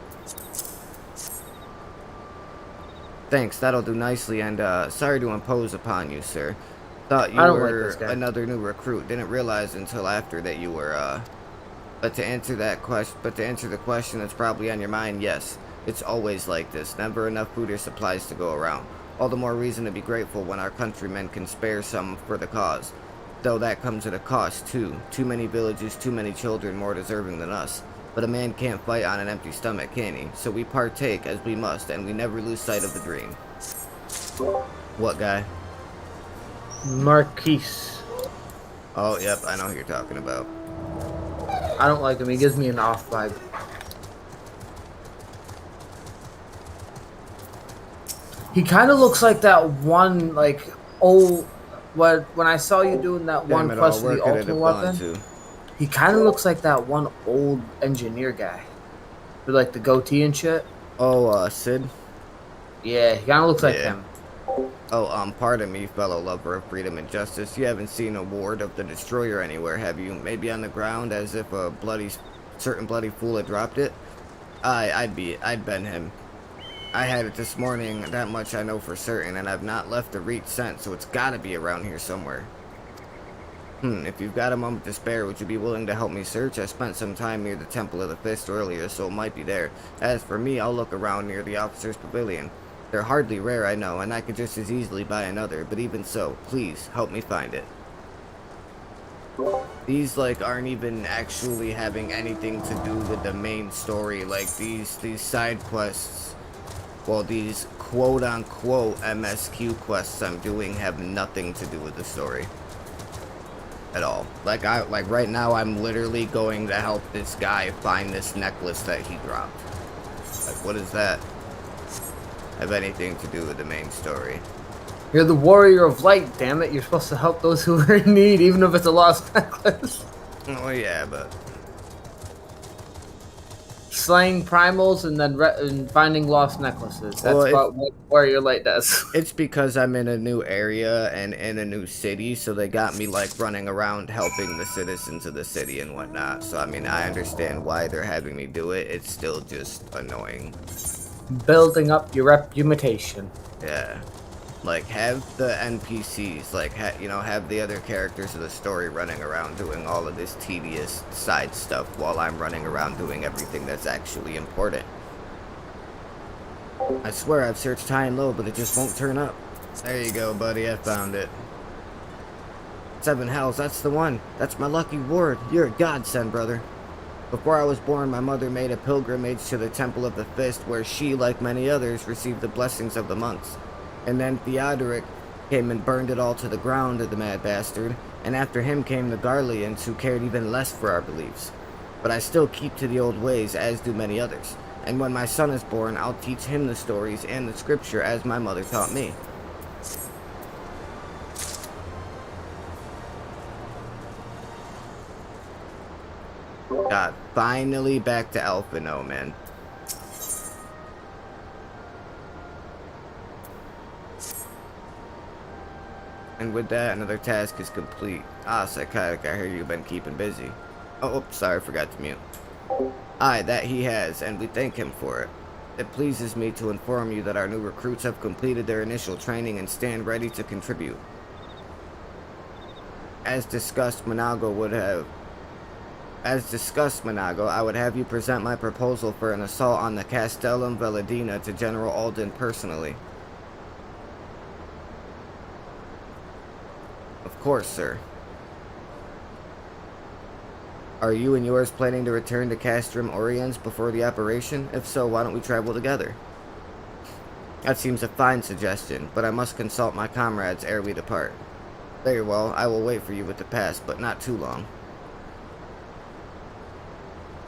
Thanks, that'll do nicely, and, sorry to impose upon you, sir. Thought you were another new recruit. Didn't realize until after that you were, But to answer the question that's probably on your mind, yes. It's always like this. Never enough food or supplies to go around. All the more reason to be grateful when our countrymen can spare some for the cause. Though that comes at a cost, too. Too many villages, too many children more deserving than us. But a man can't fight on an empty stomach, can he? So we partake as we must, and we never lose sight of the dream. What guy? Marquise. Oh, yep, I know who you're talking about. I don't like him. He gives me an off vibe. He kind of looks like that one, like, old... When I saw you doing that one quest for the ultimate weapon, he kind of looks like that one old engineer guy. With, like, the goatee and shit. Oh, Sid? Yeah, he kind of looks like him. Oh, pardon me, fellow lover of freedom and justice. You haven't seen a ward of the Destroyer anywhere, have you? Maybe on the ground, as if a certain bloody fool had dropped it? I'd been him. I had it this morning, that much I know for certain, and I've not left the reach since, so it's gotta be around here somewhere. If you've got a moment to spare, would you be willing to help me search? I spent some time near the Temple of the Fist earlier, so it might be there. As for me, I'll look around near the officer's pavilion. They're hardly rare, I know, and I could just as easily buy another, but even so, please, help me find it. These, like, aren't even actually having anything to do with the main story. Like, these side quests, well, these quote-unquote MSQ quests I'm doing have nothing to do with the story. At all. Like right now I'm literally going to help this guy find this necklace that he dropped. Like, what does that have anything to do with the main story? You're the warrior of light, damn it. You're supposed to help those who are in need, even if it's a lost necklace. Oh yeah, but slaying primals and then and finding lost necklaces. That's what Warrior Light does. It's because I'm in a new area and in a new city, so they got me like running around helping the citizens of the city and whatnot. So I mean, I understand why they're having me do it. It's still just annoying. Building up your reputation. Yeah. Like, have the NPCs, like, have the other characters of the story running around doing all of this tedious side stuff while I'm running around doing everything that's actually important. I swear I've searched high and low, but it just won't turn up. There you go, buddy, I found it. 7 hells, that's the one. That's my lucky ward. You're a godsend, brother. Before I was born, my mother made a pilgrimage to the Temple of the Fist, where she, like many others, received the blessings of the monks. And then Theodoric came and burned it all to the ground, the mad bastard, and after him came the Garleans, who cared even less for our beliefs. But I still keep to the old ways, as do many others. And when my son is born, I'll teach him the stories and the scripture as my mother taught me. God, finally back to Alphino, man. And with that, another task is complete. Ah, Psychotic, I hear you've been keeping busy. Oh, sorry, forgot to mute. Aye, that he has, and we thank him for it. It pleases me to inform you that our new recruits have completed their initial training and stand ready to contribute. As discussed, Manago, I would have you present my proposal for an assault on the Castellum Veladina to General Alden personally. Of course, sir. Are you and yours planning to return to Castrum Oriens before the operation? If so, why don't we travel together? That seems a fine suggestion, but I must consult my comrades ere we depart. Very well, I will wait for you with the pass, but not too long.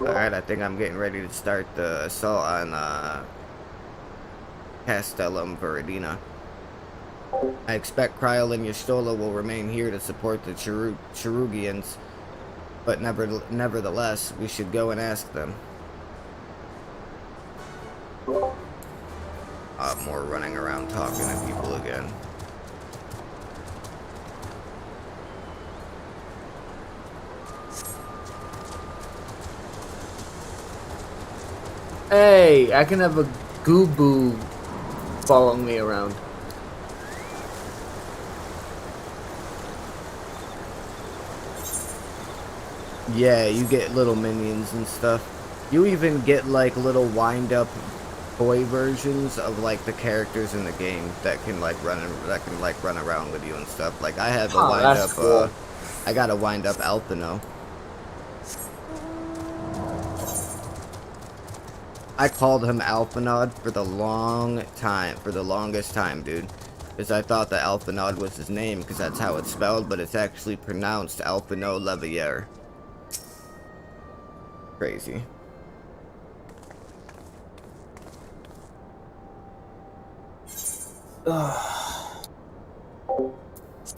Alright, I think I'm getting ready to start the assault on Castellum Veladina. I expect Kryl and Y'shtola will remain here to support the Cherugians, but nevertheless, we should go and ask them. More running around talking to people again. Hey, I can have a Gooboo following me around. Yeah, you get little minions and stuff. You even get like little wind-up toy versions of like the characters in the game that can like run around with you and stuff. Like I have a wind-up. Cool. I got a wind-up Alphino. I called him Alphanod for the longest time, dude. Because I thought that Alphanod was his name, because that's how it's spelled, but it's actually pronounced Alphino Levier. Crazy.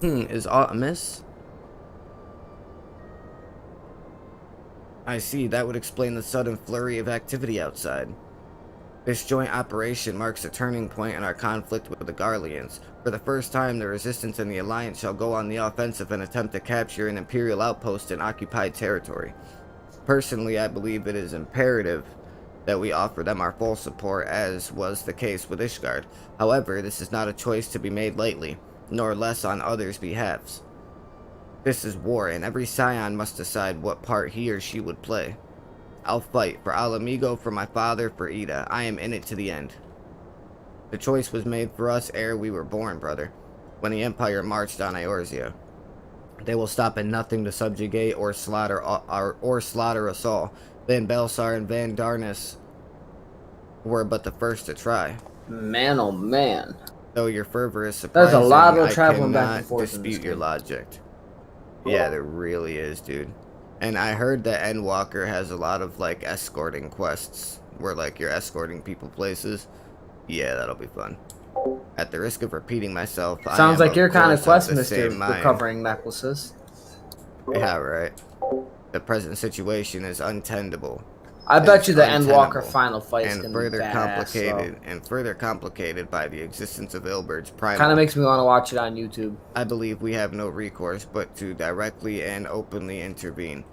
Is aught amiss? I see, that would explain the sudden flurry of activity outside. This joint operation marks a turning point in our conflict with the Garleans. For the first time, the Resistance and the Alliance shall go on the offensive and attempt to capture an Imperial outpost in occupied territory. Personally, I believe it is imperative that we offer them our full support, as was the case with Ishgard. However, this is not a choice to be made lightly, nor less on others' behalves. This is war, and every scion must decide what part he or she would play. I'll fight, for Al Amigo, for my father, for Ida. I am in it to the end. The choice was made for us ere we were born, brother, when the Empire marched on Eorzea. They will stop at nothing to subjugate or slaughter us all. Van Belsar and Van Darnus were but the first to try. Man, oh man. Though your fervor is surprising, There's a lot of I traveling back cannot and forth in this dispute your game. logic. Yeah, there really is, dude. And I heard that Endwalker has a lot of, like, escorting quests, where, like, you're escorting people places. Yeah, that'll be fun. At the risk of repeating myself, Sounds like your kind of quest, Mr. Mr. Recovering Necklaces. Yeah, right. The present situation is untenable. I bet you the untenable, Endwalker final fight is and gonna be further complicated by the existence of Ilbert's primal. Kind of makes me want to watch it on YouTube. I believe we have no recourse but to directly and openly intervene.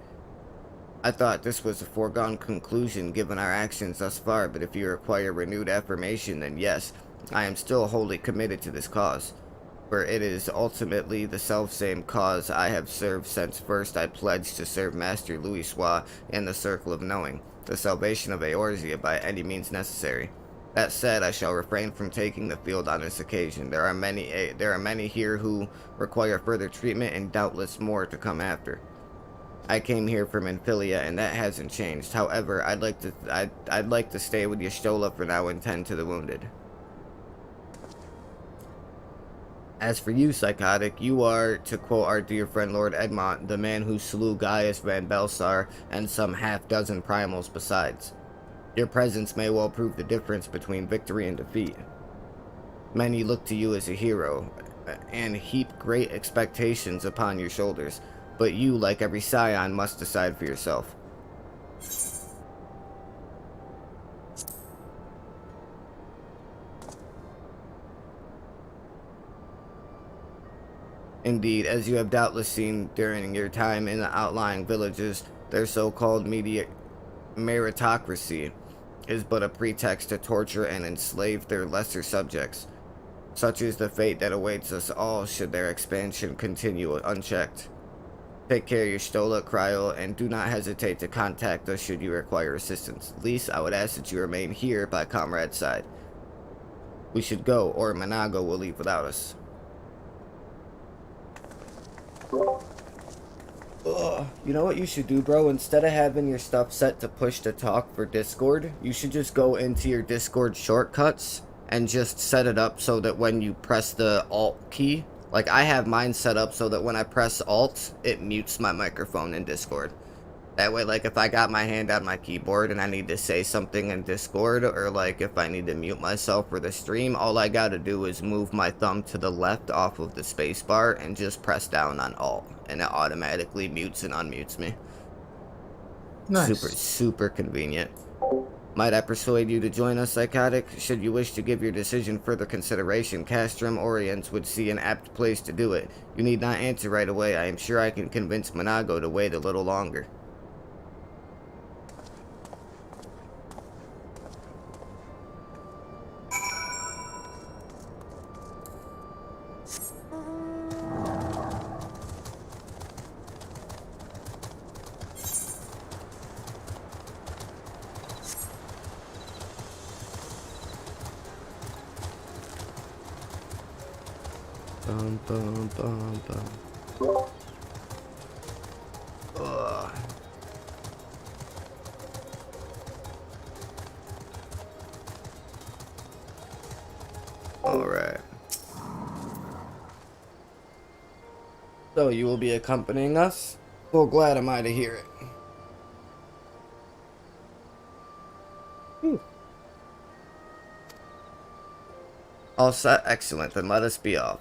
I thought this was a foregone conclusion given our actions thus far, but if you require renewed affirmation, then yes, I am still wholly committed to this cause, for it is ultimately the selfsame cause I have served since first I pledged to serve Master Louis Sois in the Circle of Knowing, the salvation of Eorzea by any means necessary. That said, I shall refrain from taking the field on this occasion. There are many here who require further treatment, and doubtless more to come after. I came here from Infilia, and that hasn't changed. However, I'd like to stay with Y'shtola for now and tend to the wounded. As for you, Psychotic, you are, to quote our dear friend Lord Edmont, the man who slew Gaius Van Belsar and some half-dozen primals besides. Your presence may well prove the difference between victory and defeat. Many look to you as a hero, and heap great expectations upon your shoulders, but you, like every scion, must decide for yourself. Indeed, as you have doubtless seen during your time in the outlying villages, their so-called meritocracy is but a pretext to torture and enslave their lesser subjects. Such is the fate that awaits us all should their expansion continue unchecked. Take care, Y'shtola, Cryo, and do not hesitate to contact us should you require assistance. Least, I would ask that you remain here by Comrade's side. We should go, or Manago will leave without us. Ugh. You know what you should do, bro? Instead of having your stuff set to push to talk for Discord, you should just go into your Discord shortcuts and just set it up so that when you press the Alt key, like I have mine set up so that when I press Alt, it mutes my microphone in Discord. That way, like, if I got my hand on my keyboard and I need to say something in Discord, or, like, if I need to mute myself for the stream, all I gotta do is move my thumb to the left off of the spacebar and just press down on Alt, and it automatically mutes and unmutes me. Nice. Super convenient. Might I persuade you to join us, Psychotic? Should you wish to give your decision further consideration, Castrum Orient would see an apt place to do it. You need not answer right away. I am sure I can convince Manago to wait a little longer. Bum, bum, bum, bum. Ugh. Alright. So you will be accompanying us? So glad am I to hear it. All set? Excellent. Then let us be off.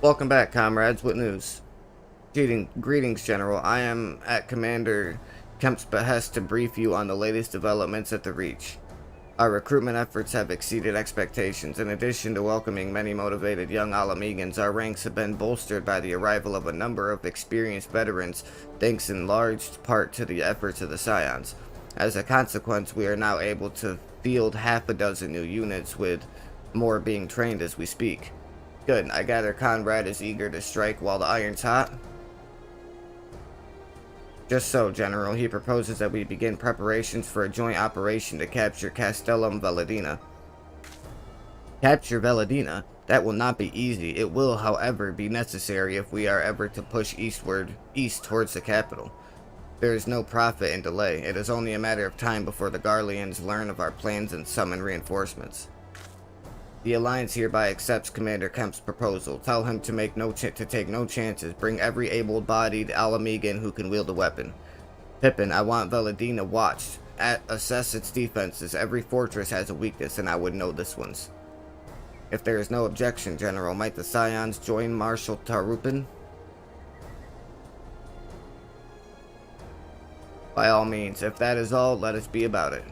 Welcome back, comrades. What news? Greetings, General. I am at Commander Kemp's behest to brief you on the latest developments at the Reach. Our recruitment efforts have exceeded expectations. In addition to welcoming many motivated young Alamegans, our ranks have been bolstered by the arrival of a number of experienced veterans, thanks in large part to the efforts of the Scions. As a consequence, we are now able to field half a dozen new units, with more being trained as we speak. Good. I gather Conrad is eager to strike while the iron's hot? Just so, General. He proposes that we begin preparations for a joint operation to capture Castellum Veladina. Capture Veladina? That will not be easy. It will, however, be necessary if we are ever to push east towards the capital. There is no profit in delay. It is only a matter of time before the Garleans learn of our plans and summon reinforcements. The Alliance hereby accepts Commander Kemp's proposal. Tell him to take no chances. Bring every able-bodied Alamegan who can wield a weapon. Pippin, I want Veladina watched. Assess its defenses. Every fortress has a weakness, and I would know this one's. If there is no objection, General, might the Scions join Marshal Tarupin? By all means. If that is all, let us be about it.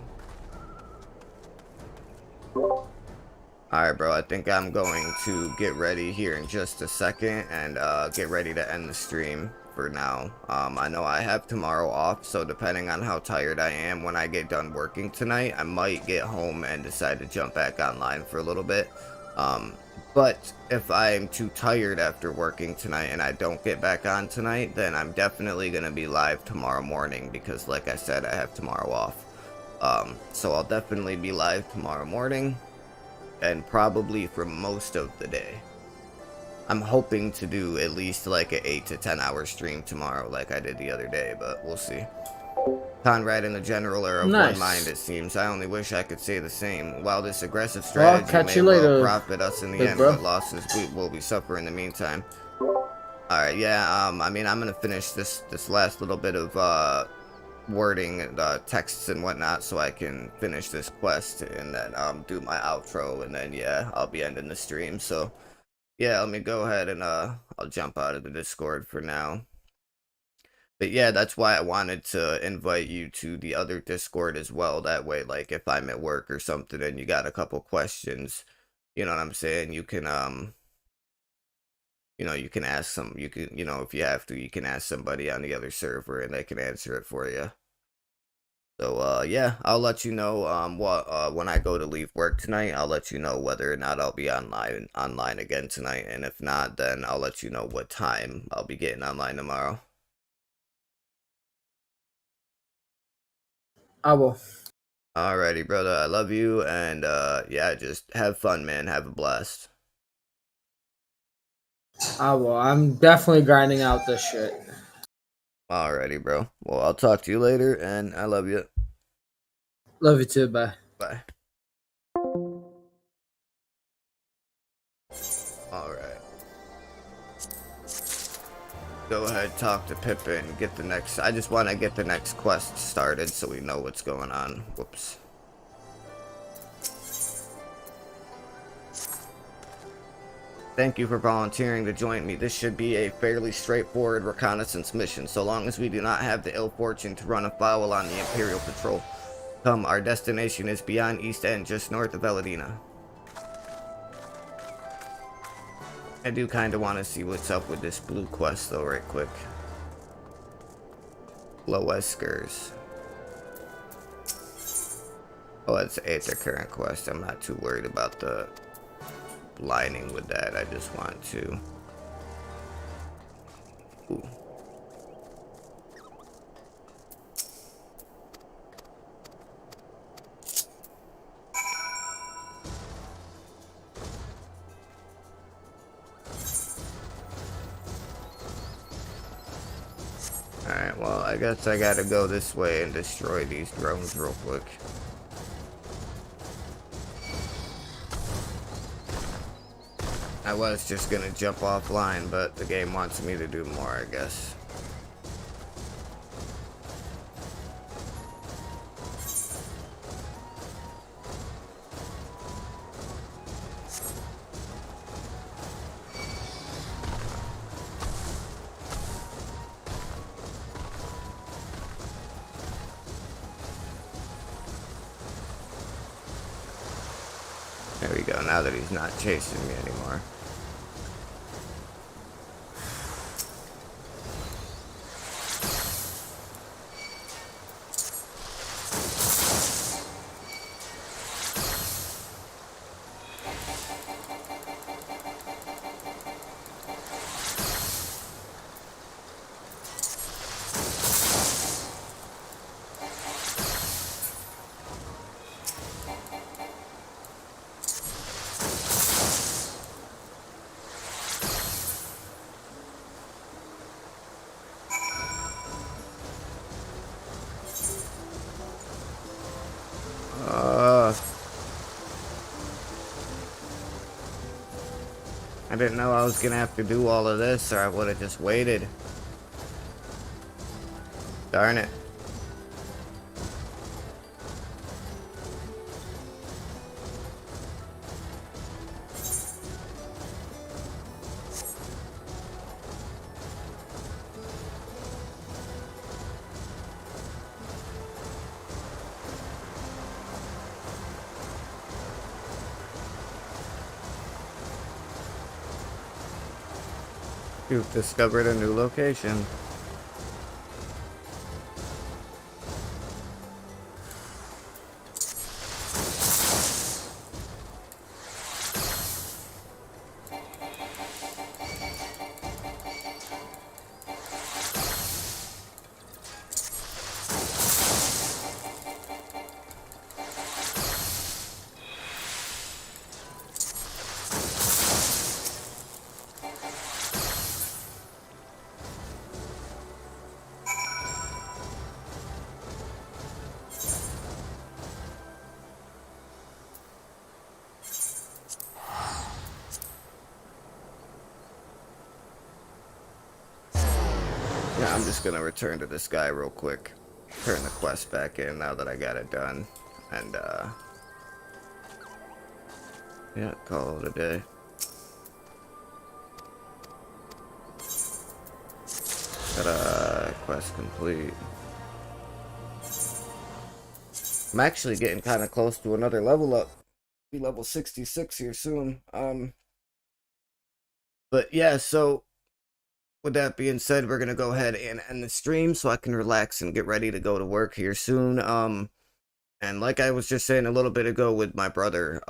Alright, bro, I think I'm going to get ready here in just a second and get ready to end the stream for now. I know I have tomorrow off, so depending on how tired I am when I get done working tonight, I might get home and decide to jump back online for a little bit. But if I'm too tired after working tonight and I don't get back on tonight, then I'm definitely going to be live tomorrow morning because, like I said, I have tomorrow off. So I'll definitely be live tomorrow morning. And probably for most of the day. I'm hoping to do at least like an 8 to 10 hour stream tomorrow like I did the other day, but we'll see. Conrad and the General are of one mind, it seems. I only wish I could say the same. While this aggressive strategy may well profit us in the end, what losses we will be suffer in the meantime. Alright, yeah, I mean, I'm gonna finish this last little bit of wording and texts and whatnot so I can finish this quest and then do my outro, and then yeah, I'll be ending the stream. So yeah, let me go ahead and I'll jump out of the Discord for now. But yeah, that's why I wanted to invite you to the other Discord as well. That way, like, if I'm at work or something and you got a couple questions, you know what I'm saying, you can you know, you can ask some, you can, you know, if you have to, you can ask somebody on the other server and they can answer it for you. So, yeah, I'll let you know, when I go to leave work tonight, I'll let you know whether or not I'll be online again tonight. And if not, then I'll let you know what time I'll be getting online tomorrow. I will. Alrighty, brother, I love you, and, yeah, just have fun, man, have a blast. I will. I'm definitely grinding out this shit. Alrighty, bro. Well, I'll talk to you later, and I love you. Love you too. Bye. Bye. Alright. Go ahead, talk to Pippin, get the next... I just want to get the next quest started so we know what's going on. Whoops. Thank you for volunteering to join me. This should be a fairly straightforward reconnaissance mission, so long as we do not have the ill fortune to run afoul on the Imperial Patrol. Come, our destination is beyond East End, just north of Veladina. I do kind of want to see what's up with this blue quest, though, right quick. Low Eskers. Oh, it's a current quest. I'm not too worried about the lining with that. I just want to... Ooh. Alright, well, I guess I gotta go this way and destroy these drones real quick. I was just gonna jump offline, but the game wants me to do more, I guess. There we go, now that he's not chasing me anymore. I didn't know I was gonna have to do all of this, or I would have just waited. Darn it. You've discovered a new location. Yeah, I'm just gonna return to this guy real quick. Turn the quest back in now that I got it done. And, yeah, call it a day. Quest complete. I'm actually getting kind of close to another level up. Be level 66 here soon. But yeah, so with that being said, we're gonna go ahead and end the stream so I can relax and get ready to go to work here soon. And like I was just saying a little bit ago with my brother,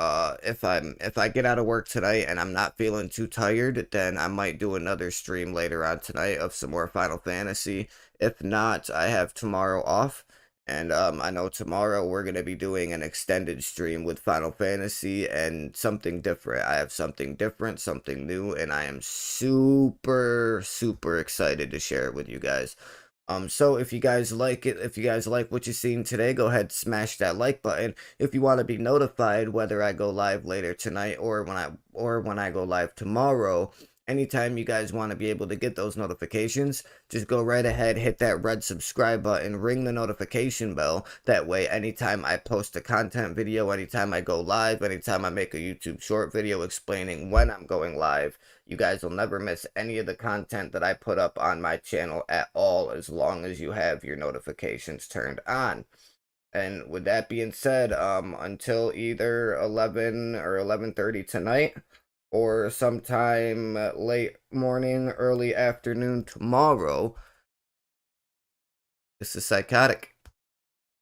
if I get out of work tonight and I'm not feeling too tired, then I might do another stream later on tonight of some more Final Fantasy. If not, I have tomorrow off. And I know tomorrow we're going to be doing an extended stream with Final Fantasy and something different. I have something different, something new, and I am super, super excited to share it with you guys. So if you guys like it, if you guys like what you've seen today, go ahead and smash that like button. If you want to be notified whether I go live later tonight or when I go live tomorrow, anytime you guys want to be able to get those notifications, just go right ahead, hit that red subscribe button, ring the notification bell. That way, anytime I post a content video, anytime I go live, anytime I make a YouTube short video explaining when I'm going live, you guys will never miss any of the content that I put up on my channel at all, as long as you have your notifications turned on. And with that being said, until either 11 or 11:30 tonight, or sometime late morning, early afternoon tomorrow, this is Psychotic.